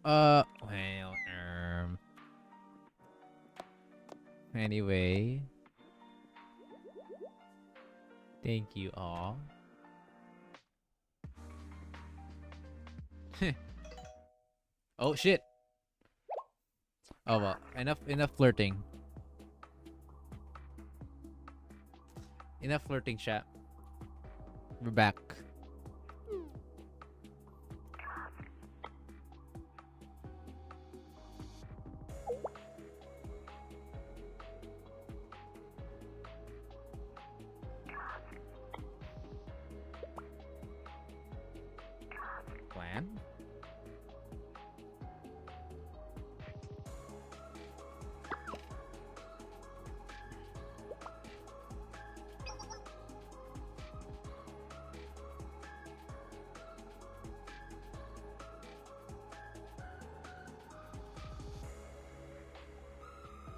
A: Well, anyway, thank you all. Oh shit. Oh well, enough flirting. Enough flirting, chat. We're back. Plan?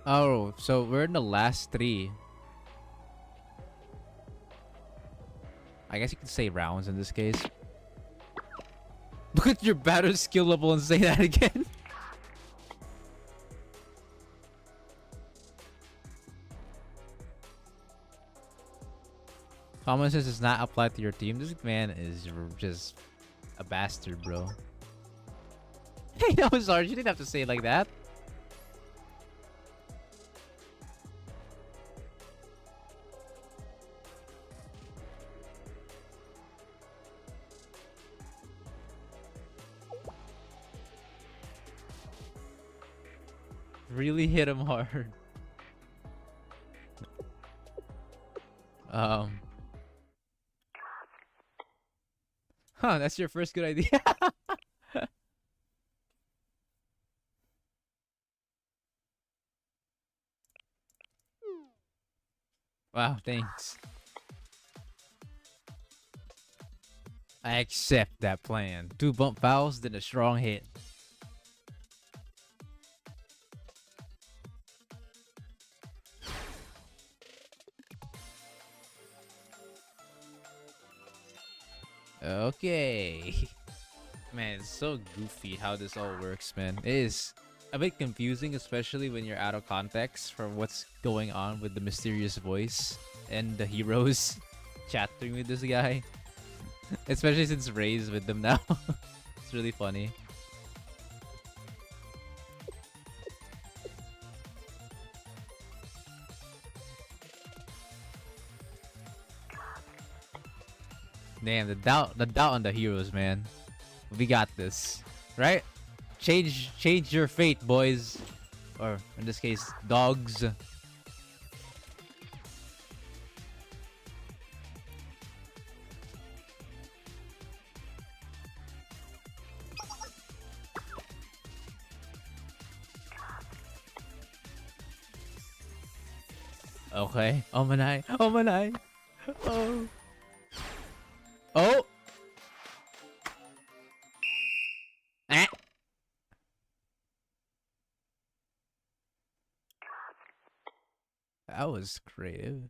A: Oh, so we're in the last 3. I guess you could say rounds in this case. Look at your battle skill level and say that again. Common sense does not apply to your team. This man is just a bastard, bro. Hey, that was hard. You didn't have to say it like that. Really hit him hard. Huh, that's your first good idea. Wow, thanks. I accept that plan. 2 bump fouls, then a strong hit. Okay. Man, it's so goofy how this all works, man. It is a bit confusing, especially when you're out of context from what's going on with the mysterious voice and the heroes chatting with this guy. Especially since Ray's with them now. It's really funny. Damn, the doubt on the heroes, man. We got this, right? Change your fate, boys, or in this case, dogs. Okay, Omanai, Omanai. Oh. Oh! Eh! That was creative.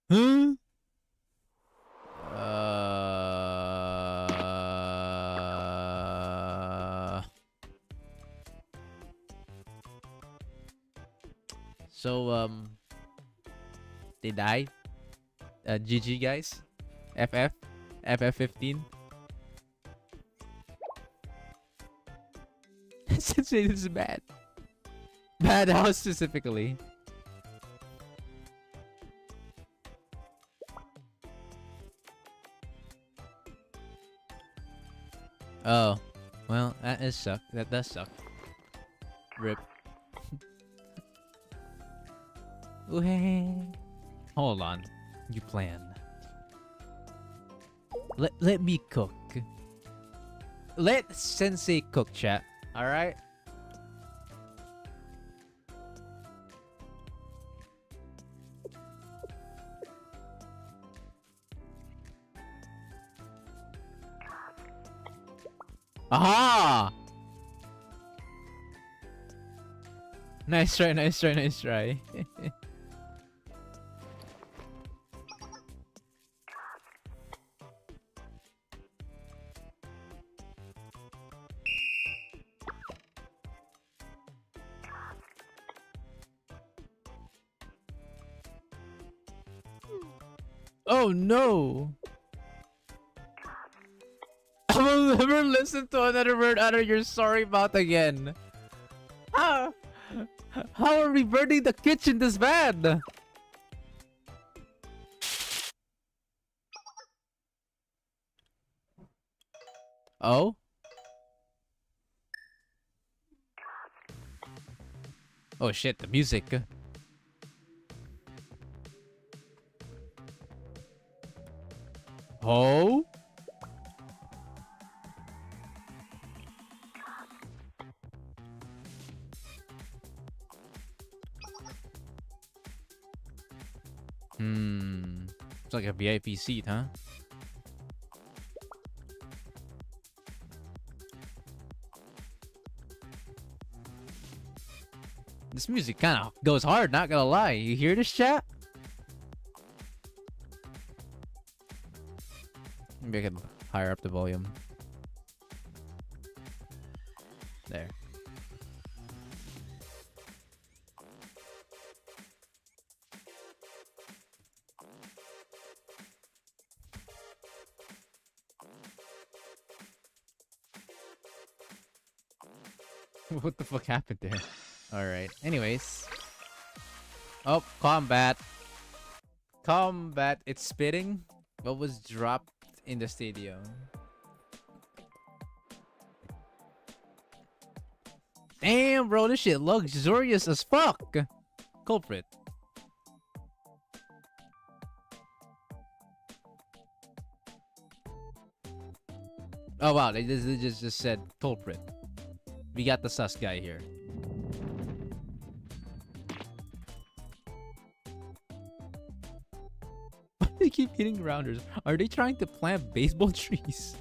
A: Huh? So, they die. GG guys. FF15. Sensei, this is bad. Bad house specifically. Oh, well, that is suck. That does suck. Rip. Hold on. You plan. Let me cook. Let Sensei cook, chat. All right. Aha! Nice try, nice try, nice try. Oh no! I will never listen to another word out of your sorry mouth again. Ah! How are we burning the kitchen this bad? Oh? Oh shit, the music. Oh? It's like a VIP seat, huh? This music kind of goes hard, not gonna lie. You hear this, chat? Maybe I can higher up the volume. There. What the fuck happened there? Alright, anyways. Oh, combat. Combat, it's spitting. What was dropped in the stadium? Damn, bro, this shit luxurious as fuck. Culprit. Oh wow, they just said culprit. We got the sus guy here. They keep hitting rounders. Are they trying to plant baseball trees?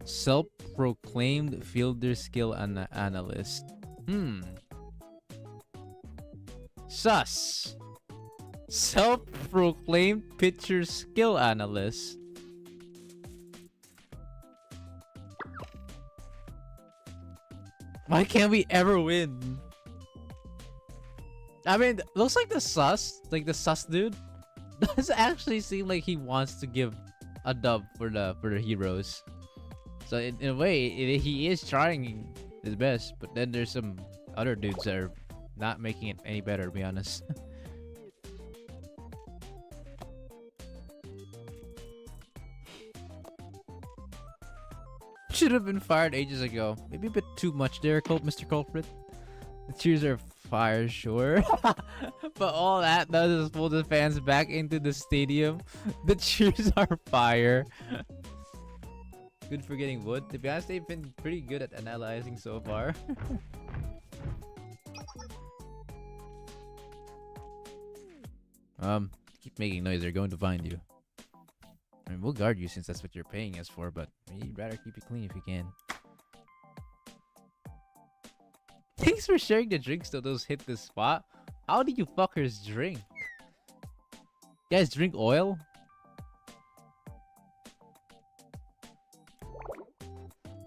A: Self-proclaimed fielder skill analyst. Sus. Self-proclaimed pitcher skill analyst. Why can't we ever win? I mean, looks like the sus dude does actually seem like he wants to give a dub for the heroes. So in a way, he is trying his best, but then there's some other dudes that are not making it any better, to be honest. Should have been fired ages ago. Maybe a bit too much there, Mr. Culprit. The cheers are fire, sure. But all that does is pull the fans back into the stadium. The cheers are fire. Good for getting wood. To be honest, they've been pretty good at analyzing so far. Keep making noise. They're going to find you. I mean, we'll guard you since that's what you're paying us for, but you'd rather keep it clean if you can. Thanks for sharing the drinks, though. Those hit the spot. How do you fuckers drink? You guys drink oil?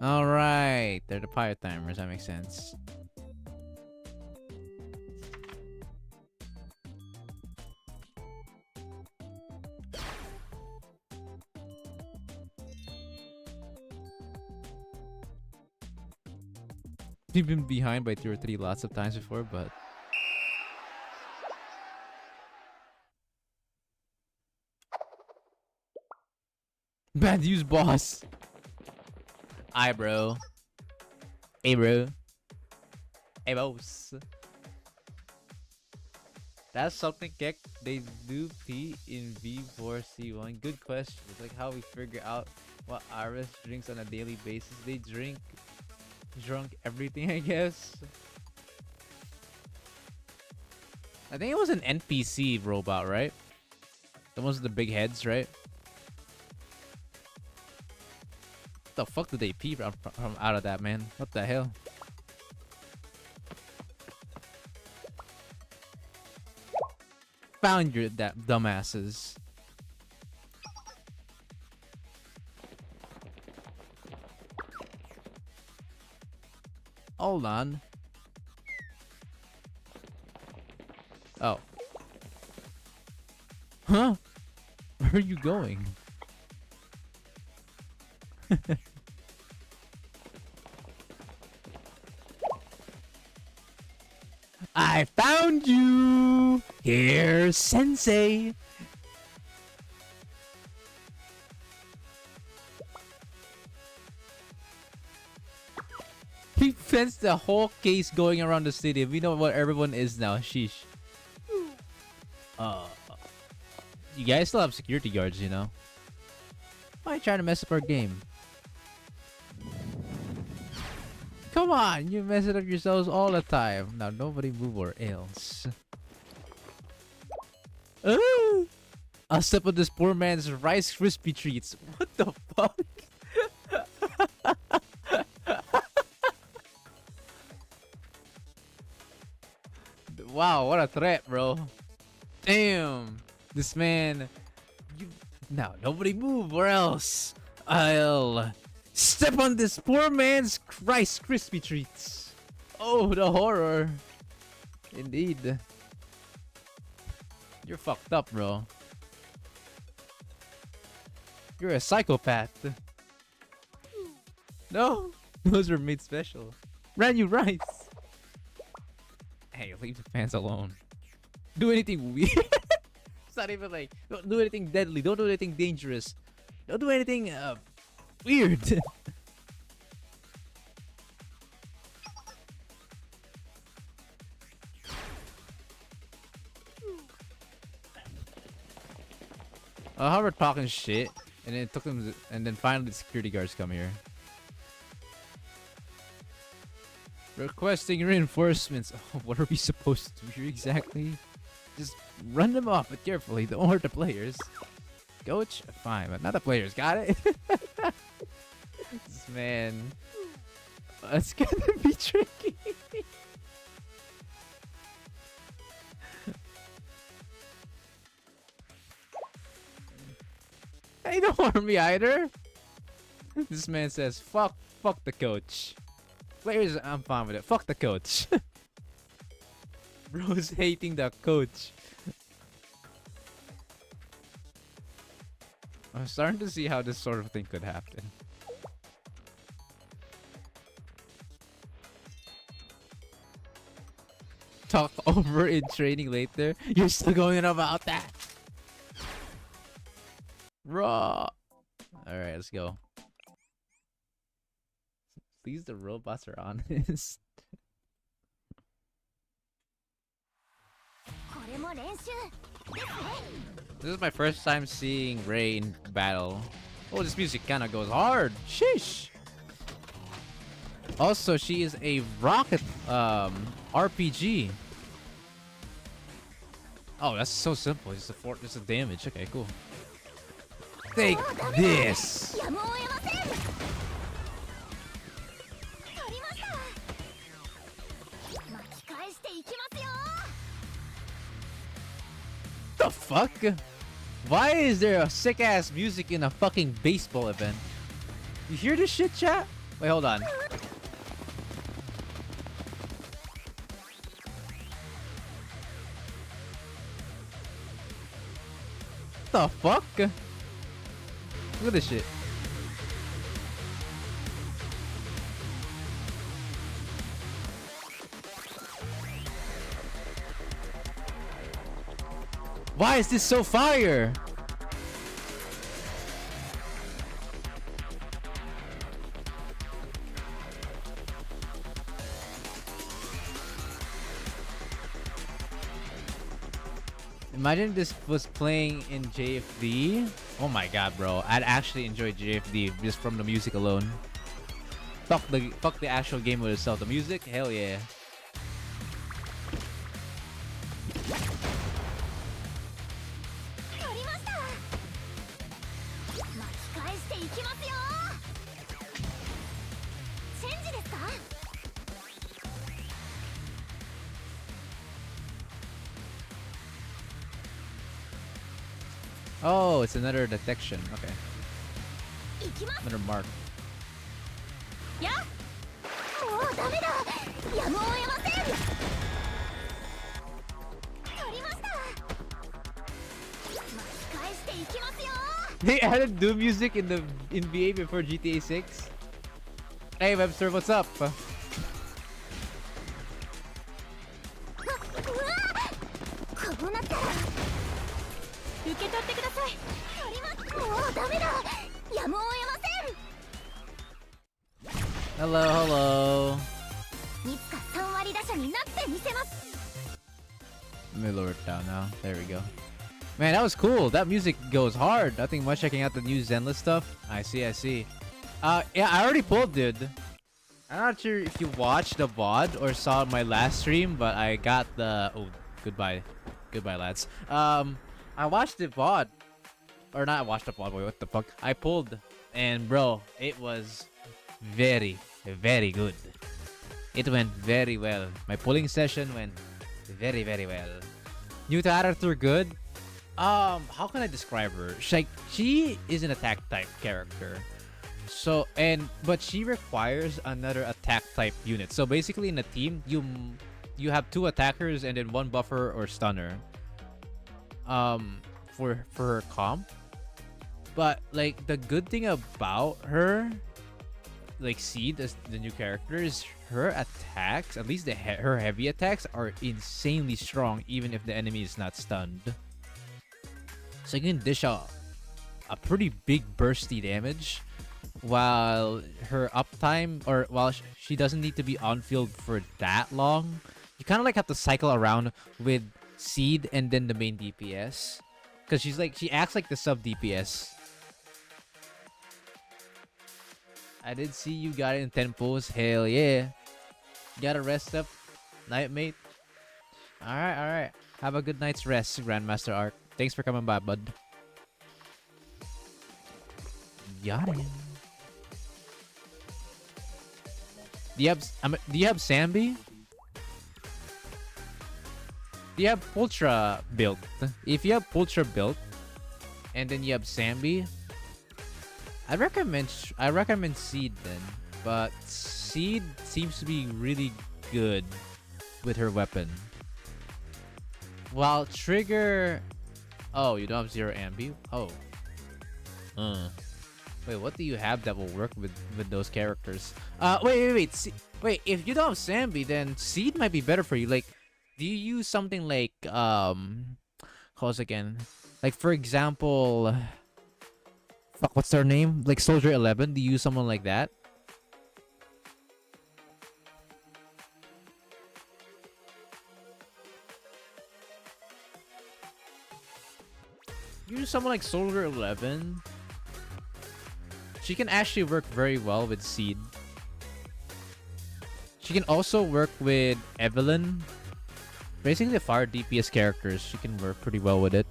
A: Alright. They're the pirate timers. That makes sense. We've been behind by 2 or 3 lots of times before, but bad news, boss. Hi, bro. Hey, bro. Hey, boss. That's something Kek they do P in V4C1. Good question. It's like how we figure out what Iris drinks on a daily basis. They drink everything, I guess. I think it was an NPC robot, right? The ones with the big heads, right? What the fuck did they pee from out of that, man? What the hell? Found your dumbasses. Hold on. Oh. Huh? Where are you going? I found you! Here, Sensei! He fenced the whole case going around the city. We know what everyone is now. Sheesh. You guys still have security guards, you know? Why are you trying to mess up our game? Come on, you mess it up yourselves all the time. Now nobody move or else. I'll step on this poor man's Rice Krispie treats. What the fuck? Wow, what a threat, bro. Damn. This man. Now, nobody move or else I'll step on this poor man's Rice Krispie treats. Oh, the horror. Indeed. You're fucked up, bro. You're a psychopath. No, those were made special. Brand new rice. Hey, leave the fans alone. Do anything weird. It's not even like, don't do anything deadly. Don't do anything dangerous. Don't do anything weird. How we're talking shit, and then it took them, and then finally the security guards come here. Requesting reinforcements. Oh, what are we supposed to do here exactly? Just run them off, but carefully. Don't hurt the players. Coach, fine, but not the players. Got it? This man. It's gonna be tricky. Hey, don't harm me either. This man says, fuck the coach. Players, I'm fine with it. Fuck the coach. Bro's hating the coach. I'm starting to see how this sort of thing could happen. Talk over in training later. You're still going on about that. Raw. Alright, let's go. At least the robots are honest. This is my first time seeing Ray in battle. Oh, this music kind of goes hard. Sheesh. Also, she is a rocket RPG. Oh, that's so simple. Just a damage. Okay, cool. Take this. The fuck? Why is there a sick ass music in a fucking baseball event? You hear this shit, chat? Wait, hold on. The fuck? Look at this shit. Why is this so fire? Imagine this was playing in JFD. Oh my god, bro. I'd actually enjoy JFD just from the music alone. Fuck the actual game with itself. The music? Hell yeah. Oh, it's another detection. Okay. Another mark. They added Doom music in VA before GTA 6. Hey Webster, what's up?
F: うわこうなったら受け取ってください。もうダメだ。やむを得ません。
A: Hello, hello.
F: いつか3割打者になってみせます。
A: Let me lower it down now. There we go. Man, that was cool. That music goes hard. Nothing much checking out the new Zenless stuff. I see, I see. Yeah, I already pulled, dude. I'm not sure if you watched the VOD or saw my last stream, but I got the... Oh, goodbye. Goodbye, lads. I watched the VOD. Or not watched the VOD, boy, what the fuck. I pulled. And, bro, it was very, very good. It went very well. My pulling session went very, very well. New character good. How can I describe her? She is an attack type character. So but she requires another attack type unit. So basically in a team, you have 2 attackers and then 1 buffer or stunner. For her comp. But like the good thing about her, like Seed as the new character, is her attacks, at least her heavy attacks, are insanely strong even if the enemy is not stunned. So you can dish out a pretty big bursty damage while her uptime, or while she doesn't need to be on field for that long. You kind of like have to cycle around with Seed and then the main DPS, because she acts like the sub DPS. I did see you got it in 10 pulls. Hell yeah. Gotta rest up, Nightmate. Alright. Have a good night's rest, Grandmaster Arc. Thanks for coming by, bud. Got him. Do you have Sambi? Do you have Pultra built? If you have Pultra built, and then you have Sambi, I recommend Seed then. But Seed seems to be really good with her weapon. While Trigger... Oh, you don't have Zero Ambi? Oh. Wait, what do you have that will work with those characters? Wait. Wait, if you don't have Sambi, then Seed might be better for you. Like, do you use something like, how's again? Like, for example... Fuck, what's their name? Like Soldier 11? Do you use someone like that? Use someone like Soldier 11. She can actually work very well with Seed. She can also work with Evelyn. Basically the fire DPS characters, she can work pretty well with it.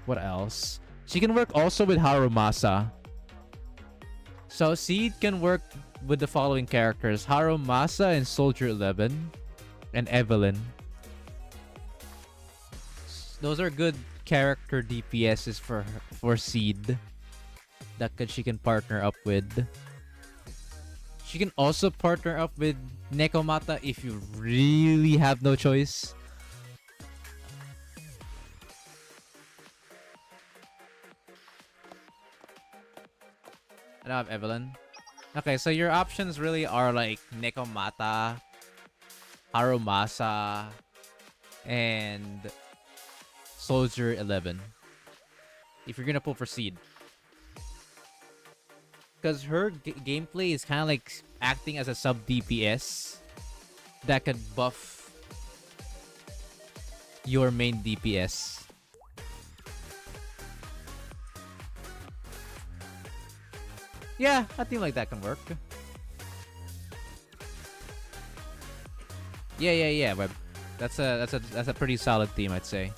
A: What else? She can work also with Harumasa. So Seed can work with the following characters: Harumasa and Soldier 11 and Evelyn. Those are good character DPSs for Seed that she can partner up with. She can also partner up with Nekomata if you really have no choice. I don't have Evelyn. Okay, so your options really are like Nekomata, Harumasa, and Soldier 11. If you're gonna pull for Seed. Because her gameplay is kind of like acting as a sub DPS that could buff your main DPS. Yeah, a team like that can work. Yeah, Web. That's a pretty solid team, I'd say.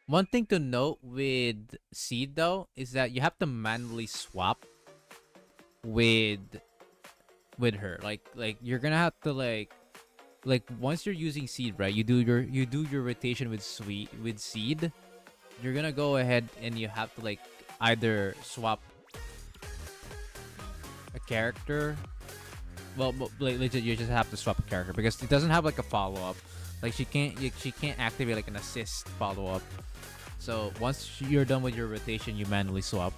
A: One thing to note with Seed though is that you have to manually swap with her. Like you're gonna have to like like once you're using seed, right? You do your rotation with seed. You're gonna go ahead and you have to like either swap a character. Well, like, legit, you just have to swap a character because it doesn't have like a follow up. Like she can't activate like an assist follow up. So once you're done with your rotation, you manually swap.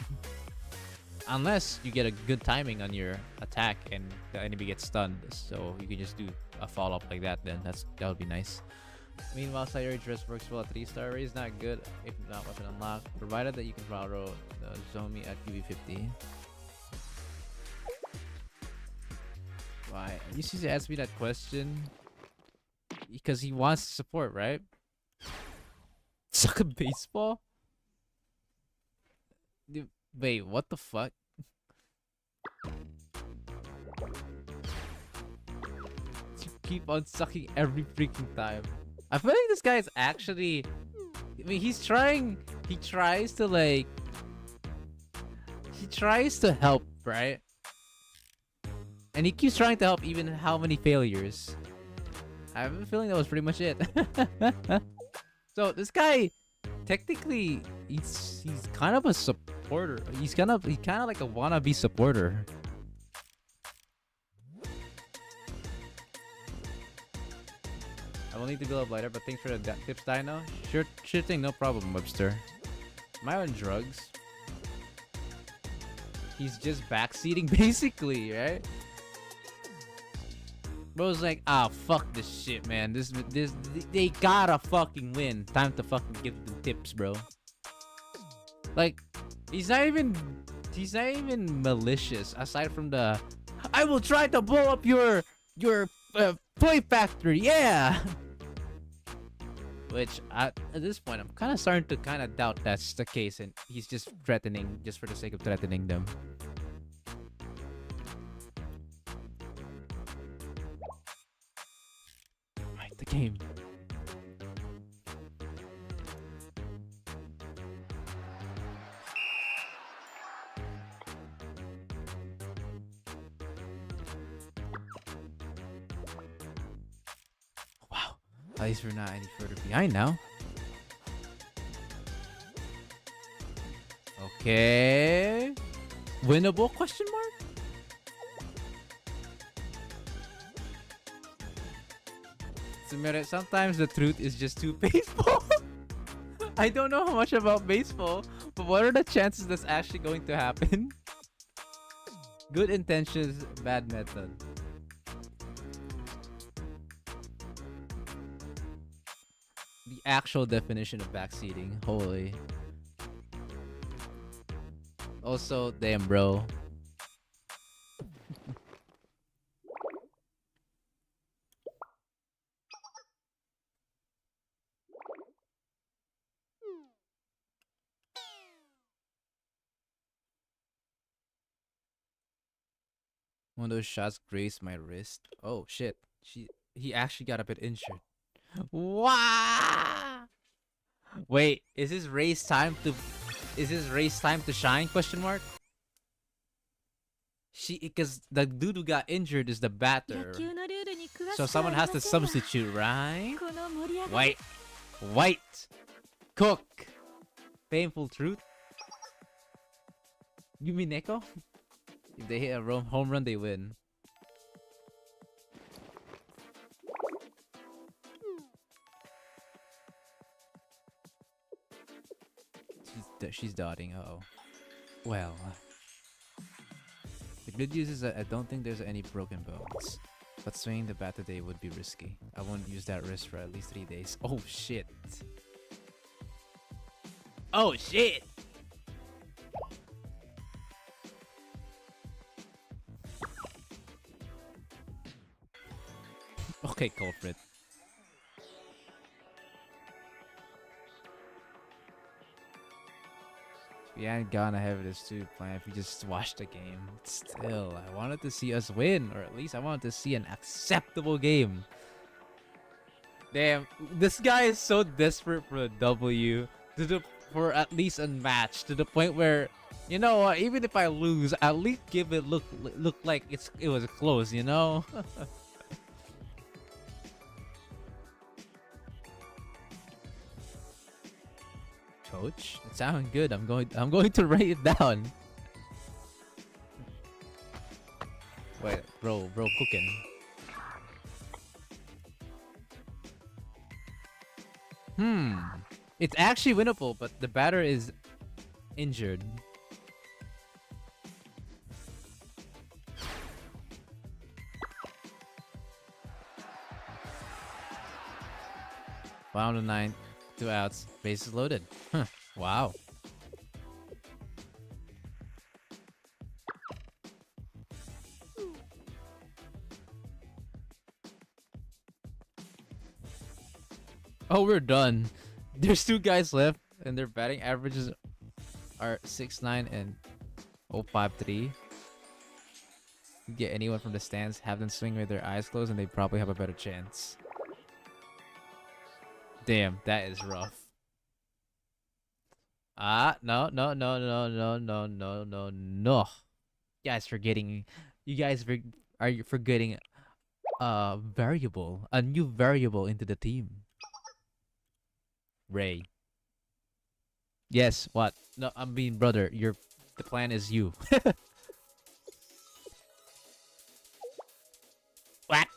A: Unless you get a good timing on your attack and the enemy gets stunned, so you can just do a follow up like that. Then that would be nice. Meanwhile, Sire dress works well at 3-star raise, not good if not weapon unlocked, provided that you can follow the Zombie at QB50. Why? You see, asked me that question because he wants support, right? Suck a baseball? Dude, wait, what the fuck? You keep on sucking every freaking time. I feel like this guy is actually... I mean, he tries to like... He tries to help, right? And he keeps trying to help even how many failures. I have a feeling that was pretty much it. So this guy, technically, he's kind of a supporter. He's kind of like a wannabe supporter. I will need to build up later, but thanks for the tips, Dino. Sure thing, no problem, Webster. Am I on drugs? He's just backseating, basically, right? Bro's like, ah, fuck this shit, man. They gotta fucking win. Time to fucking give the tips, bro. Like, he's not even malicious. Aside from the, I will try to blow up your toy factory, yeah. Which at this point, I'm kind of starting to kind of doubt that's the case, and he's just threatening just for the sake of threatening them. The game. Wow. At least we're not any further behind now. Okay. Winnable question mark? Sometimes the truth is just too painful. I don't know much about baseball, but what are the chances that's actually going to happen? Good intentions, bad method. The actual definition of backseating. Holy. Also, damn, bro. One of those shots grazed my wrist. Oh shit. He actually got a bit injured. Wow. Wait, is his race time to shine? Question mark. Because the dude who got injured is the batter. So someone has to substitute, right? White. Cook. Painful truth. You mean Neko? If they hit a home run, they win. She's dotting. Uh-oh. Well. The good news is that I don't think there's any broken bones. But swinging the bat today would be risky. I won't use that wrist for at least 3 days. Oh shit. Oh shit! Okay, culprit. We hadn't gone ahead with this too plan if we just watched the game. Still, I wanted to see us win, or at least I wanted to see an acceptable game. Damn, this guy is so desperate for a W, for at least a match, to the point where, you know what, even if I lose, at least give it look like it was close, you know? coach. It sounds good. I'm going to write it down. Wait, bro, cooking. It's actually winnable, but the batter is injured. Bottom of the ninth, 2 outs, bases loaded. Huh, wow. Oh, we're done. There's 2 guys left, and their batting averages are 6'9" and 0.53. Get anyone from the stands, have them swing with their eyes closed, and they probably have a better chance. Damn, that is rough. No. You guys are forgetting a variable, a new variable into the team. Ray. Yes, what? No, I mean, brother, the plan is you. What?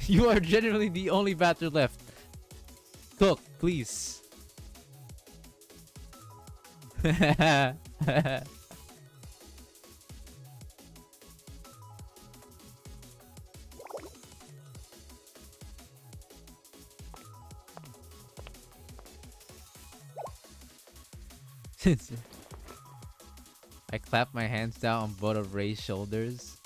A: You are generally the only batter left. Cook, please. I clap my hands down on both of Ray's shoulders.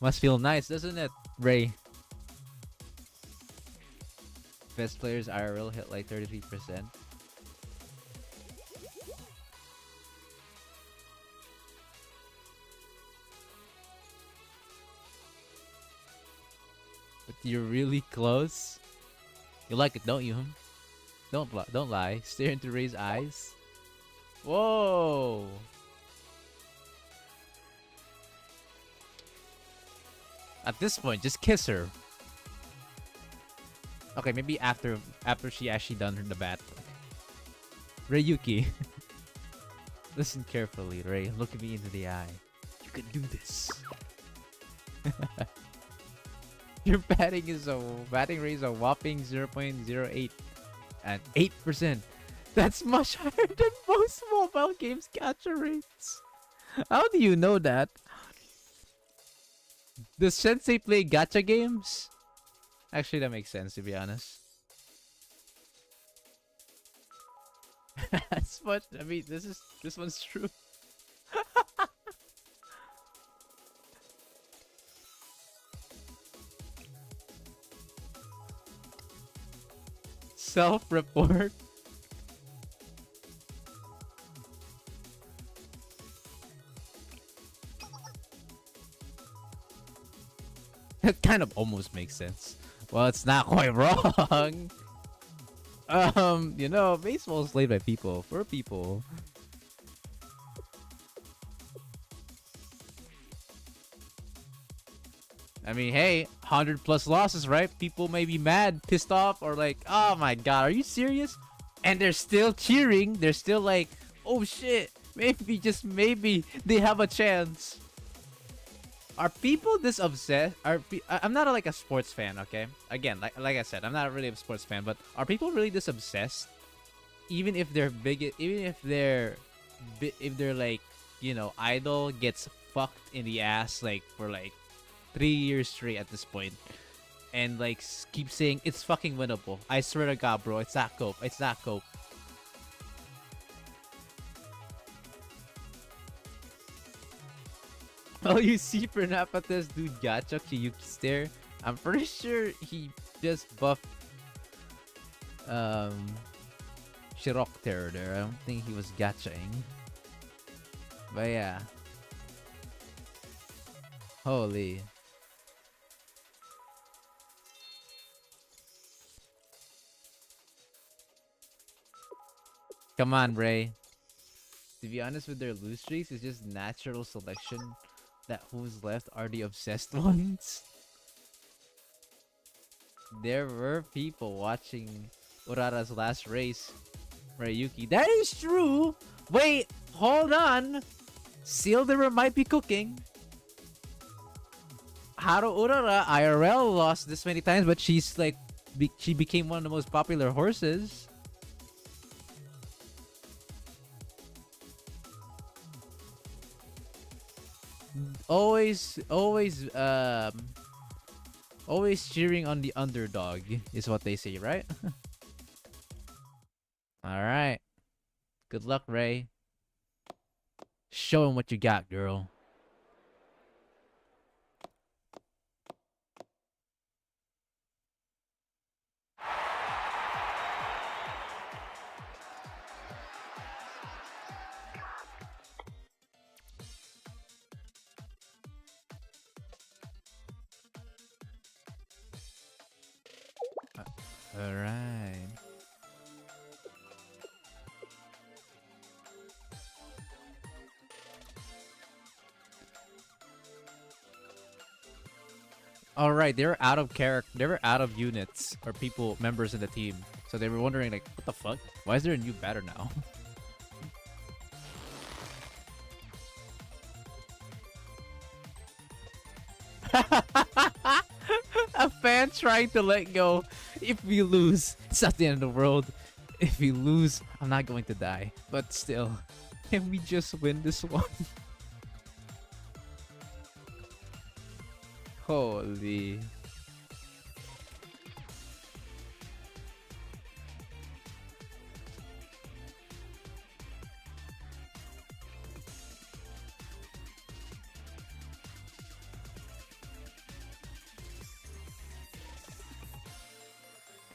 A: Must feel nice, doesn't it, Ray? Best players IRL hit like 33%. But you're really close. You like it, don't you? Don't lie. Stare into Ray's eyes. Whoa! At this point, just kiss her. Okay, maybe after she actually done the bat. Rayuki. Listen carefully, Ray. Look me into the eye. You can do this. Your batting rate is a whopping 0.08 and 8%. That's much higher than most mobile games catcher rates. How do you know that? Does Sensei play gacha games? Actually, that makes sense, to be honest. That's much. I mean, this one's true. Self-report. That kind of almost makes sense. Well, it's not quite wrong. You know, baseball is played by people, for people. I mean, hey, 100+ losses, right? People may be mad, pissed off, or like, oh my god, are you serious? And they're still cheering. They're still like, oh shit, maybe, just maybe, they have a chance. Are people this obsessed? I'm not like a sports fan, okay? Again, like I said, I'm not really a sports fan, but are people really this obsessed? Even if they're big, even if they're like, you know, idol gets fucked in the ass like for like 3 years straight at this point, and like keep saying it's fucking winnable. I swear to God, bro, it's not cope. It's not cope. Oh, you see for Napates dude gacha Kiyuki stare? I'm pretty sure he just buffed Shirok Terror there. I don't think he was gachaing. But yeah. Holy. Come on, Ray. To be honest with their loose streaks, it's just natural selection that who's left are the obsessed ones. There were people watching Urara's last race, Ryuki. That is true. Wait, hold on. Silderer might be cooking. Haru Urara IRL lost this many times, but she's like, she became one of the most popular horses. Always cheering on the underdog is what they say, right? All right. Good luck, Ray. Show him what you got, girl. All right. All right, they were out of character. They were out of units or people, members in the team. So they were wondering, like, what the fuck? Why is there a new batter now? A fan trying to let go. If we lose, it's not the end of the world. If we lose, I'm not going to die. But still, can we just win this one? Holy.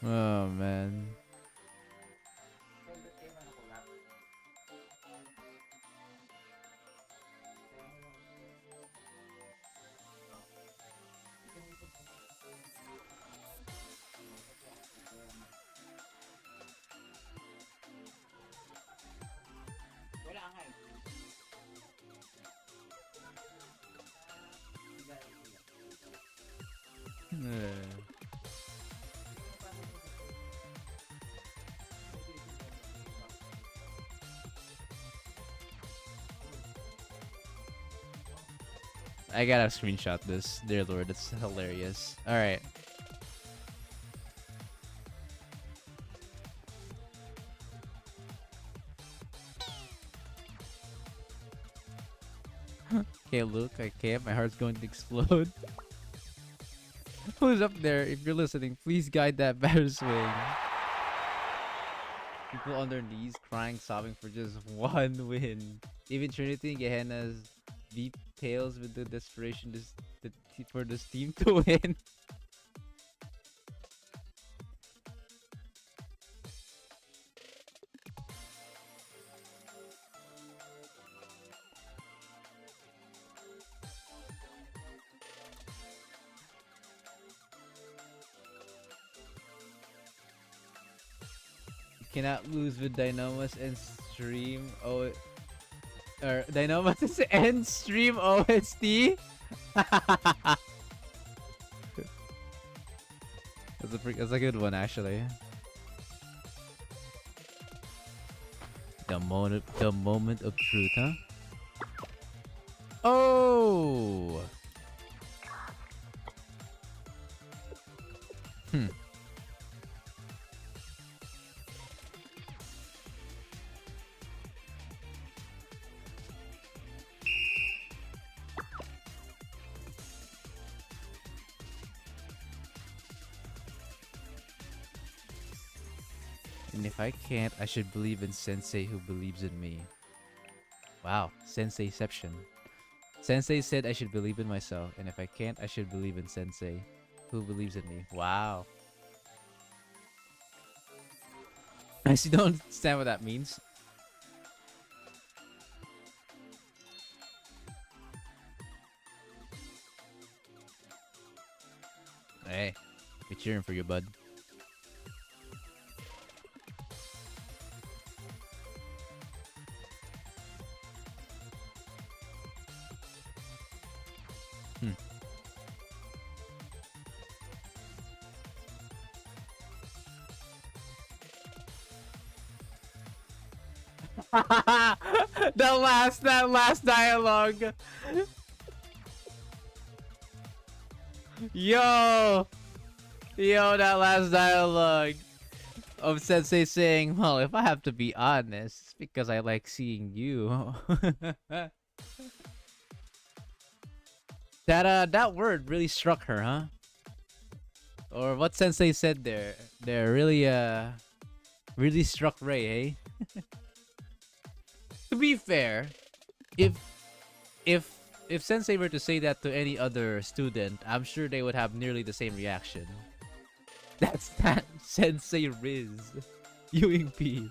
A: Oh man. I gotta screenshot this. Dear Lord, it's hilarious. Alright. Okay, Luke, I can't. My heart's going to explode. Who's up there? If you're listening, please guide that batter swing. People on their knees crying, sobbing for just one win. Even Trinity and Gehenna's deep tales with the desperation for this team to win. Cannot lose with Dynamas and Stream or Dynamas and Stream OST. That's a good one actually. The moment of truth, huh? Oh. And if I can't, I should believe in Sensei who believes in me. Wow, Senseiception. Sensei said I should believe in myself, and if I can't, I should believe in Sensei who believes in me. Wow. I still don't understand what that means. Hey, we're cheering for you, bud. that last dialogue. Yo, that last dialogue of Sensei saying, "Well, if I have to be honest, it's because I like seeing you." That word really struck her, huh? Or what Sensei said there really struck Ray, eh? To be fair, if Sensei were to say that to any other student, I'm sure they would have nearly the same reaction. That's that Sensei Riz. Ewing P.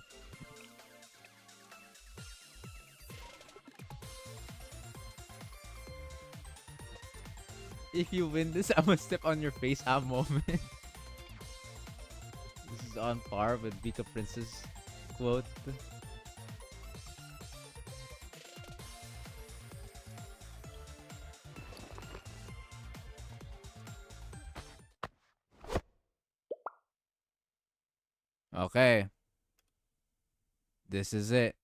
A: If you win this, I'm gonna step on your face at moment. This is on par with Vika Princess quote. Okay. This is it.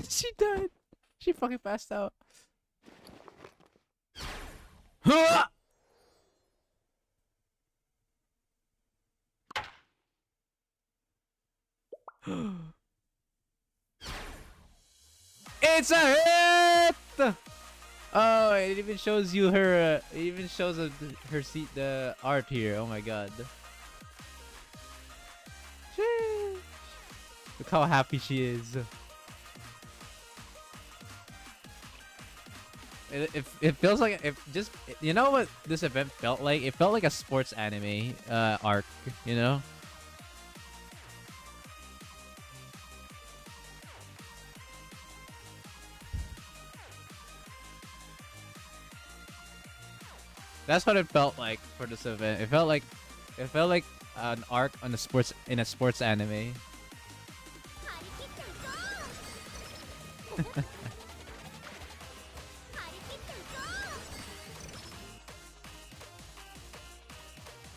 A: She died. She fucking passed out. It's a hit! Oh, it even shows you her. It even shows her seat, the art here. Oh my god. Sheesh. Look how happy she is. It feels like you know what this event felt like? It felt like a sports anime arc, you know? That's what it felt like for this event. It felt like an arc on a sports anime.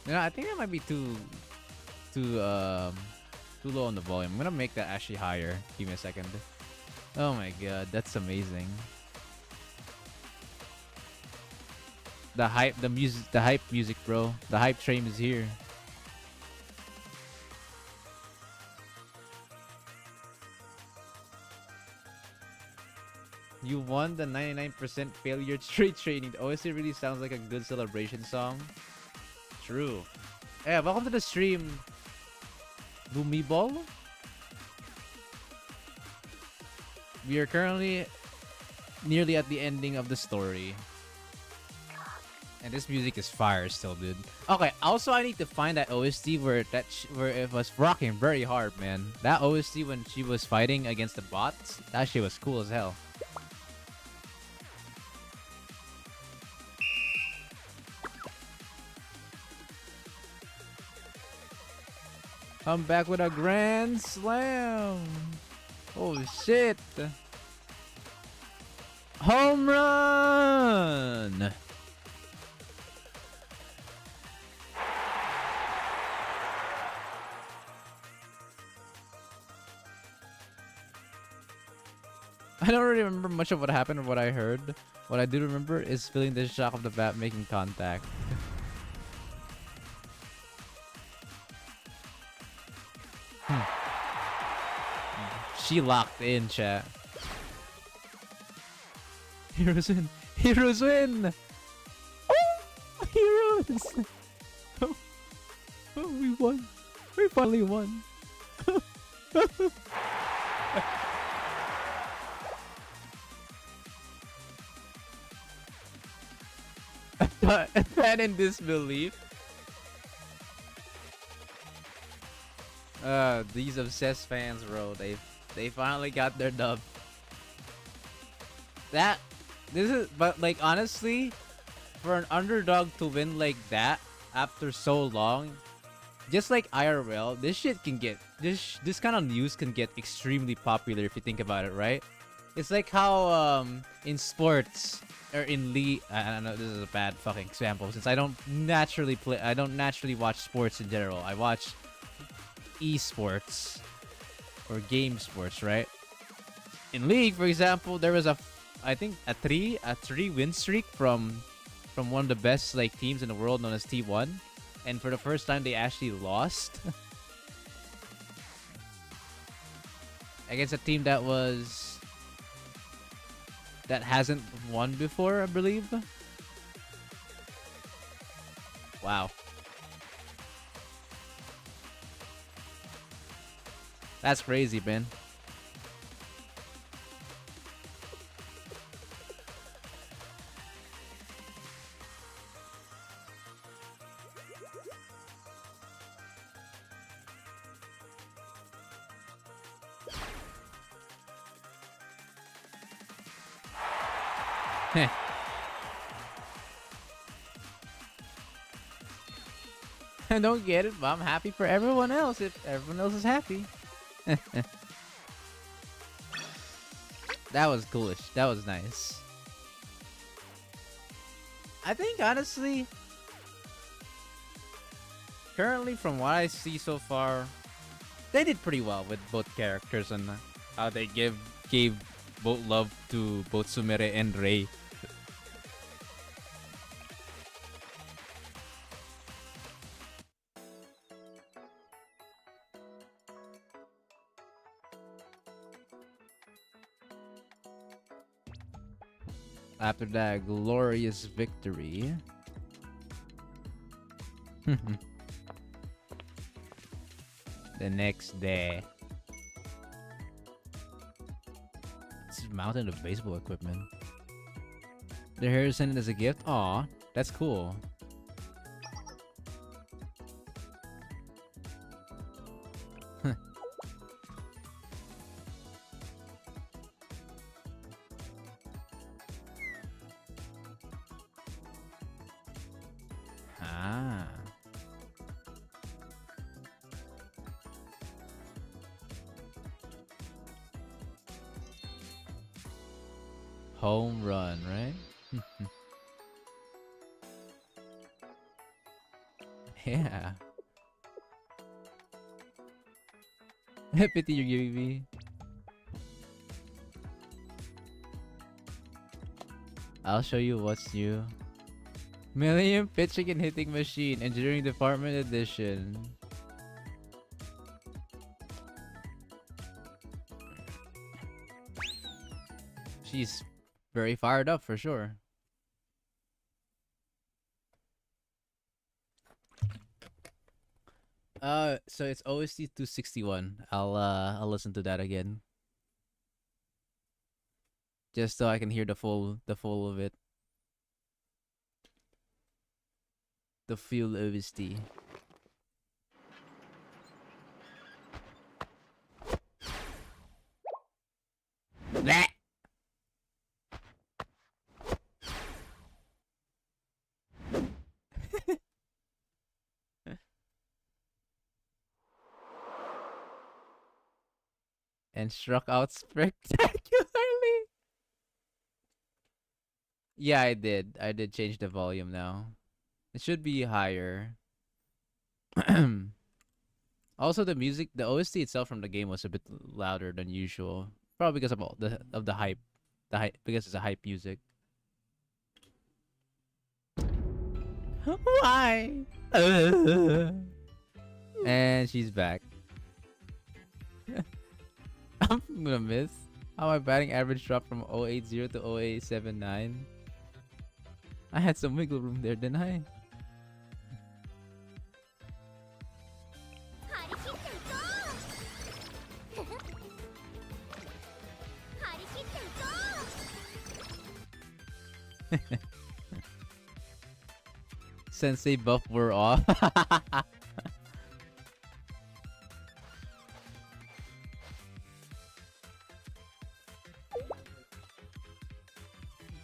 A: You know, I think that might be too low on the volume. I'm gonna make that actually higher. Give me a second. Oh my god, that's amazing. The hype music, bro. The hype train is here. You won the 99% failure straight training. The OST really sounds like a good celebration song. True. Yeah, welcome to the stream, Bumibol. We are currently nearly at the ending of the story. And this music is fire still, dude. Okay, also I need to find that OST where it was rocking very hard, man. That OST when she was fighting against the bots, that shit was cool as hell. I'm back with a grand slam. Holy shit. Home run. I don't really remember much of what happened or what I heard. What I do remember is feeling the shock of the bat making contact. She locked in, chat. Heroes win! Heroes win! Oh! Heroes! Oh, we won! We finally won! Fan in disbelief. These obsessed fans, bro. They finally got their dub. But like honestly, for an underdog to win like that after so long, just like IRL, this shit can get this kind of news can get extremely popular if you think about it, right? It's like how in sports or in league. I don't know. This is a bad fucking example since I don't naturally play. I don't naturally watch sports in general. I watch esports or game sports, right? In League, for example, there was I think a three win streak from one of the best like teams in the world known as T1, and for the first time they actually lost against a team that hasn't won before, I believe. Wow. That's crazy, man. Heh. I don't get it, but I'm happy for everyone else if everyone else is happy. That was coolish. That was nice. I think honestly, currently from what I see so far, they did pretty well with both characters and how they gave both love to both Sumire and Rei. After that glorious victory, the next day, it's a mountain of baseball equipment. The hair sent it as a gift. Aw, that's cool. Ah. Home run, right? Yeah. Pity you're giving me. I'll show you what's new. Millennium Pitching and Hitting Machine, Engineering Department Edition. She's very fired up for sure. So it's OST 261. I'll listen to that again. Just so I can hear the full of it. The full OST. Bleh! And struck out spectacularly. Yeah, I did. I did change the volume now. It should be higher. Also, the music, the OST itself from the game was a bit louder than usual, probably because of all the hype, because it's a hype music. Why? And she's back. I'm gonna miss how my batting average dropped from 080 to 0879. I had some wiggle room there, didn't I? Sensei buff were off.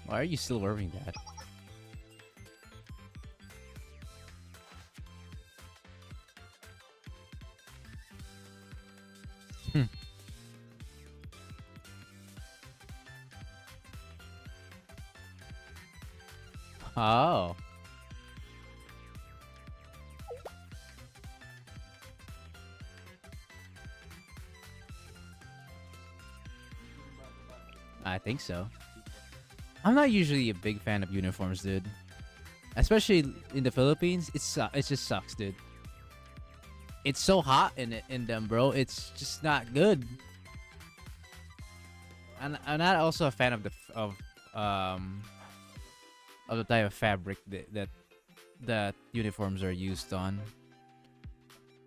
A: Why are you still wearing that? Oh. I think so. I'm not usually a big fan of uniforms, dude. Especially in the Philippines, it just sucks, dude. It's so hot in them, bro. It's just not good. And I'm not also a fan of the type of fabric that uniforms are used on.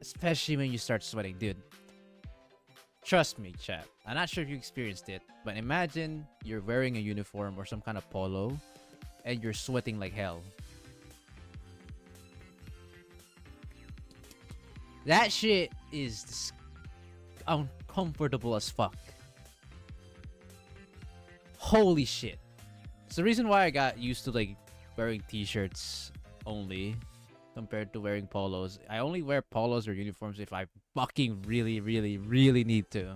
A: Especially when you start sweating, dude. Trust me, chat. I'm not sure if you experienced it, but imagine you're wearing a uniform or some kind of polo and you're sweating like hell. That shit is uncomfortable as fuck. Holy shit. It's the reason why I got used to like wearing t-shirts only compared to wearing polos. I only wear polos or uniforms if I fucking really need to.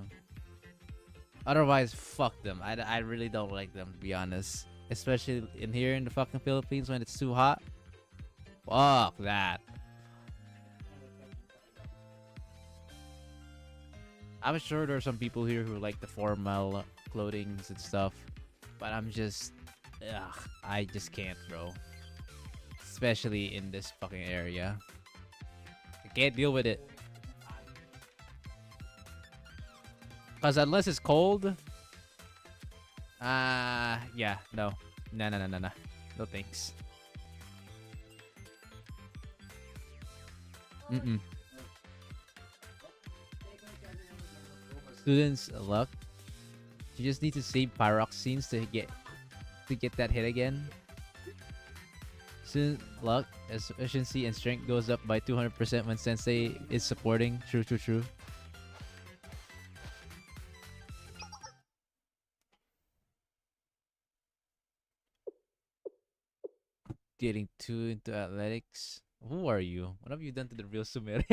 A: Otherwise, fuck them. I really don't like them, to be honest. Especially in here in the fucking Philippines when it's too hot. Fuck that. I'm sure there are some people here who like the formal clothings and stuff, but I'm just, I just can't, bro. Especially in this fucking area. I can't deal with it. Cause unless it's cold, yeah, no. No thanks. Students luck. You just need to save pyroxenes to get that hit again. Student luck, efficiency and strength goes up by 200% when sensei is supporting. True. Getting too into athletics. Who are you? What have you done to the real Sumire?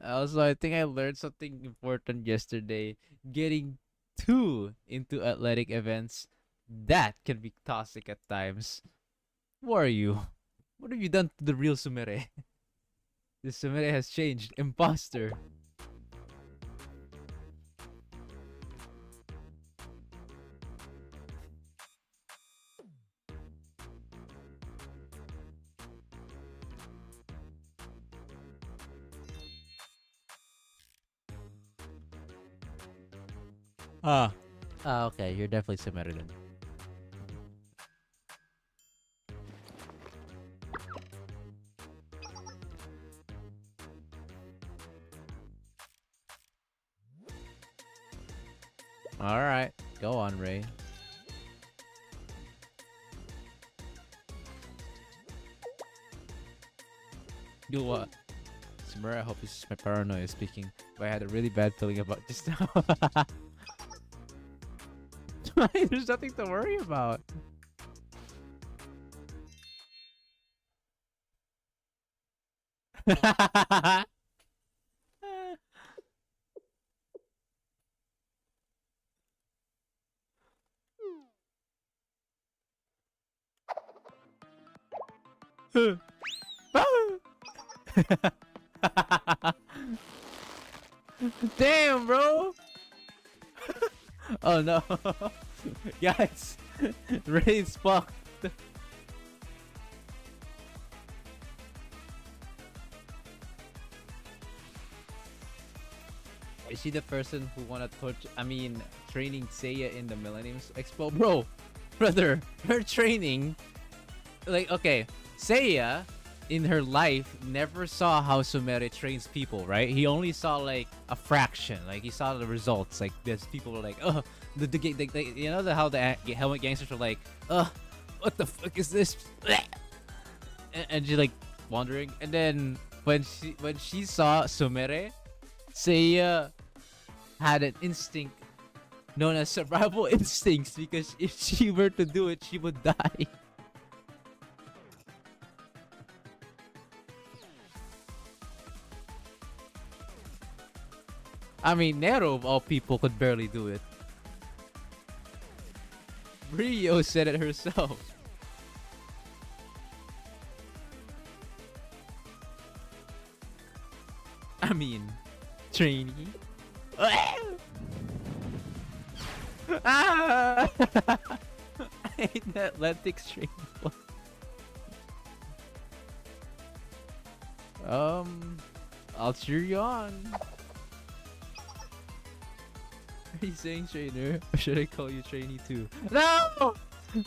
A: Also, I think I learned something important yesterday. Getting too into athletic events, that can be toxic at times. Who are you? What have you done to the real Sumire? This Sumire has changed. Imposter. Okay, you're definitely Samaritan. Alright, go on, Ray. Do what? Samara, I hope this is my paranoia speaking, but I had a really bad feeling about just now. There's nothing to worry about. Damn, bro. Oh no. Guys, Ray's fucked. Is she the person who wanna training Seiya in the Millennium Expo? Bro, brother, her training, like, okay, Seiya in her life never saw how Sumire trains people, right? He only saw like a fraction, like he saw the results. Like there's people were like, oh, the you know how the helmet gangsters were like, what the fuck is this? And she's like wondering. And then when she saw Sumire, Seiya had an instinct known as survival instincts, because if she were to do it, she would die. I mean, Nero of all people could barely do it. Rio said it herself. I mean, trainee. Ah! I hate that Athletics training. I'll cheer you on. Are you saying trainer? Or should I call you trainee too? No!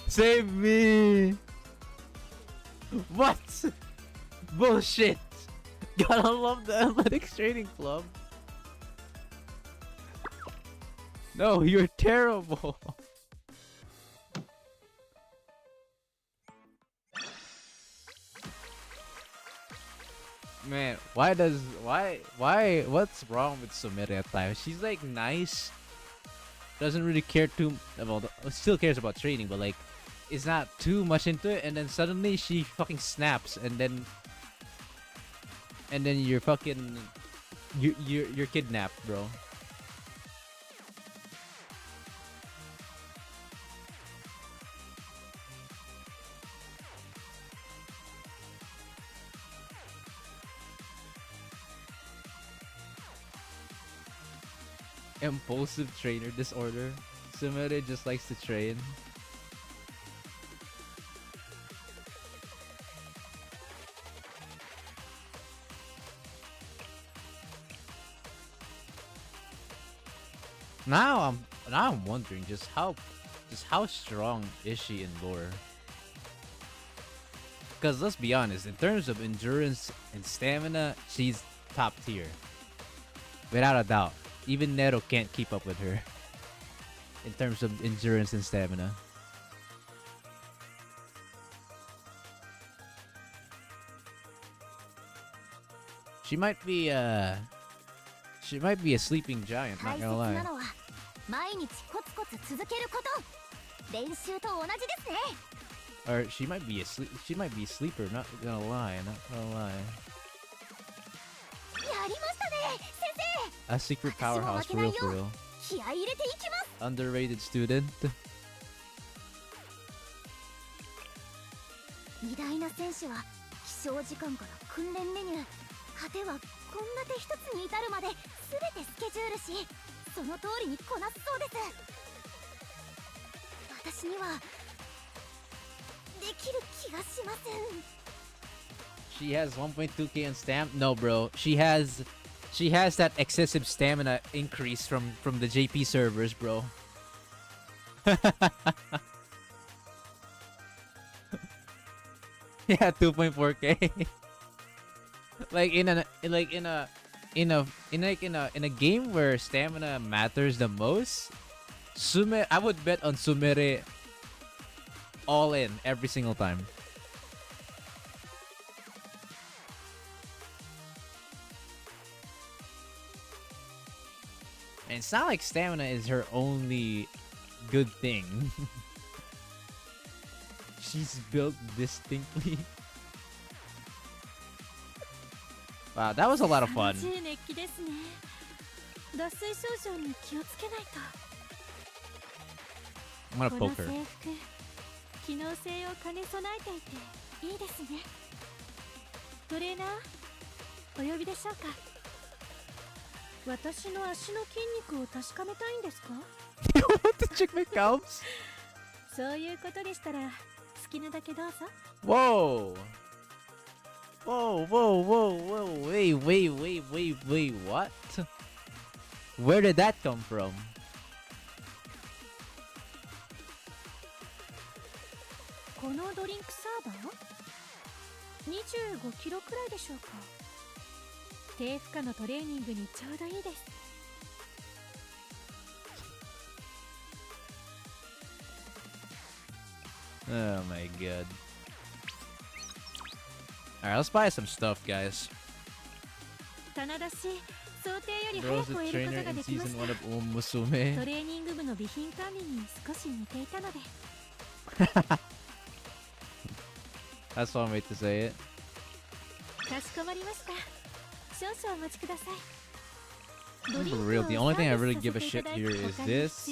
A: Save me! What? Bullshit! Gotta love the Athletics Training Club. No, you're terrible. Man, what's wrong with Sumire at times? She's like nice, doesn't really care too, well, still cares about training, but like, is not too much into it, and then suddenly she fucking snaps, and then you're fucking, you're kidnapped, bro. Impulsive trainer disorder. Sumire just likes to train. Now I'm wondering just how strong is she in lore? Because let's be honest, in terms of endurance and stamina, she's top tier, without a doubt. Even Nero can't keep up with her in terms of endurance and stamina. She might be a sleeping giant, not gonna lie.
F: 毎日コツコツ続けること。練習と同じですね。
A: Or she might be a sleeper, not gonna lie, not gonna lie.
F: やりましたね、先生。
A: A secret powerhouse for real, for real.
F: 気合い入れていきます。
A: Underrated student.
F: 偉大な選手は起床時間から訓練メニュー、果ては献立一つに至るまで全てスケジュールし、その通りにこなすそうです。私にはできる気がしません。
A: She has 1.2k in stamp. No, bro. She has that excessive stamina increase from the JP servers, bro. Yeah, 2.4k. Like in a game where stamina matters the most, I would bet on Sumire all in every single time. And it's not like stamina is her only good thing. She's built distinctly. Wow, that was a lot of fun.
B: 熱気ですね。脱水症状に気をつけないと。
A: I'm gonna
B: この
A: poke
B: 制
A: her.
B: 服、機能性を兼ね備えていていいですね。トレーナー、お呼びでしょうか。私の足の筋肉を確かめたいんですか？
A: You want to check my calves?
B: そういうことでしたら好きなだけどうぞ。
A: Whoa! Whoa, whoa, whoa, whoa, wait, what? Where did that come from?
B: このドリンクサーバー？25キロくらいでしょうか。低負荷のトレーニングにちょうどいいです。
A: Oh my god. Alright, let's buy some stuff, guys.
B: 棚出し、想定より
A: There
B: 早
A: was
B: く
A: a
B: 終えるこ
A: trainer
B: とが
A: in
B: できま
A: season
B: し
A: 1
B: た。
A: of Musume.
B: トレーニング部の備品管理に少し似ていたので。
A: That's one way to say it.
B: かしこまりました。少々お待ちください。
A: For real, the only thing I really give a shit here is this,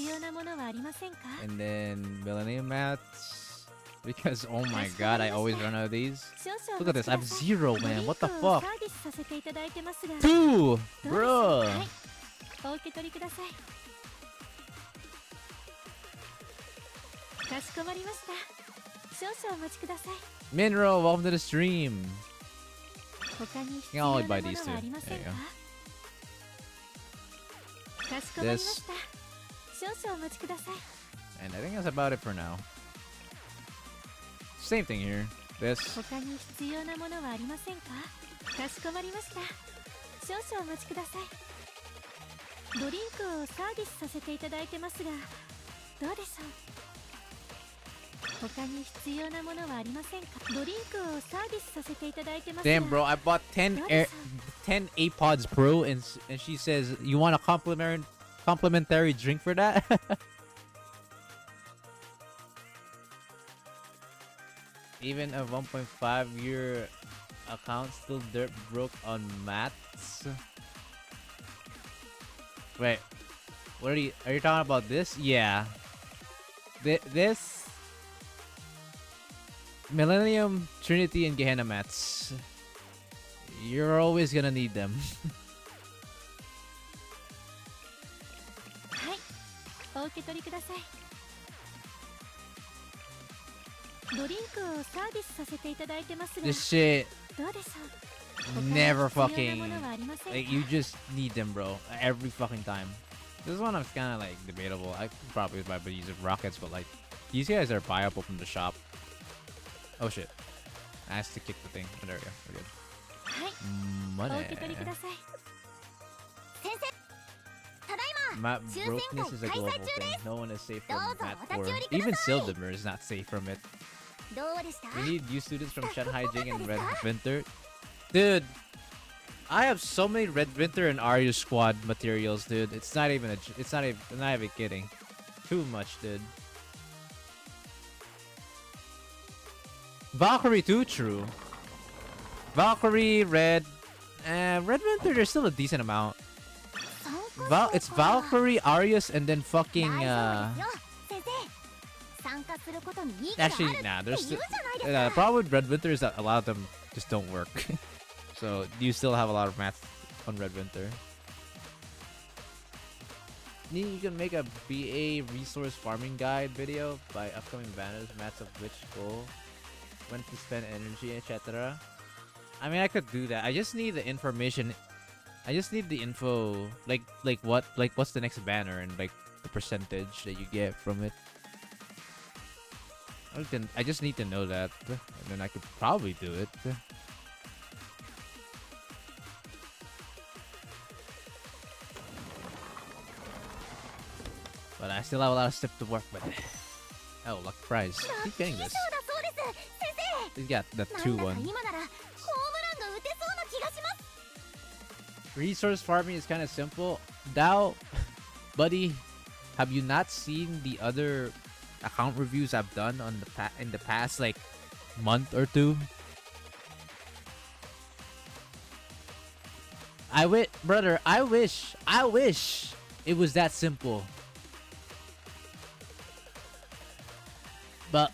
A: and then Millennium Mats, because oh my god, I always run out of these. Look at this, I have 0, man. What the fuck? 2, bruh.
F: お受け取りください。かしこまりました。少々お待ちください。
A: Minro, welcome to the stream.
F: 他に必
A: You
F: 要
A: can
F: な
A: only
F: も
A: buy
F: の
A: these
F: は
A: two.
F: ありませ
A: There
F: ん
A: you
F: か
A: go.
F: かしこまりました。少々お待ちください。
A: And I think that's about it for now. Same thing here. This.
F: 他に必要なものはありませんかかしこまりました。少々お待ちください。ドリンクをサービスさせていただいてますが、どうでしょう他に必要なものはありませんかドリンクをサービスさせていただいてますが
A: Damn, bro, I bought 10 AirPods Pro, and she says, you want a complimentary drink for that? Even a 1.5-year account still dirt broke on mats. Wait, what are you talking about this? Yeah. This Millennium, Trinity, and Gehenna mats. You're always gonna need them.
F: はい、お受け取りください。ドリンクをサービスさせていただいてますが、
A: This shit
F: どうでしょう
A: never
F: 他に必要
A: fucking
F: なものはありませんか
A: like you just need them, bro. Every fucking time. This one I'm kind of like debatable. I could probably buy these rockets, but like these guys are buyable from the shop. Oh shit! I have to kick the thing. Oh, there we go. We're good.
F: はい、お
A: Money.
F: 受け取りください。先生、ただい
A: Mat
F: 抽選会
A: brokenness is a
F: 開
A: global
F: 催中
A: thing. No one is safe from
F: どうぞ
A: Mat
F: お立ち寄り
A: 4.
F: ください。
A: Even Sildamer is not safe from it.
F: どうでした
A: We need new students from Shanghai Jing and Red Winter. Dude, I have so many Red Winter and Arya Squad materials, dude. It's not even not even kidding. Too much, dude. Valkyrie too, true. Valkyrie, Red, Red Winter. There's still a decent amount. It's Valkyrie, Arius, and then fucking
F: 大丈夫ですよ、先生。参加することに意義があるって
A: Actually,
F: 言う
A: nah.
F: じ
A: There's
F: ゃないですか。
A: the problem with Red Winter is that a lot of them just don't work. So you still have a lot of math on Red Winter. You can make a BA resource farming guide video by upcoming banners, mats of which goal, when to spend energy, etc. I mean, I could do that. I just need the information. I just need the info, like what's the next banner and like the percentage that you get from it. I just need to know that, and then I could probably do it. But I still have a lot of stuff to work with. Oh, lucky prize. Keep getting
F: 以上
A: this.
F: だそうです、先
A: You got the
F: 生。
A: 2
F: なんだか
A: one.
F: 今ならホームランが打てそうな気がします。
A: Resource farming is kind of simple. Dao, buddy, have you not seen the other account reviews I've done on in the past like month or two? Brother, I wish it was that simple. But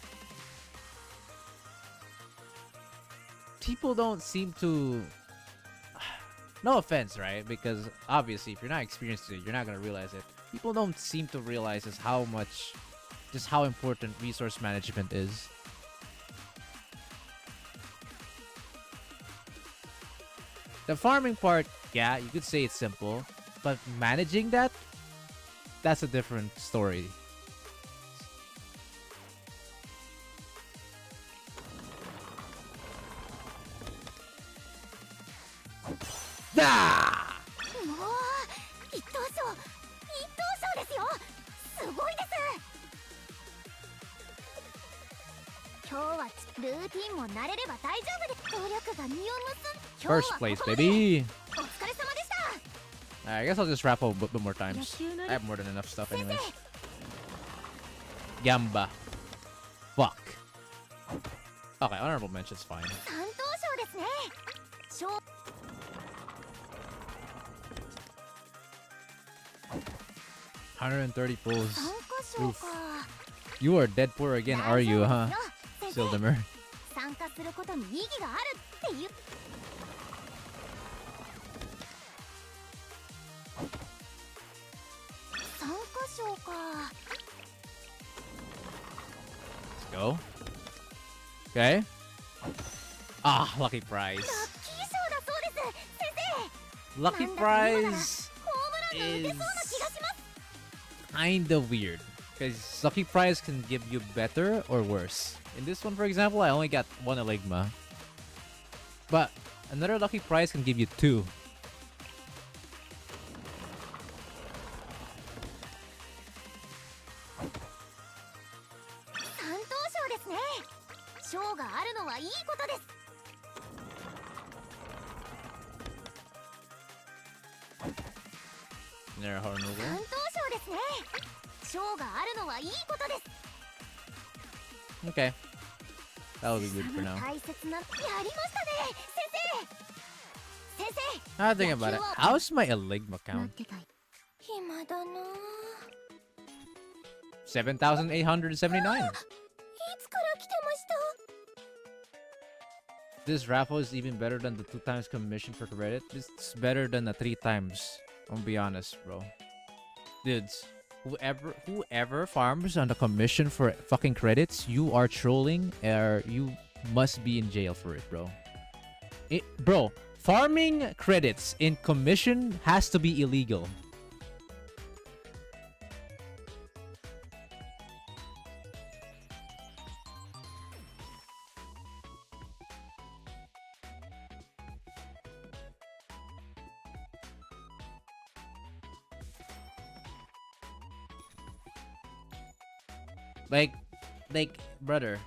A: people don't seem to. No offense, right? Because obviously, if you're not experienced it, you're not gonna realize it. People don't seem to realize just how important resource management is. The farming part, yeah, you could say it's simple, but managing that's a different story. Ah!
F: もう一等賞ですよ。すごいです。今日はルーティンも慣れれば大丈夫です。努力が実を結ん。
A: First place, baby.
F: お疲れ様でした。
A: Alright, I guess I'll just raffle a bit more times. I have more than enough stuff anyways. Gamba. Fuck. Okay, honorable mention's fine.
F: 三等賞ですね。賞
A: 130 pulls.
F: 参加賞か
A: You are dead poor again, are you, huh?
F: 先生
A: Sildamer.
F: 参加することに意義があるっていう参加賞か
A: Let's go. Okay. Ah, lucky prize.
F: ラッキー賞だそうです先生
A: Lucky
F: なんだか今なら
A: prize
F: ホームランが打てそうな気がします
A: kinda weird. Because lucky prize can give you better or worse. In this one, for example, I only got 1 Eligma. But another lucky prize can give you 2.
F: 三等賞ですね賞があるのはいいことです
A: Another horn
F: 三
A: removal.
F: 等賞ですね賞があるのはいいことです
A: Okay. That will be good for now.
F: 大切なやりましたね先生先生
A: Now think about it. How's my Eligma
F: 待
A: count?
F: ってたい暇だな
A: 7,879.
F: いつから来てました
A: This raffle is even better than the 2 times commission for credit. This is better than the 3 times. I'll be honest, bro. Dudes, whoever farms on the commission for fucking credits, you are trolling or you must be in jail for it, bro. Bro, farming credits in commission has to be illegal. Like, brother,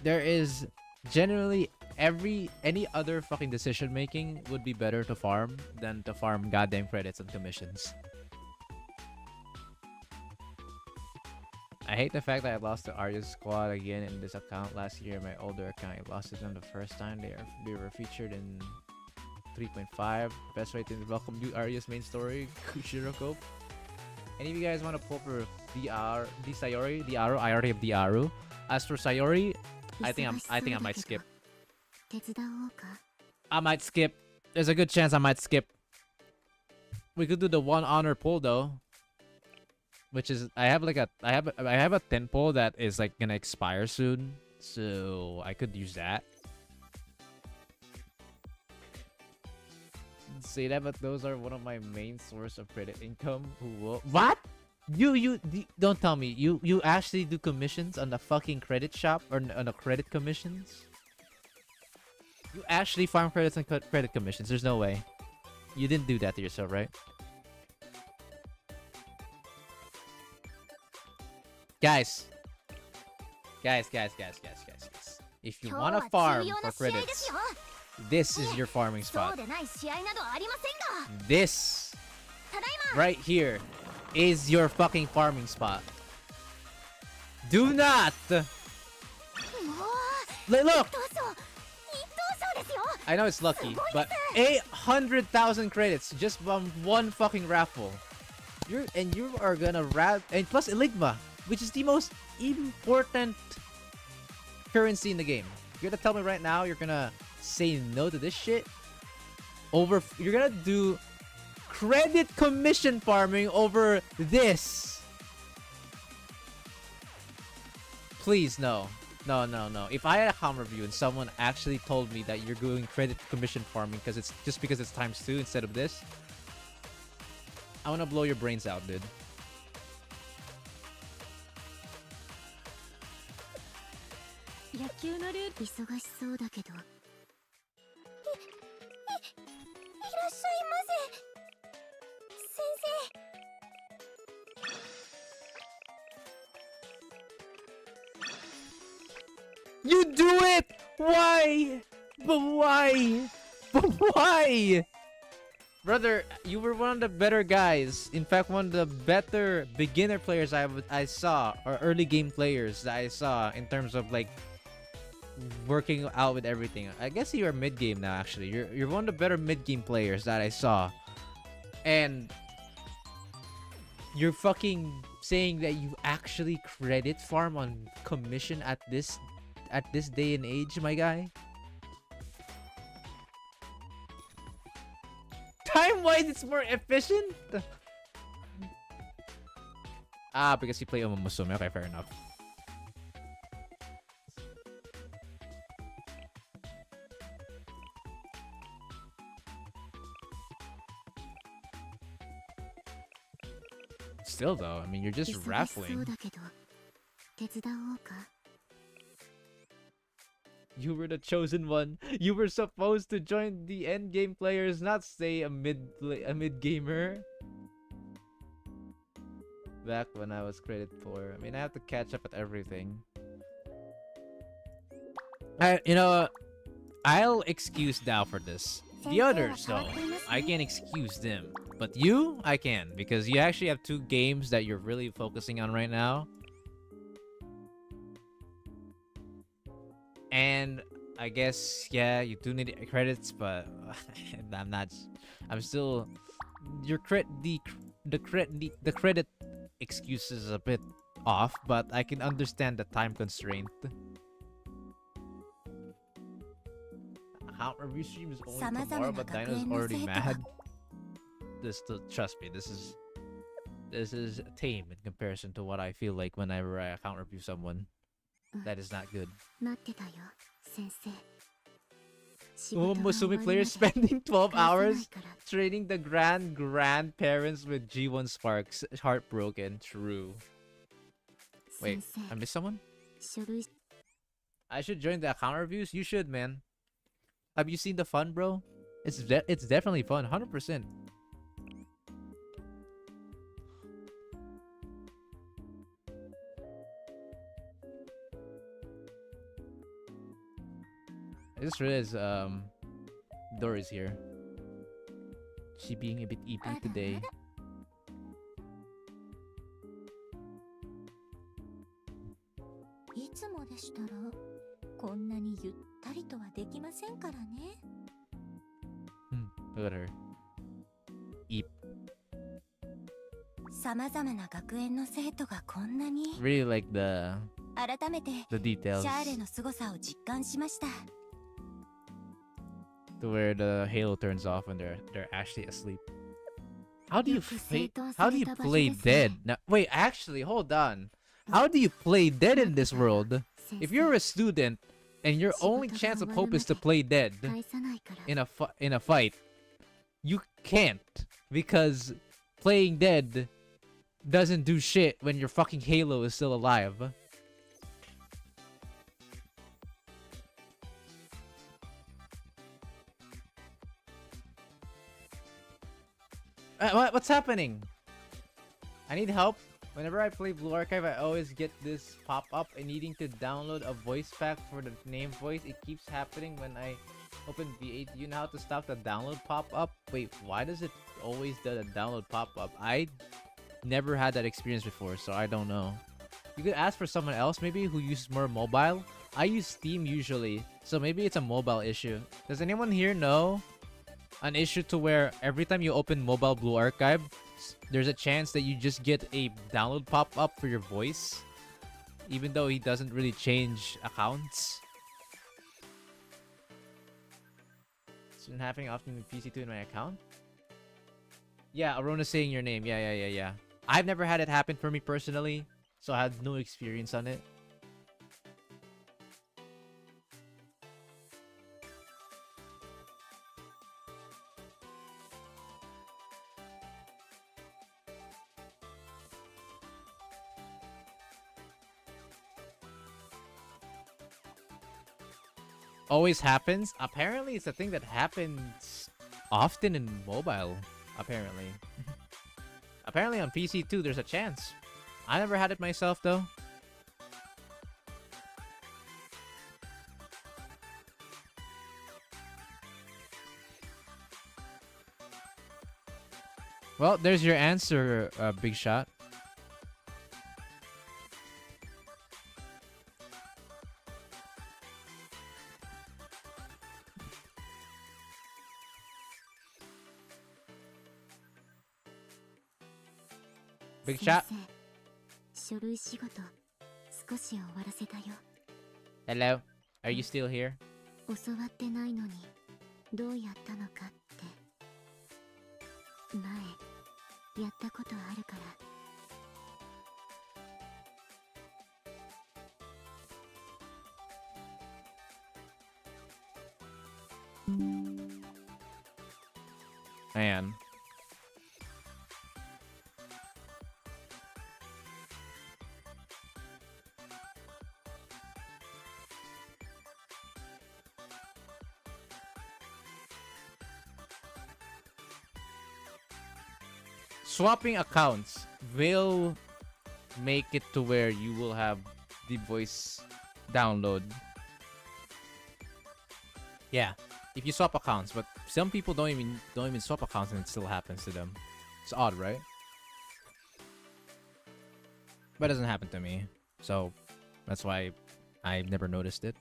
A: there is generally any other fucking decision making would be better to farm than to farm goddamn credits and commissions. I hate the fact that I lost the Arya squad again in this account last year. My older account, I lost it them the first time. They were featured in 3.5. Best way to welcome new Arya's main story, Kushiroko. Any of you guys want to pull for the Sayori, the Aru? I already have the Aru. As for Sayori, I think I might skip.
F: 手伝おうか
A: I might skip. There's a good chance I might skip. We could do the 1 honor pull though, which is I have a 10 pull that is like gonna expire soon, so I could use that. Say that, but those are one of my main source of credit income. What? You don't tell me you actually do commissions on the fucking credit shop or on the credit commissions? You actually farm credits and credit commissions? There's no way. You didn't do that to yourself, right? Guys. If you want to farm for credits, this is your farming
F: そう
A: spot.
F: でない試合などありませんが
A: This
F: ただいま
A: right here is your fucking farming spot. Do not
F: もう
A: look.
F: 一等賞ですよ
A: I know it's lucky, but 800,000 credits just from one fucking raffle. You are gonna and plus Eligma, which is the most important currency in the game. You're gonna tell me right now you're gonna say no to this shit? You're gonna do credit commission farming over this? Please, no. No. If I had a comment review and someone actually told me that you're doing credit commission farming because it's just because it's ×2 instead of this, I wanna blow your brains out, dude.
F: 野球のルール忙しそうだけどいらっしゃいませ先
A: You do it! Why? But why? But why? Brother, you were one of the better guys. In fact, one of the better beginner players I saw, or early game players that I saw in terms of like working out with everything. I guess you're mid game now. Actually, you're one of the better mid game players that I saw, and You're fucking saying that you actually credit farm on commission at this day and age, my guy? Time-wise, it's more efficient? Ah, because you play Uma Musume. Okay, fair enough. Still though, I mean, you're just
F: 忙しそう
A: raffling.
F: だけど手伝おうか
A: You were the chosen one. You were supposed to join the end game players, not stay a mid gamer. Back when I was created for. I mean, I have to catch up at everything. I'll excuse Dao for this. The others, though, I can't excuse them. But you, I can, because you actually have 2 games that you're really focusing on right now. And I guess, yeah, you do need credits, but I'm still, the credit excuse is a bit off, but I can understand the time constraint. Account review stream is only tomorrow, but Dino's already mad. Trust me, this is tame in comparison to what I feel like whenever I account review someone. That is not good.
F: 待ってたよ先生
A: Uma Musume players spending 12 hours training the grandparents with G1 Sparks. Heartbroken. True. Wait, I missed someone?
F: 書類
A: I should join the account reviews? You should, man. Have you seen the fun, bro? It's definitely fun, 100%. I just realized Dora's here. She being a bit EP today.
F: いつもでしたらこんなにゆったりとはできませんからね
A: Look at her. Eep.
F: 様々な学園の生徒がこんなに
A: Really like the
F: 改めて
A: details
F: シャーレの凄さを実感しました
A: to where the halo turns off when they're actually asleep. How do you play dead? Now, wait, actually, hold on. How do you play dead in this world? If you're a student and your only chance of hope is to play dead
F: 返さないから
A: in a fight, you can't, because playing dead doesn't do shit when your fucking Halo is still alive. What's happening? I need help. Whenever I play Blue Archive, I always get this pop-up and needing to download a voice pack for the name voice. It keeps happening when I open V8. You know how to stop the download pop-up? Wait, why does it always do the download pop-up? I never had that experience before, so I don't know. You could ask for someone else maybe who uses more mobile. I use Steam usually, so maybe it's a mobile issue. Does anyone here know an issue to where every time you open mobile Blue Archive, there's a chance that you just get a download pop-up for your voice, even though he doesn't really change accounts? It's been happening often in PC2 in my account. Yeah, Arona's saying your name. Yeah. I've never had it happen for me personally, so I had no experience on it. Always happens? Apparently it's a thing that happens often in mobile. Apparently. Apparently on PC too, there's a chance. I never had it myself though. Well, there's your answer, Big Shot. Big Big chat.
F: 書類仕事少し終わらせたよ。
A: Hello. Are you still here?
F: 教わってないのにどうやったのかって前やったことあるから。
A: Man. Swapping accounts will make it to where you will have the voice download. Yeah, if you swap accounts, but some people don't even swap accounts and it still happens to them. It's odd, right? But it doesn't happen to me, so that's why I've never noticed it,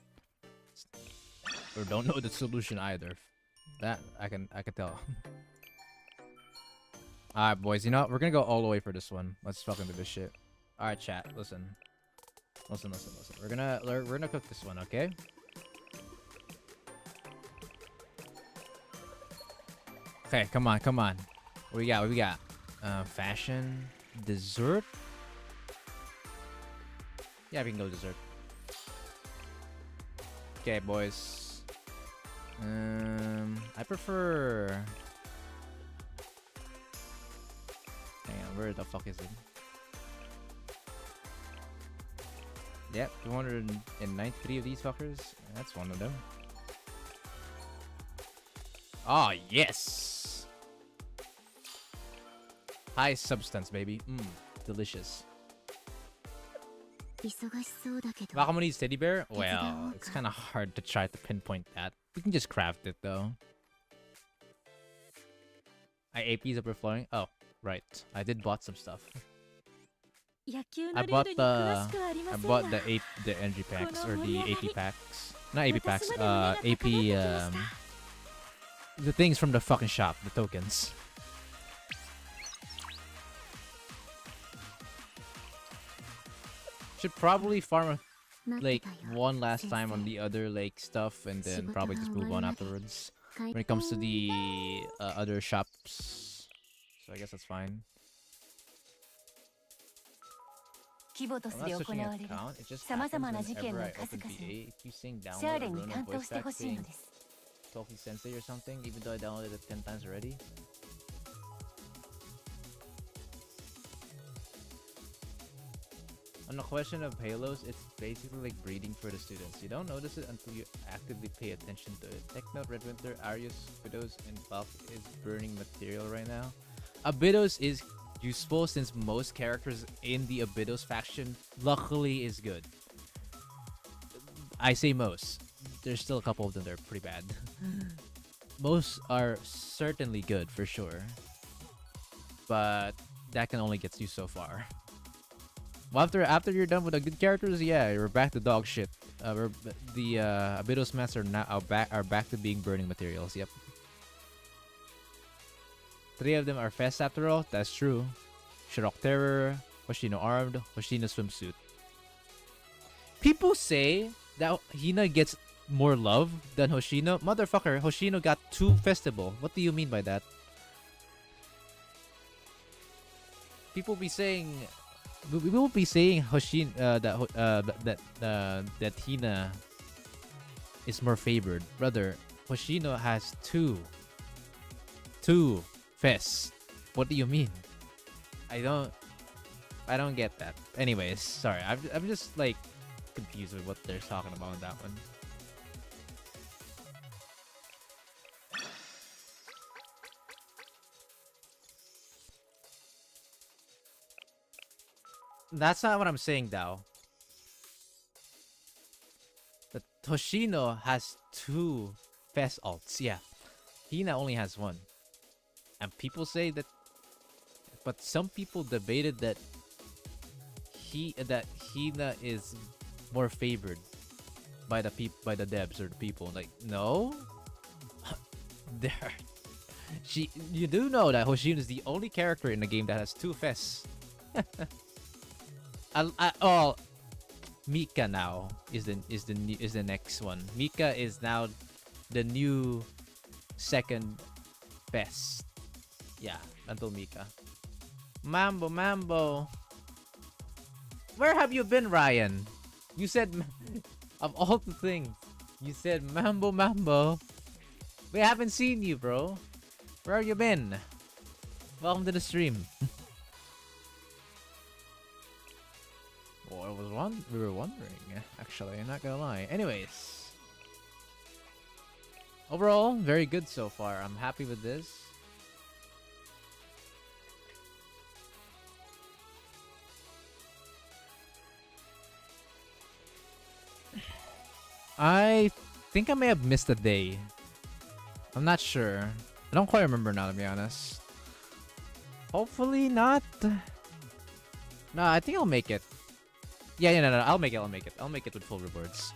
A: or don't know the solution either. That I can tell. Alright, boys, you know what? We're gonna go all the way for this one. Let's fucking do this shit. Alright, chat, listen. Listen. We're gonna cook this one, okay? Okay, come on. What we got? Fashion, dessert. Yeah, we can go dessert. Okay, boys. I prefer. Hang on, where the fuck is it? Yep, 293 of these fuckers. That's one of them. Oh, yes! High substance, baby. Delicious.
F: 忙しそうだけど
A: Baka mo needs teddy bear? Well, it's kind of hard to try to pinpoint that. We can just craft it, though. AP's overflowing? Oh, right. I did bought some stuff.
F: 野球
A: I
F: のルー
A: bought
F: ルに
A: the
F: 詳しくありま
A: I
F: せん
A: bought
F: が
A: the entry packs or the AP packs. Not AP packs. AP the things from the fucking shop, the tokens. Should probably farm
F: 待って
A: like
F: たよ
A: one last time on the other like stuff and then probably just move on afterwards when it comes to the other shops. So I guess that's fine.
B: キボトス
A: I'm
B: で
A: not
B: 行
A: switching
B: われる
A: account. It just
B: 様
A: happens
B: 々な事件
A: whenever
B: の
A: I
B: 数
A: open
B: 々
A: BA. It keeps saying
B: シャー
A: download
B: レ
A: a
B: ンに
A: Ronin
B: 担当
A: voice
B: して
A: back
B: ほしいの
A: saying
B: です
A: Toki Sensei or something, even though I downloaded it 10 times already. On the question of Halos, it's basically like breeding for the students. You don't notice it until you actively pay attention to it. Tech Note, Red Winter, Arius, Widows, and Buff is burning material right now. Abydos is useful since most characters in the Abydos faction luckily is good. I say most. There's still a couple of them that are pretty bad. Most are certainly good for sure. But that can only get you so far. Well, after you're done with the good characters, yeah, we're back to dog shit. The Abydos mats are now are back to being burning materials. Yep. 3 of them are fest after all. That's true. Shirok Terror, Hoshino Armed, Hoshino Swimsuit. People say that Hina gets more love than Hoshino. Motherfucker, Hoshino got 2 festival. What do you mean by that? People be saying we will be saying that Hina is more favored. Brother, Hoshino has 2 fests. What do you mean? I don't get that. Anyways, sorry. I'm just like confused with what they're talking about on that one. That's not what I'm saying, Dao. The Toshino has 2 fest alts. Yeah, Hina only has 1, and people say that. But some people debated that Hina is more favored by the devs or the people. Like, no, you do know that Hoshino is the only character in the game that has 2 fests. Oh, Mika now is the next one. Mika is now the new second best. Yeah, until Mika. Mambo. Where have you been, Ryan? You said of all the things, you said Mambo. We haven't seen you, bro. Where have you been? Welcome to the stream. Well, we were wondering, actually, I'm not gonna lie. Anyways, overall, very good so far. I'm happy with this. I think I may have missed a day. I'm not sure. I don't quite remember now, to be honest. Hopefully not. No, I think I'll make it. Yeah, no, I'll make it. I'll make it with full rewards.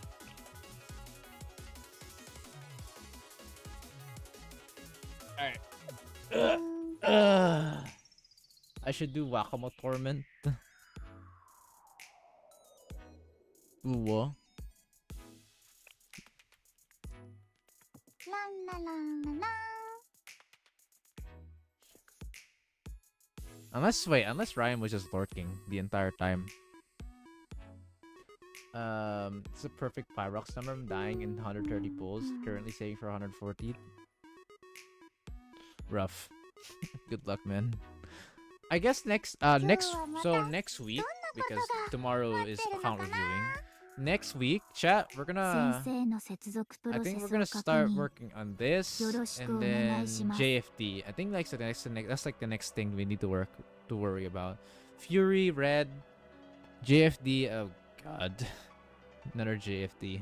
A: Alright. I should do Wakamo Torment. Ooh. Unless Ryan was just lurking the entire time. It's a perfect Pyrox number. I'm dying in 130 pulls. Currently saving for 140. Rough. Good luck, man. I guess next week, because tomorrow is account reviewing. Next week, chat, I think we're gonna start working on this and then JFD. I think like that's like the next thing we need to worry about. Fury, Red, JFD. Oh god, another JFD.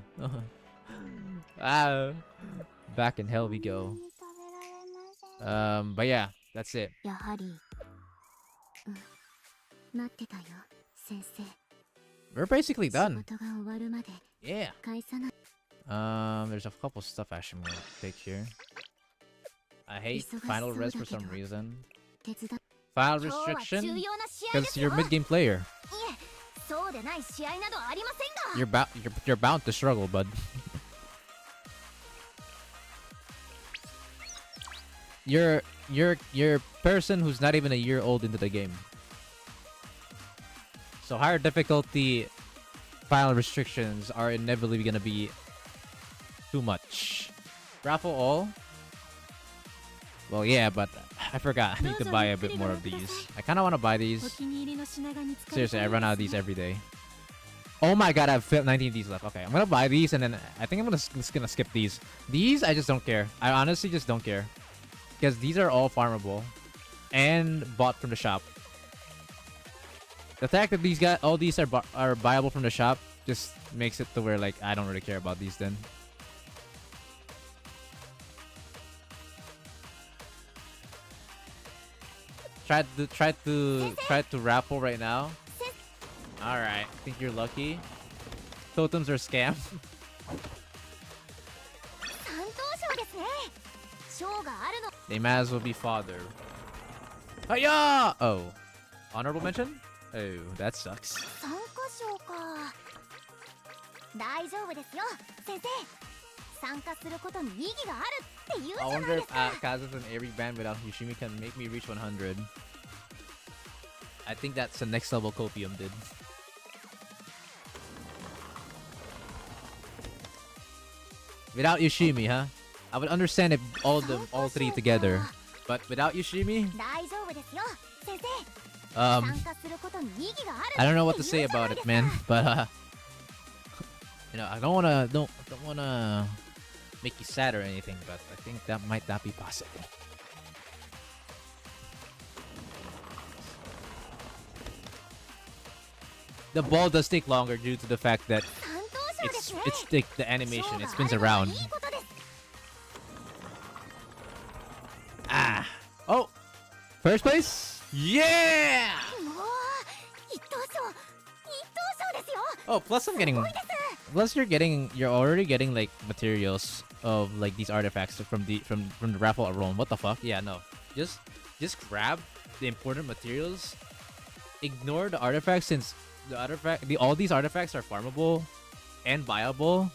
A: Back in hell we go. But yeah, that's it. We're basically done. Yeah. There's a couple stuff actually I'm gonna take here. I hate final res for some reason. Final restriction? Because you're a mid-game player. You're bound to struggle, bud. You're a person who's not even a year old into the game. So higher difficulty final restrictions are inevitably gonna be too much. Raffle all? Well, yeah, but I forgot. I need to buy a bit more of these. I kind of want to buy these. Seriously, I run out of these every day. Oh my god, I have 19 of these left. Okay, I'm gonna buy these and then I think I'm just gonna skip these. These, I just don't care. I honestly just don't care. Because these are all farmable and bought from the shop. The fact that all these are buyable from the shop just makes it to where like I don't really care about these then. Try to raffle right now. All right, think you're lucky. Totems are scam. They might as well be fodder. Hiya! Oh, honorable mention. Oh, that sucks. I wonder if Kazas and Airy Band without Yoshimi can make me reach 100. I think that's the next level Copium did. Without Yoshimi, huh? I would understand if all three together, but without Yoshimi, I don't know what to say about it, man. But you know, I don't wanna make you sad or anything, but I think that might not be possible. The ball does take longer due to the fact that it's like the animation, it spins around. Ah! Oh! First place? Yeah! Oh, plus you're already getting like materials of like these artifacts from the raffle alone. What the fuck? Yeah, no. Just grab the important materials ignore the artifacts since all these artifacts are farmable and buyable.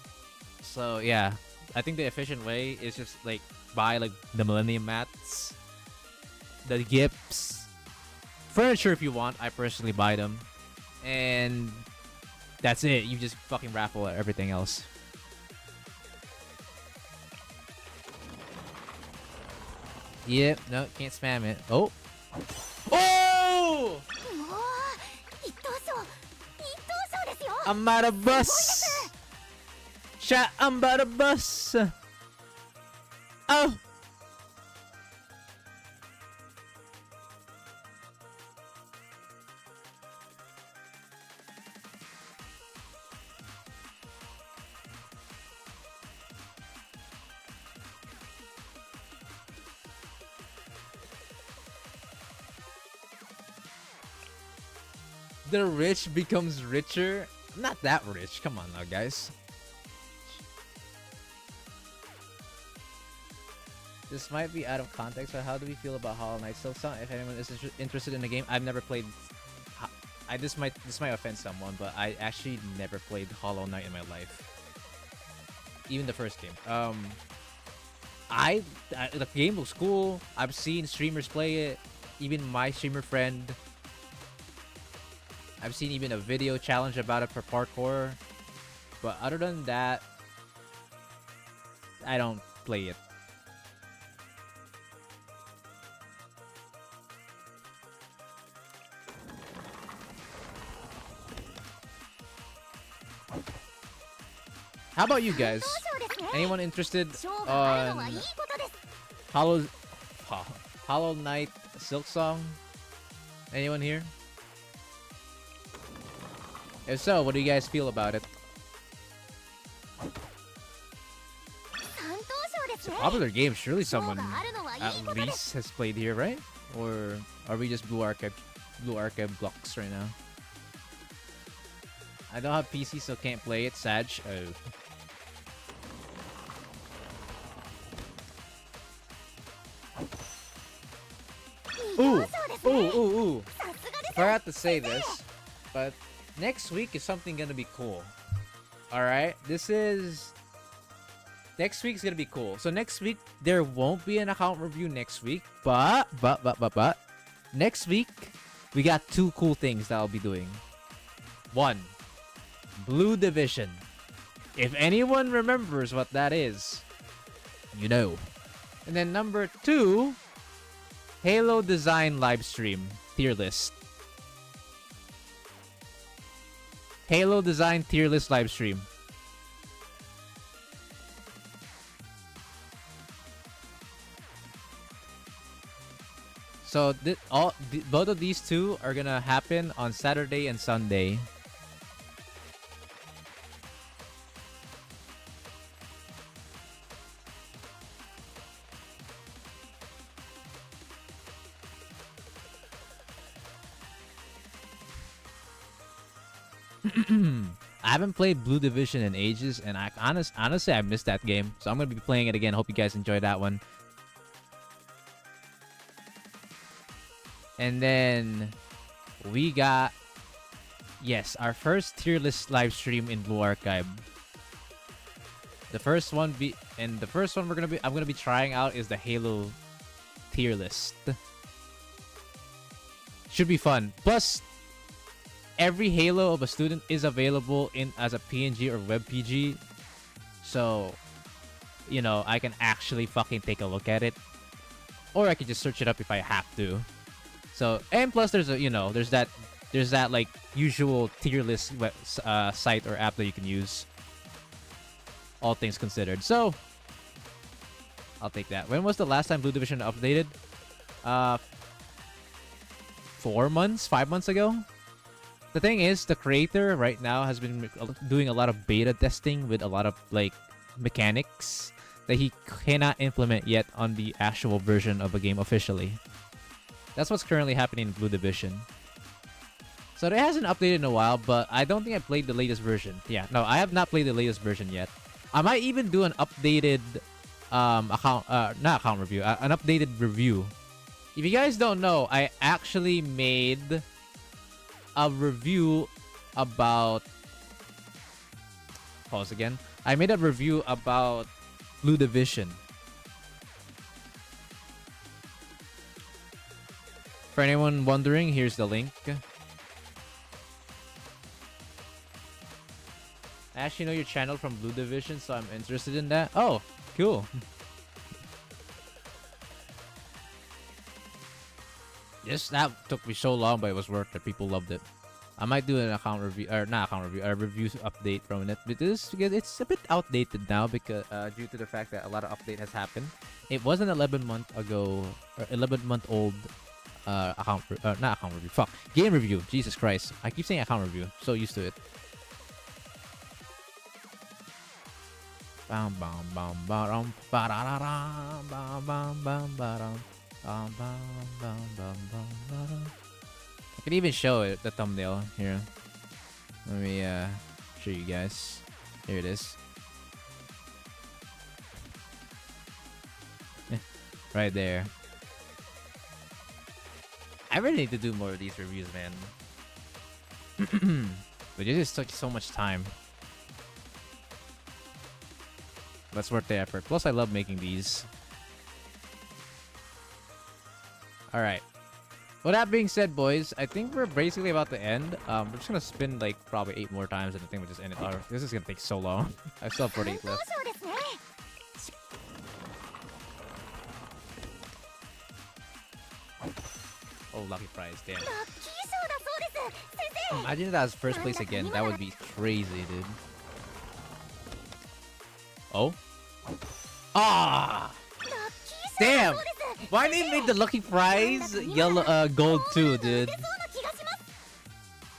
A: So yeah, I think the efficient way is just like buy like the Millennium Mats, the Gips, furniture if you want. I personally buy them, and that's it. You just fucking raffle everything else. Yep, no, can't spam it. Oh! Oh!
F: もう一等賞ですよ
A: I'm about to bust! Chat, I'm about to bust! Oh! The rich becomes richer? Not that rich. Come on now, guys. This might be out of context, but how do we feel about Hollow Knight Silksong? If anyone is interested in the game, I've never played. This might offend someone, but I actually never played Hollow Knight in my life. Even the first game. The game looks cool. I've seen streamers play it. Even my streamer friend. I've seen even a video challenge about it for parkour. But other than that, I don't play it. How about you guys? Anyone interested on Hollow Knight Silksong? Anyone here? If so, what do you guys feel about it? It's a popular game. Surely someone at least has played here, right? Or are we just Blue Archive blocks right now? I don't have PC, so can't play it. Sag. Oh. Ooh. Forgot to say this, but next week is something gonna be cool. Alright? Next week's gonna be cool. So next week, there won't be an account review next week, but next week, we got two cool things that I'll be doing. One, Blue Division. If anyone remembers what that is, you know. And then number two, Halo Design Livestream tier list. Halo Design tier list livestream. So both of these two are gonna happen on Saturday and Sunday. I haven't played Blue Division in ages, and honestly, I missed that game. So I'm gonna be playing it again. Hope you guys enjoyed that one. And then we got, yes, our first tier list live stream in Blue Archive. The first one I'm gonna be trying out is the Halo tier list. Should be fun. Plus, every Halo of a student is available as a PNG or WebPG. So, you know, I can actually fucking take a look at it. Or I could just search it up if I have to. So, and plus there's that like usual tier list site or app that you can use. All things considered. So, I'll take that. When was the last time Blue Division updated? 5 months ago? The thing is, the creator right now has been doing a lot of beta testing with a lot of like mechanics that he cannot implement yet on the actual version of a game officially. That's what's currently happening in Blue Division. So it hasn't updated in a while, but I don't think I played the latest version. Yeah, no, I have not played the latest version yet. I might even do an updated an updated review. If you guys don't know, I actually made a review about. Pause again. I made a review about Blue Division. For anyone wondering, here's the link. I actually know your channel from Blue Division, so I'm interested in that. Oh, cool. Yes, that took me so long, but it was worth it. People loved it. I might do an account review, or not account review, a review update from it. Because it's a bit outdated now because due to the fact that a lot of update has happened. It was an 11-month ago, or 11-month-old not account review. Fuck, game review. Jesus Christ, I keep saying account review. So used to it. Bam bam bam bam bam bam bam bam bam. I can even show it the thumbnail here. Let me show you guys. Here it is. Right there. I really need to do more of these reviews, man. But it just took so much time. That's worth the effort. Plus, I love making these. Alright. Well, that being said, boys, I think we're basically about to end. We're just gonna spin like probably 8 more times and I think we'll just end it. Oh, this is gonna take so long. I still have 48 left. Oh, lucky prize, damn. Imagine if that was first place again. That would be crazy, dude. Oh? Ah! Damn! Why didn't they make the lucky prize yellow, gold too, dude?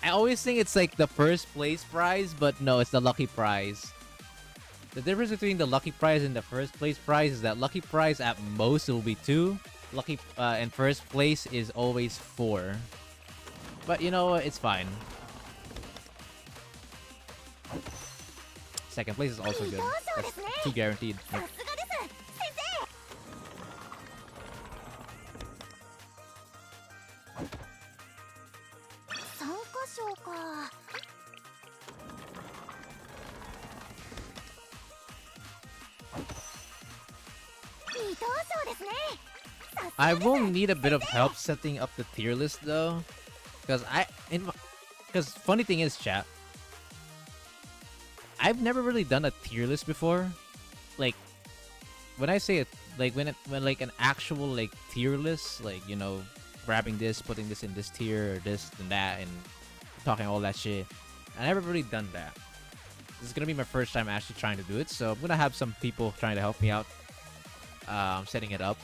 A: I always think it's like the first place prize, but no, it's the lucky prize. The difference between the lucky prize and the first place prize is that lucky prize at most it will be 2. Lucky and first place is always 4. But you know what? It's fine. Second place is also good. That's 2 guaranteed. Yep. I will need a bit of help setting up the tier list though, because funny thing is, chat, I've never really done a tier list before. Like when I say it, like when like an actual like tier list, like, you know, grabbing this, putting this in this tier or this and that, and talking all that shit. I never really done that. This is gonna be my first time actually trying to do it, so I'm gonna have some people trying to help me out. Setting it up.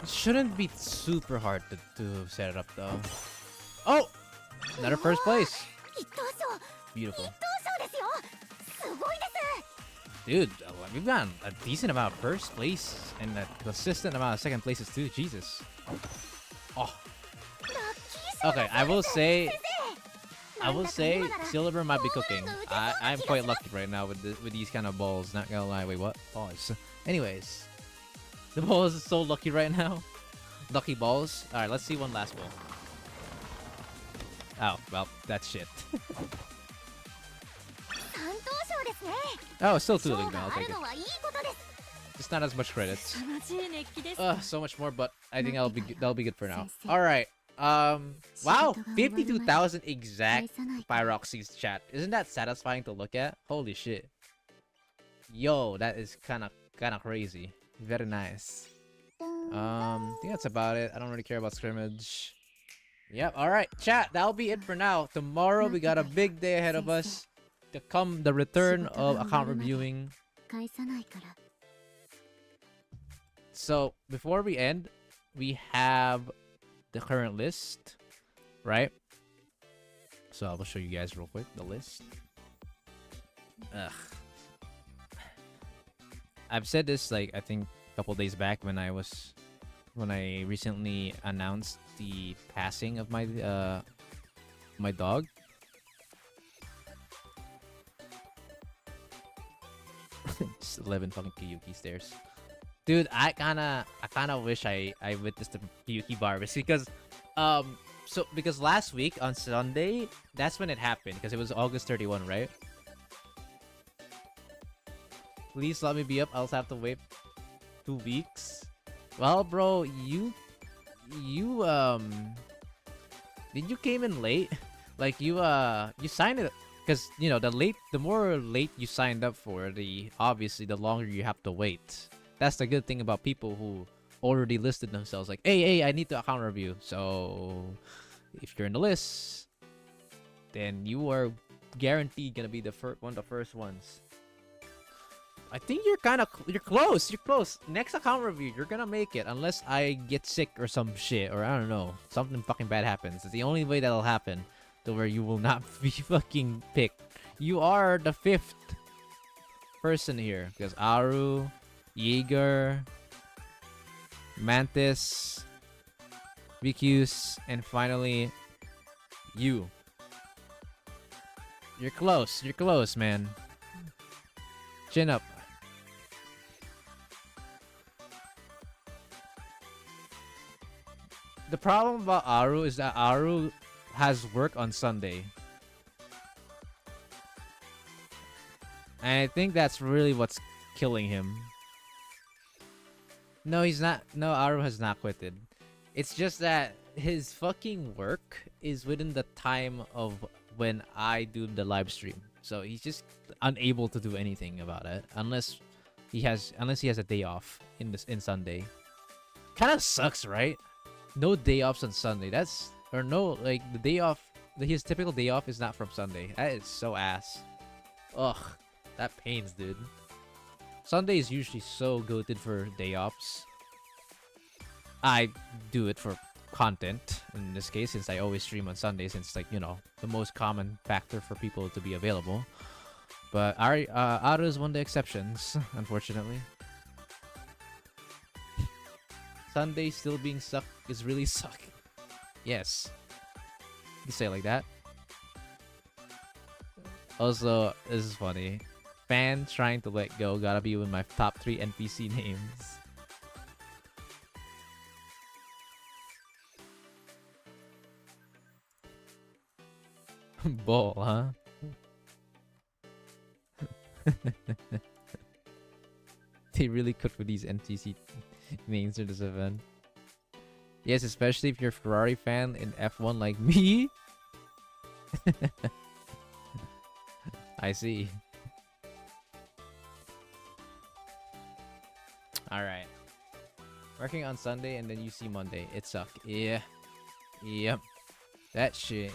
A: It shouldn't be super hard to set it up though. Oh! Another first place. Beautiful. Dude, we've gotten a decent amount of first place and a consistent amount of second places too. Jesus. Oh. Okay, I will say Silver might be cooking. I'm quite lucky right now with these kind of balls. Not gonna lie. Wait, what? Pause. Anyways, the balls is so lucky right now. Lucky balls. All right, let's see one last ball. Oh, well, that's shit. Oh, still 2 league now. I'll take it. Just not as much credits. So much more, but I think that'll be good for now. All right. Wow, 52,000 exact Pyroxy's chat. Isn't that satisfying to look at? Holy shit. Yo, that is kind of crazy. Very nice. I think that's about it. I don't really care about scrimmage. Yep. All right, chat. That'll be it for now. Tomorrow we got a big day ahead of us. To come the return of account reviewing. So before we end, we have the current list, right? So I will show you guys real quick the list. Ugh. I've said this like I think a couple days back when I recently announced the passing of my my dog. Just 11 fucking Kiyuki stairs. Dude, I kinda wish I witnessed the Kiyuki barbers because because last week on Sunday, that's when it happened because it was August 31, right? Please let me be up. I'll have to wait 2 weeks. Well, bro, you did you came in late? Like you signed it because you know the more late you signed up for, obviously the longer you have to wait. That's the good thing about people who already listed themselves like, hey, I need to account review. So if you're in the list, then you are guaranteed gonna be one of the first ones. I think you're close. You're close. Next account review, you're gonna make it unless I get sick or some shit or I don't know, something fucking bad happens. It's the only way that'll happen to where you will not be fucking picked. You are the 5th person here because Aru, Jaeger, Mantis, Vicus, and finally you. You're close. You're close, man. Chin up. The problem about Aru is that Aru has work on Sunday. And I think that's really what's killing him. No, he's not. No, Aru has not quitted. It's just that his fucking work is within the time of when I do the live stream. So he's just unable to do anything about it unless he has a day off in Sunday. Kind of sucks, right? No day offs on Sunday. The day off. His typical day off is not from Sunday. That is so ass. Ugh, that pains, dude. Sunday is usually so goated for day offs. I do it for content in this case since I always stream on Sunday since like, you know, the most common factor for people to be available. But Aru is one of the exceptions, unfortunately. Sunday still being suck is really suck. Yes. You can say it like that. Also, this is funny. Fan trying to let go gotta be with my top 3 NPC names. Ball, huh? They really cook with these NPC names for this event. Yes, especially if you're a Ferrari fan in F1 like me. I see. Alright. Working on Sunday and then you see Monday. It sucked. Yeah. Yep. That shit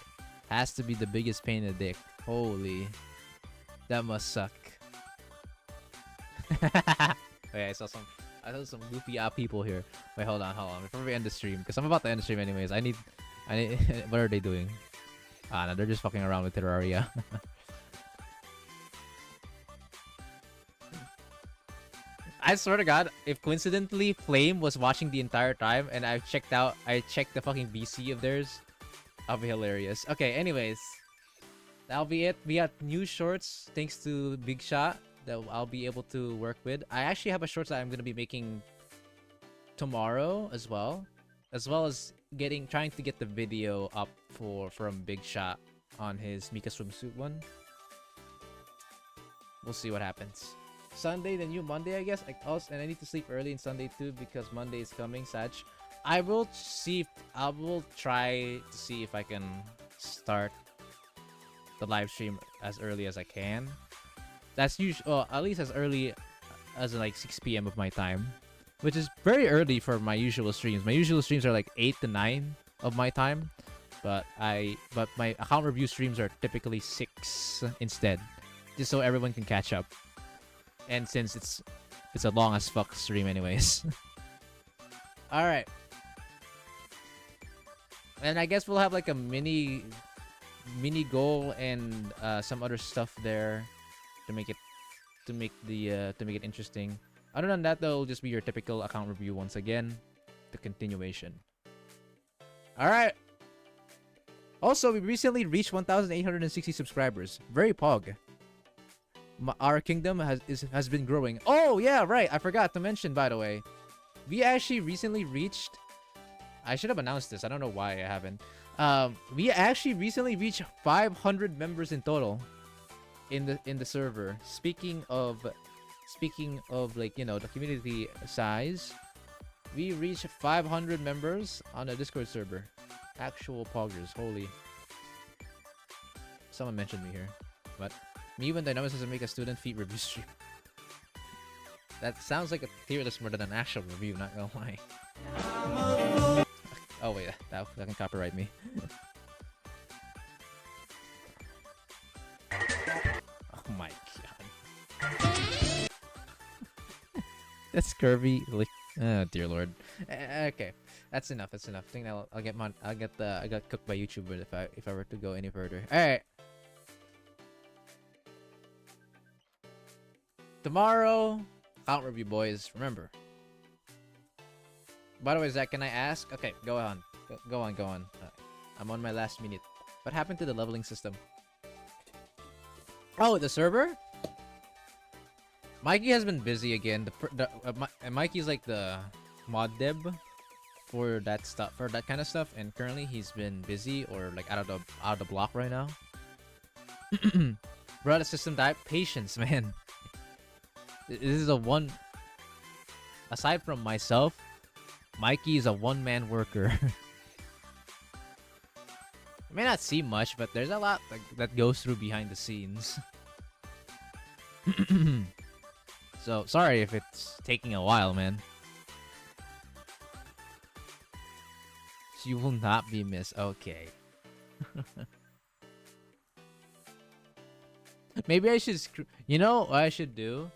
A: has to be the biggest pain in the dick. Holy. That must suck. Wait, I saw some goofy people here. Wait, hold on. Before we end the stream, because I'm about to end the stream anyways. I need what are they doing? No, they're just fucking around with Terraria. I swear to God, if coincidentally Flame was watching the entire time and I checked the fucking BC of theirs, I'll be hilarious. Okay, anyways, that'll be it. We got new shorts thanks to Big Shot that I'll be able to work with. I actually have a shorts that I'm gonna be making tomorrow as well as trying to get the video up from Big Shot on his Mika swimsuit one. We'll see what happens. Sunday, the new Monday, I guess. And I need to sleep early on Sunday too because Monday is coming, Sag. I will try to see if I can start the live stream as early as I can. That's usually, at least as early as like 6 p.m. of my time, which is very early for my usual streams. My usual streams are like 8 to 9 of my time, but my account review streams are typically 6 instead, just so everyone can catch up. And since it's a long as fuck stream anyways. All right. And I guess we'll have like a mini goal and some other stuff there to make it interesting. Other than that, though, it'll just be your typical account review once again, the continuation. All right. Also, we recently reached 1,860 subscribers. Very pog. our kingdom has been growing. Oh yeah, right. I forgot to mention, by the way, we actually recently reached. I should have announced this. I don't know why I haven't. We actually recently reached 500 members in total in the server. Speaking of like, you know, the community size, we reached 500 members on a Discord server. Actual poggers, holy. Someone mentioned me here, but me when Dynamics doesn't make a student feat review stream. That sounds like a tier list more than an actual review, not gonna lie. Oh wait, that can copyright me. Oh my god. That's curvy. Like, oh dear lord. Okay, that's enough. That's enough. I think I'll get I got cooked by YouTube if I were to go any further. All right. Tomorrow, account review, boys. Remember. By the way, Zach, can I ask? Okay, go on. Go on. I'm on my last minute. What happened to the leveling system? Oh, the server? Mikey has been busy again. Mikey's like the mod deb for that stuff, for that kind of stuff, and currently he's been busy or like out of the block right now. Bro, the system died. Patience, man. This is a one. Aside from myself, Mikey is a one-man worker. You may not see much, but there's a lot that goes through behind the scenes. So, sorry if it's taking a while, man. So you will not be missed. Okay. Maybe I should... You know what I should do?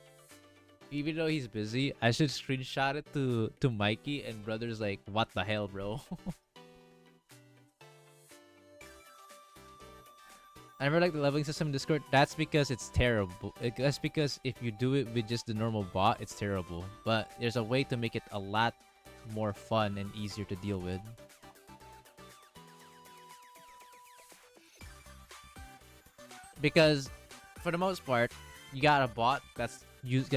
A: Even though he's busy, I should screenshot it to Mikey, and brother's like, what the hell, bro? I never like the leveling system in Discord. That's because it's terrible. That's because if you do it with just the normal bot, it's terrible. But there's a way to make it a lot more fun and easier to deal with. Because for the most part, you got a bot that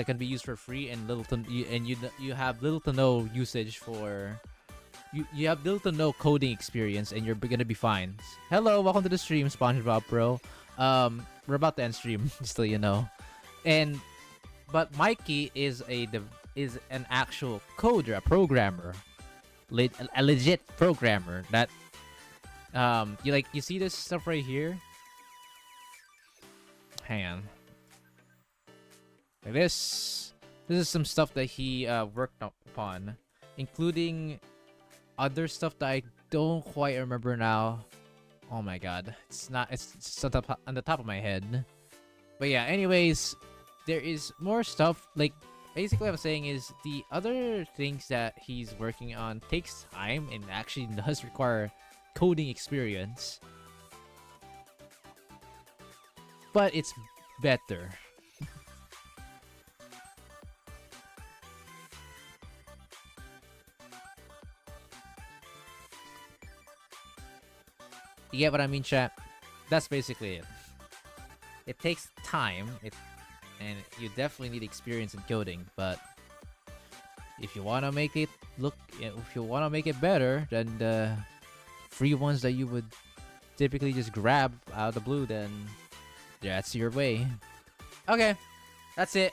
A: can be used for free, and you have little to no usage for you have little to no coding experience, and you're gonna be fine. Hello, welcome to the stream, SpongeBob Pro. We're about to end stream, just so you know. But Mikey is an actual coder, a programmer, a legit programmer. That you see this stuff right here. Hang on. Like this is some stuff that he worked upon, including other stuff that I don't quite remember now. Oh my god, it's on the top of my head. But yeah, anyways, there is more stuff. Like, basically what I'm saying is the other things that he's working on takes time and actually does require coding experience, but it's better. You get what I mean, chat? That's basically it. It takes time, and you definitely need experience in coding, but if you want to make it better than the free ones that you would typically just grab out of the blue, then that's your way. Okay, that's it.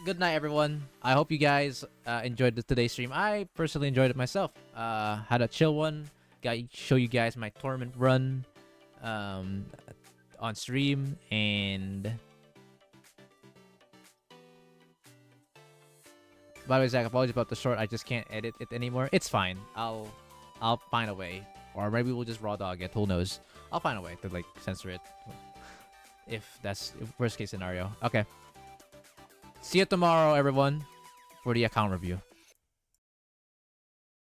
A: Good night, everyone. I hope you guys enjoyed today's stream. I personally enjoyed it myself. Had a chill one. Show you guys my tournament run on stream, and by the way, Zach, apologies about the short. I just can't edit it anymore. It's fine. I'll find a way, or maybe we'll just raw dog it. Who knows? I'll find a way to like censor it if that's worst case scenario. Okay. See you tomorrow, everyone, for the account review.